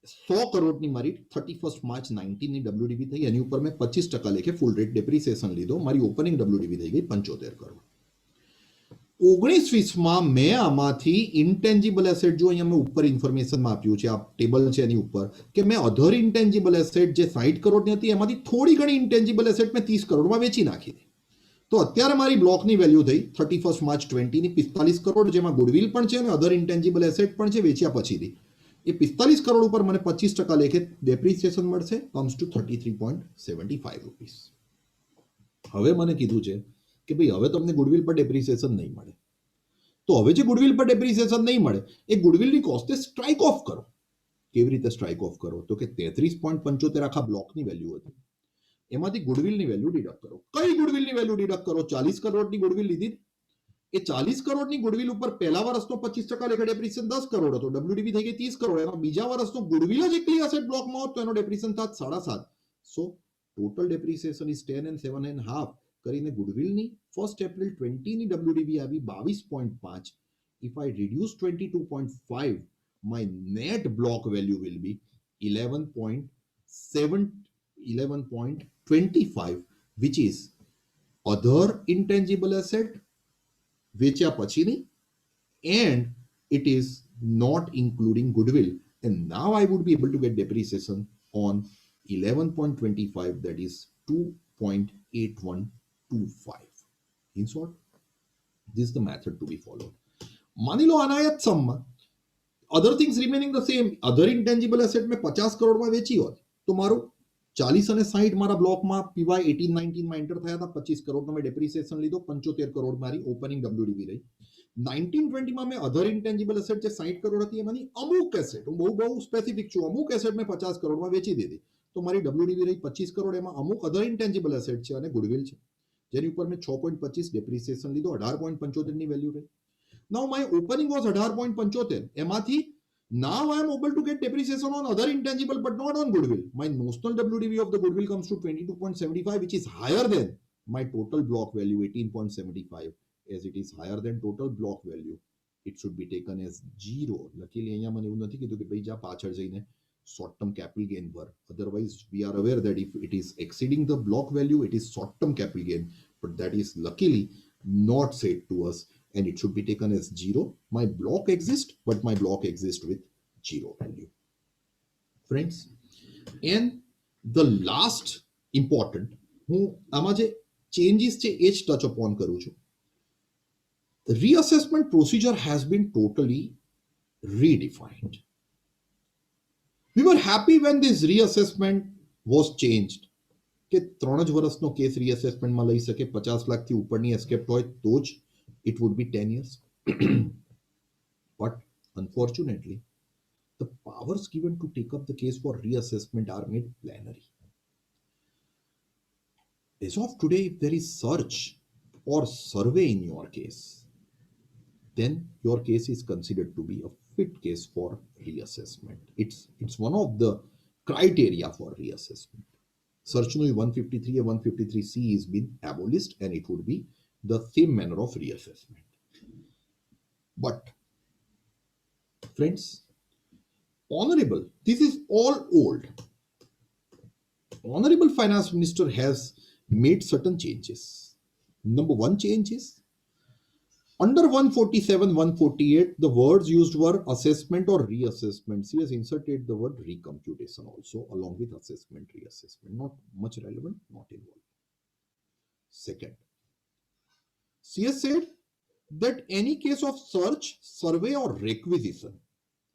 100 કરોડની મારી 31 માર્ચ 19 ની WDV થઈ, એની ઉપર મેં 25% લેખે ફૂલ રેટ ડેપ્રિસિએશન લીધો, મારી ઓપનિંગ WDV થઈ ગઈ 75 કરોડ. 19-20માં મેં આમાંથી ઇન્ટેન્જિબલ એસેટ, જો અહીંયા મેં ઉપર ઇન્ફોર્મેશનમાં આપ્યું છે, આ ટેબલ છે એની ઉપર કે મેં અધર ઇન્ટેન્જિબલ એસેટ જે 60 કરોડની હતી એમાંથી થોડી ઘણી ઇન્ટેન્જિબલ એસેટ મેં 30 કરોડમાં વેચી નાખી હતી. તો અત્યારે મારી બ્લોકની વેલ્યુ થઈ 31 માર્ચ 20 ની 45 કરોડ, જેમાં ગુડવિલ પણ છે અને અધર ઇન્ટેન્જિબલ એસેટ પણ છે વેચ્યા પછીથી. એ 45 કરોડ ઉપર મને 25% લેખે ડેપ્રિસિએશન મળશે, કમ્સ ટુ 33.75 રૂપીસ. હવે મને કીધું છે કે ભાઈ હવે તમને ગુડવિલ પર ડેપ્રિસિએશન નહીં મળે, તો હવે જે ગુડવિલ પર ડેપ્રિસિએશન નહીં મળે એ ગુડવિલની કોસ્ટને સ્ટ્રાઇક ઓફ કરો. કેવી રીતે સ્ટ્રાઇક ઓફ કરો? તો કે 33.75 આખા બ્લોકની વેલ્યુ હતી, એમાંથી ગુડવિલની વેલ્યુ ડિડક્ટ કરો. કઈ ગુડવિલની વેલ્યુ ડિડક્ટ કરો? 40 કરોડની ગુડવિલ લીધી, એ 40 કરોડની ગુડવિલ ઉપર પહેલા વર્ષનો 25% લેખે ડેપ્રિસિએશન 10 કરોડ હતો, WDV થઈ ગઈ 30 કરોડ, એમાં બીજા વર્ષનો ગુડવિલ જ એકલી અસેટ બ્લોકમાં હોત તો એનો ડેપ્રિસિએશન થાત 7.5. સો ટોટલ ડેપ્રિસિએશન ઇઝ 10 and 7.5 કરીને ગુડવિલની 1 એપ્રિલ 20 ની WDV આવી 22.5. If I reduce 22.5, my net block value will be 11.25, which is other intangible asset વેચ્યા પછીની, and it is not including goodwill, and now I would be able to get depreciation on 11.25, that is 2.8125. In short, this is the method to be followed. માની લો અનાયત સમમાં other things remaining the same, other intangible asset મેં 50 કરોડમાં વેચી હોત તો મારું 40 અને 60 મારા બ્લોકમાં પીવાય 18-19 માં એન્ટર થયા હતા, 25 કરોડનો મેં ડેપ્રિસિએશન લીધો, 75 કરોડ મારી ઓપનિંગ ડબ્લ્યુડીવી રહી. 19-20 માં મેં અધર ઇન્ટેન્જિબલ એસેટ જે 60 કરોડ હતી એમાંની અમુક એસેટ, હું બહુ સ્પેસિફિક છું, અમુક એસેટ મેં 50 કરોડમાં વેચી દીધી તો મારી ડબ્લ્યુડીવી રહી 25 કરોડ. એમાં અમુક અધર ઇન્ટેન્જિબલ એસેટ છે અને ગુડવિલ છે જેની ઉપર મેં 6.25 ડેપ્રિસિએશન લીધો, 18.75 ની વેલ્યુ રહી. Now my opening was 18.75. એમાંથી now I am able to get depreciation on other intangible but not on goodwill. My notional WDV of the goodwill comes to 22.75, which is higher than my total block value 18.75. As it is higher than total block value, it should be taken as zero. Luckily અહીંયા મને એવું નથી કીધું કે ભાઈ જા પાછળ જઈને short term capital gain પર. Otherwise we are aware that if it is exceeding the block value, it is short term capital gain, but that is luckily not said to us and it should be taken as zero. My block exists, but my block exists with zero value. Friends, and the last important, હું આમાં જે changes છે એ જ touch upon કરું છું. The reassessment procedure has been totally redefined. We were happy when this reassessment was changed. કે 3 જ વર્ષનો કેસ રીઅસેસમેન્ટમાં લઈ શકે, 50 લાખથી ઉપરની એસ્કેપ્ટ હોય તો જ it would be 10 years. But unfortunately, the powers given to take up the case for reassessment are made plenary. As of today, if there is search or survey in your case, then your case is considered to be a fit case for reassessment. It's one of the criteria for reassessment. Search no 153 and 153C is been abolished and it would be the same manner of reassessment. But friends, honorable, this is all old. Honorable Finance Minister has made certain changes. Number one change is under 147, 148, the words used were assessment or reassessment. She has inserted the word recomputation also along with assessment, reassessment. Not much relevant, not involved. Second, she has said that any case of search, survey or requisition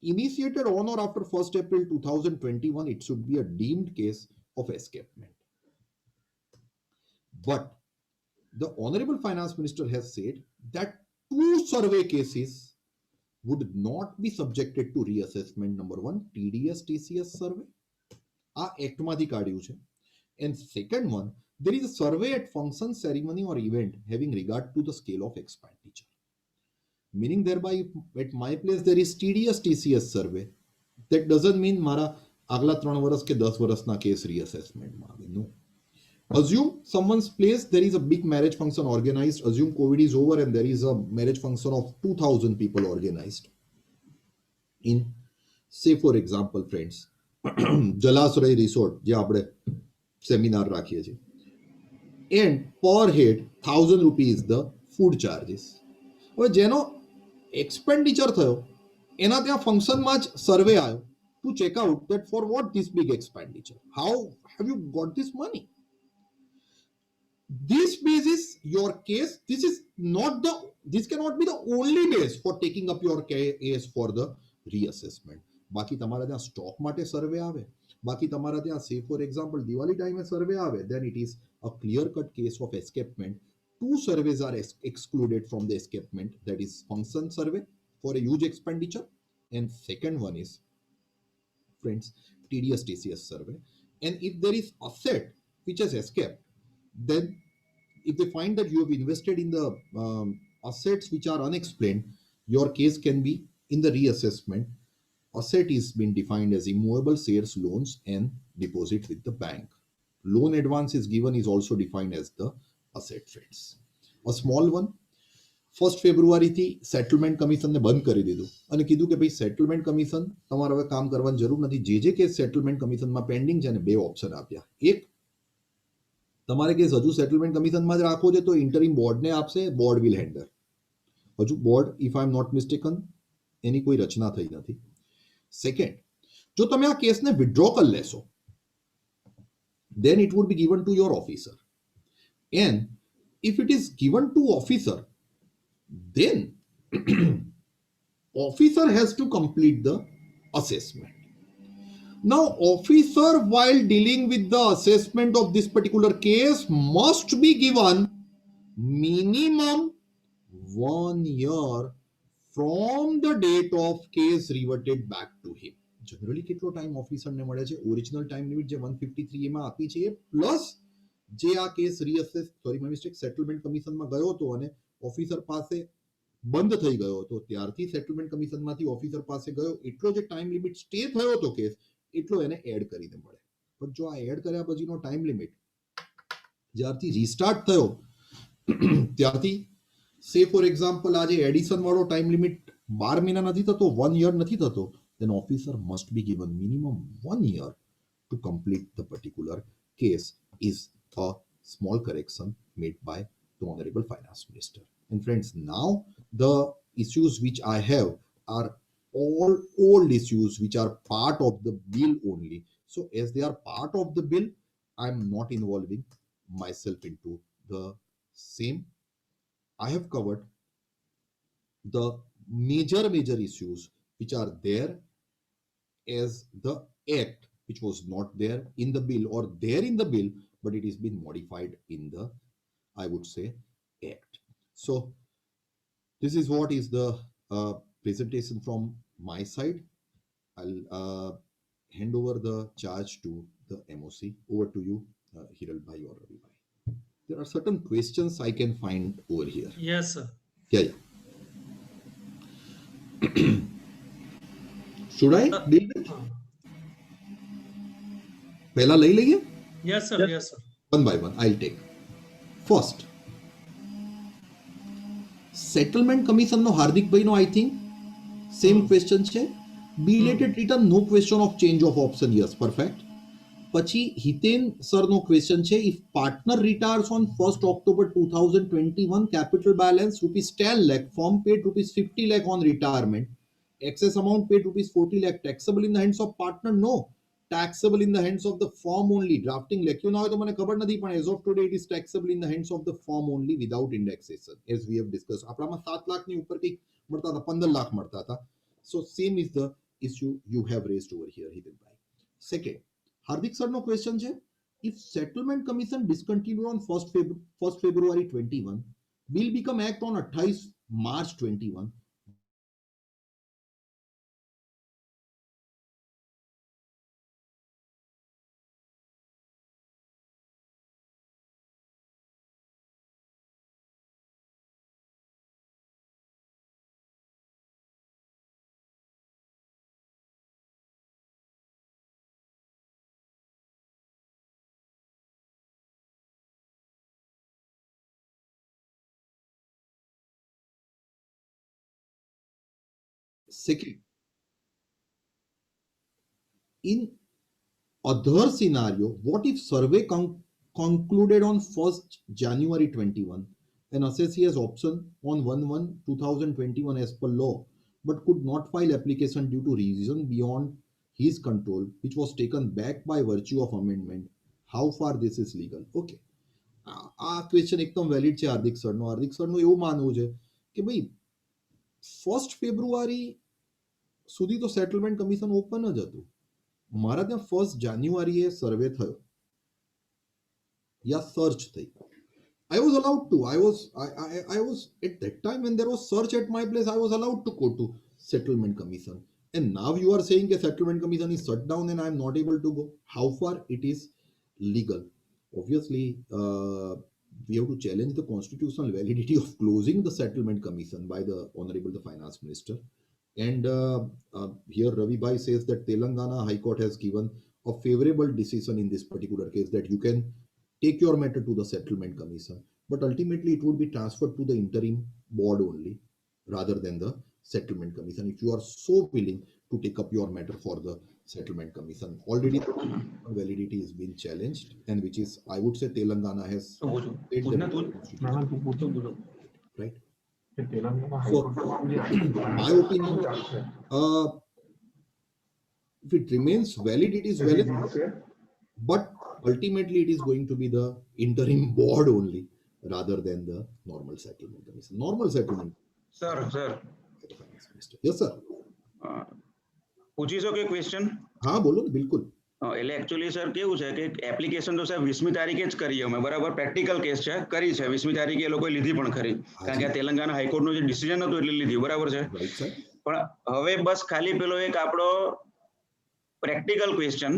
initiated on or after 1st April 2021, it should be a deemed case of escapement. But the Honorable Finance Minister has said that 2 survey cases would not be subjected to reassessment. Number one, TDS TCS survey. આ એક્ટમાંથી કાઢ્યું છે. And second one, there is a survey at function, ceremony or event having regard to the scale of expenditure. Meaning thereby, at my place there is TDS TCS survey. That doesn't mean મારા આગલા 3 વર્ષ કે 10 વર્ષના case reassessmentમાં આવે. No. Assume someone's place there is a big marriage function organized. Assume COVID is over and there is a marriage function of 2,000 people organized. In, say for example, friends, Jalashray resort જે આપણે seminar રાખીએ છીએ, and per head 1,000 rupees the food charges. હવે જેનો expenditure થયો એના ત્યાં ફંક્શનમાં જ સર્વે આવ્યો to check out that for what this big expenditure, how have you got this money. This basis your case, this cannot be the only base for taking up your case for the reassessment. બાકી તમારા ત્યાં stock માટે સર્વે આવે, બાકી તમારા ત્યાં say for example Diwali ટાઈમે સર્વે આવે, then it is a clear cut case of escapement. 2 surveys are excluded from the escapement, that is function survey for a huge expenditure and second one is, friends, TDS TCS survey. And if there is asset which has escaped, then if they find that you have invested in the assets which are unexplained, your case can be in the reassessment. Asset is been defined as immovable shares, loans and deposit with the bank. Loan advance is given is also defined as the asset, friends. A small one, 1st February થી settlement કમિશનને બંધ કરી દીધું અને કીધું કે ભાઈ settlement commission તમારે હવે કામ કરવાની જરૂર નથી. જે કેસ સેટલમેન્ટ કમિશનમાં પેન્ડિંગ છે ને 2 ઓપ્શન આપ્યા. એક, તમારે કેસ હજુ સેટલમેન્ટ કમિશનમાં જ રાખવો છે તો ઇન્ટરિમ બોર્ડને આપશે, બોર્ડ વિલ હેન્ડલ. હજુ board, if I am not mistaken, એની કોઈ રચના થઈ નથી. સેકન્ડ, જો તમે આ કેસને વિડ્રો કરી લેશો then it would be given to your officer. And if it is given to officer, then officer has to complete the assessment. Now, officer, while dealing with the assessment of this particular case, must be given minimum 1 year from the date of case reverted back to him. Generally કેટલો time ઓફિસરને મળે છે? Original time limit જે 153A માં આપી છે એ plus જે આ case reassess sorry my mistake settlement કમિશનમાં ગયો હતો અને ઓફિસર પાસે બંધ થઈ ગયો હતો, ત્યારથી સેટલમેન્ટ કમિશનમાંથી ઓફિસર પાસે ગયો એટલો જે ટાઈમ લિમિટ સ્ટે થયો હતો કેસ એટલો એને એડ કરીને મળે. પણ જો આ એડ કર્યા પછીનો ટાઈમ લિમિટ જ્યારથી રીસ્ટાર્ટ થયો ત્યારથી સે ફોર એક્ઝામ્પલ આજે એડિશન વાળો ટાઈમ લિમિટ 12 મહિના નથી થતો, 1 યર નથી થતો, then officer must be given minimum 1 year to complete the particular case is a small correction made by the Honorable Finance Minister. And friends, now the issues which I have are all old issues which are part of the bill only. So as they are part of the bill, I'm not involving myself into the same. I have covered the major issues which are there as the act which was not there in the bill or there in the bill, but it has been modified in the, I would say, act. So this is what is the presentation from my side. I'll hand over the charge to the MOC. Over to you, Hiral Bhai or Ravi Bhai. There are certain questions I can find over here. Yes, sir. Yeah. Should I deal with? पहला लई लइए? Yes, sir. Yes. Yes, sir. One by one, I'll take. First, settlement commission no Hardikbhai no I think same question છે. Belated return, no question of change of option. Yes, perfect. પછી Hiten sir નો question છે, if partner retires on 1st October 2021, capital balance rupees 10 lakh, firm paid rupees 50 lakh on retirement, excess amount paid rupees 40 lakh, taxable in the hands of partner? No, taxable in the hands of the firm only. Drafting લખ્યું ના હોય તો મને ખબર નથી, પણ as of today it is taxable in the hands of the firm only without indexation, as we have discussed. આપણામાં 7 લાખ ની ઉપર કંઈક મળતા હતા, 15 લાખ મળતા હતા. So same is the issue you have raised over here, Hitin bhai. Second, Hardik sir no question છે, if settlement commission discontinued on 1st February 21, will become act on 28 March 21. Second, in other scenario, what if survey concluded on 1st January 21, an assessee has option on 1/1/2021 as per law, but could not file application due to reason beyond his control, which was taken back by virtue of amendment? How far this is legal? Okay, આ question એકદમ valid છે હાર્દિક સરનો. હાર્દિક સરનું એવું માનવું છે કે ભાઈ 1st ફેબ્રુઆરી સુધી તો સેટલમેન્ટ કમિશન ઓપન જ હતું. મારા ત્યાં 1st જાન્યુઆરીએ સર્વે થયો या search થઈ. I was allowed to. I was at that time when there was search at my place, I was allowed to go to settlement commission. And now you are saying that settlement commission is shut down and I am not able to go. How far it is legal? Obviously, we have to challenge the constitutional validity of closing the settlement commission by the Honorable the Finance Minister. And here Ravi Bhai says that Telangana High Court has given a favorable decision in this particular case that you can take your matter to the settlement commission, but ultimately it would be transferred to the interim board only rather than the settlement commission. If you are so willing to take up your matter for the settlement commission, already the validity is being challenged, and which is, I would say, Telangana has said that, right? So, my opinion, if it remains valid, it is valid, but ultimately it is going to be the interim board only rather than the normal settlement commission. Normal settlement sir sir by the finance minister. Yes, sir. પૂછી શકો question? હા બોલો ને, બિલકુલ. એટલે actually sir કેવું છે કે એપ્લિકેશન તો સાહેબ 20મી તારીખે જ કરી અમે, બરાબર, પ્રેક્ટિકલ કેસ છે, કરી છે 20મી તારીખે એ લોકોએ લીધી પણ ખરી, કારણ કે આ તેલંગાના હાઈકોર્ટનું જે ડિસિઝન હતું એટલે લીધી, બરાબર છે. Right sir. પણ હવે બસ ખાલી પેલો એક આપણો પ્રેક્ટિકલ ક્વેશ્ચન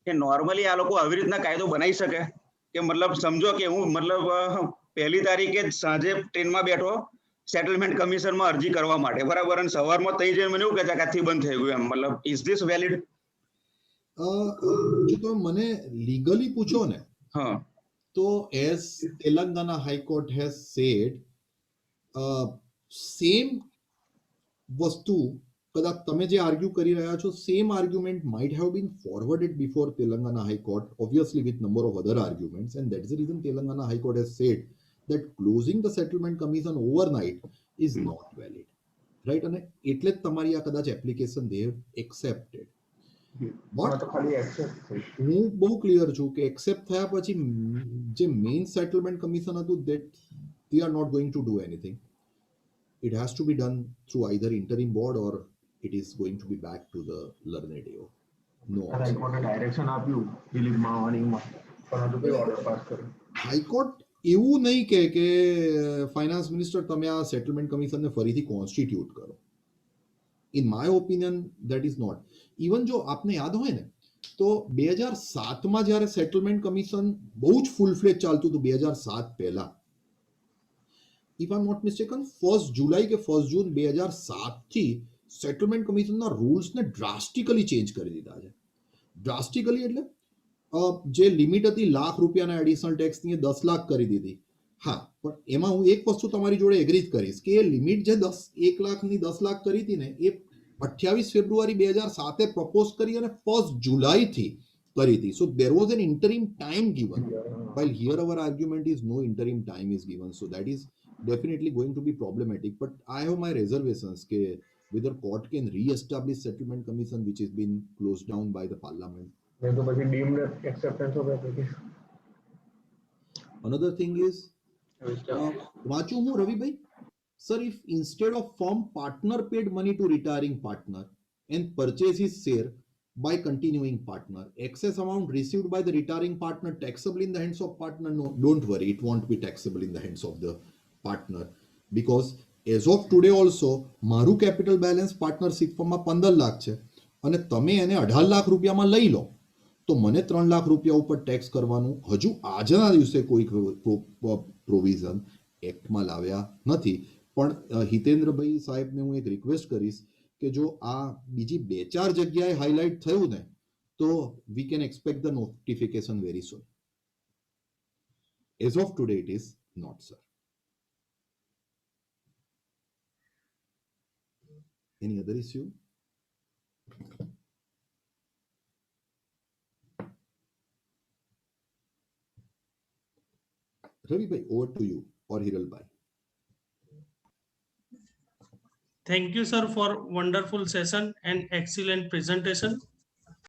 કે નોર્મલી આ લોકો આવી રીતના કાયદો બનાવી શકે કે મતલબ સમજો કે હું મતલબ 1લી તારીખે જ સાંજે ટ્રેનમાં બેઠો સેટલમેન્ટ કમિશનમાં અરજી કરવા માટે, બરાબર, અને સવારમાં તઈ જઈને મને એવું કહે છે કે આથી બંધ થઈ ગયું એમ, મતલબ ઇઝ ધીસ વેલિડ? જો તમે મને લીગલી પૂછો ને, હા, તો as Telangana high court has said, same વસ્તુ કદાચ તમે જે આર્ગ્યુ કરી રહ્યા છો, same argument might have been forwarded before Telangana High Court, obviously with number of other arguments, and that's the reason Telangana High Court has said that closing the settlement commission overnight is not valid, right? અને એટલે જ તમારી આ કદાચ application they have accepted. But હું બહુ clear છું કે એક્સેપ્ટ થયા પછી જે મેઇન સેટલમેન્ટ કમિશન હતું that they are not going to do anything. It has to be done through either interim board or it is going to be back to the learned AO. No. હાઈકોર્ટે direction આપ્યું દિલીપ માવાણીમાં, પરંતુ કોઈ order pass કર્યો. High court એવું નહીં કહે કે finance minister તમે આ સેટલમેન્ટ કમિશનને ફરીથી કોન્સ્ટિટ્યુટ કરો. In my opinion that is not. Even જો આપને યાદ હોય ને તો 2007માં જ્યારે સેટલમેન્ટ કમિશન બહુ જ ફૂલ ફ્લેજ ચાલતું હતું 2007 પહેલા, if I am not mistaken 1 જુલાઈ કે 1 જૂન 2007 થી સેટલમેન્ટ કમિશનના રૂલ્સને ડ્રાસ્ટિકલી ચેન્જ કરી દીધા છે. ડ્રાસ્ટિકલી એટલે જે લિમિટ હતી ₹1,00,000 એડિશનલ ટેક્સની એ 10 લાખ કરી દીધી. હા, પણ એમાં હું એક વસ્તુ તમારી જોડે એગ્રી જ કરીશ કે એ લિમિટ જે 1 લાખની 10 લાખ કરી હતી ને એ 28 ફેબ્રુઆરી 2007 પ્રપોઝ કરી અને 1 જુલાઈથી કરી હતી. So there was an interim time given, while here our argument is no interim time is given. So that is definitely going to be problematic. But I have my reservations ke whether court can re-establish settlement commission which has been closed down by the parliament. નહીં તો પછી deemed acceptance of application. Another thing is, વાંચું હું રવિભાઈ, sir, if instead of firm partner paid money to retiring partner and purchase his share by continuing partner, excess amount received by the retiring partner taxable in the hands of partner, no, don't worry, it won't be taxable in the hands of the partner, because as of today also મારું capital balance partnership માં 15 લાખ છે અને તમે એને 18 લાખ રૂપિયામાં લઈ લો તો મને 3 લાખ રૂપિયા ઉપર ટેક્સ કરવાનું હજુ આજના દિવસે કોઈ પ્રોવિઝન એક્ટમાં લાવ્યા નથી. પણ હિતેન્દ્રભાઈ સાહેબને હું એક રિક્વેસ્ટ કરીશ કે જો આ બીજી 2-4 જગ્યાએ હાઇલાઇટ થયું ને તો we can expect the notification very soon. As of today it is not, sir. Any other issue? Ravi, over to you or Hiral bhai. Thank you, sir, for wonderful session and excellent presentation.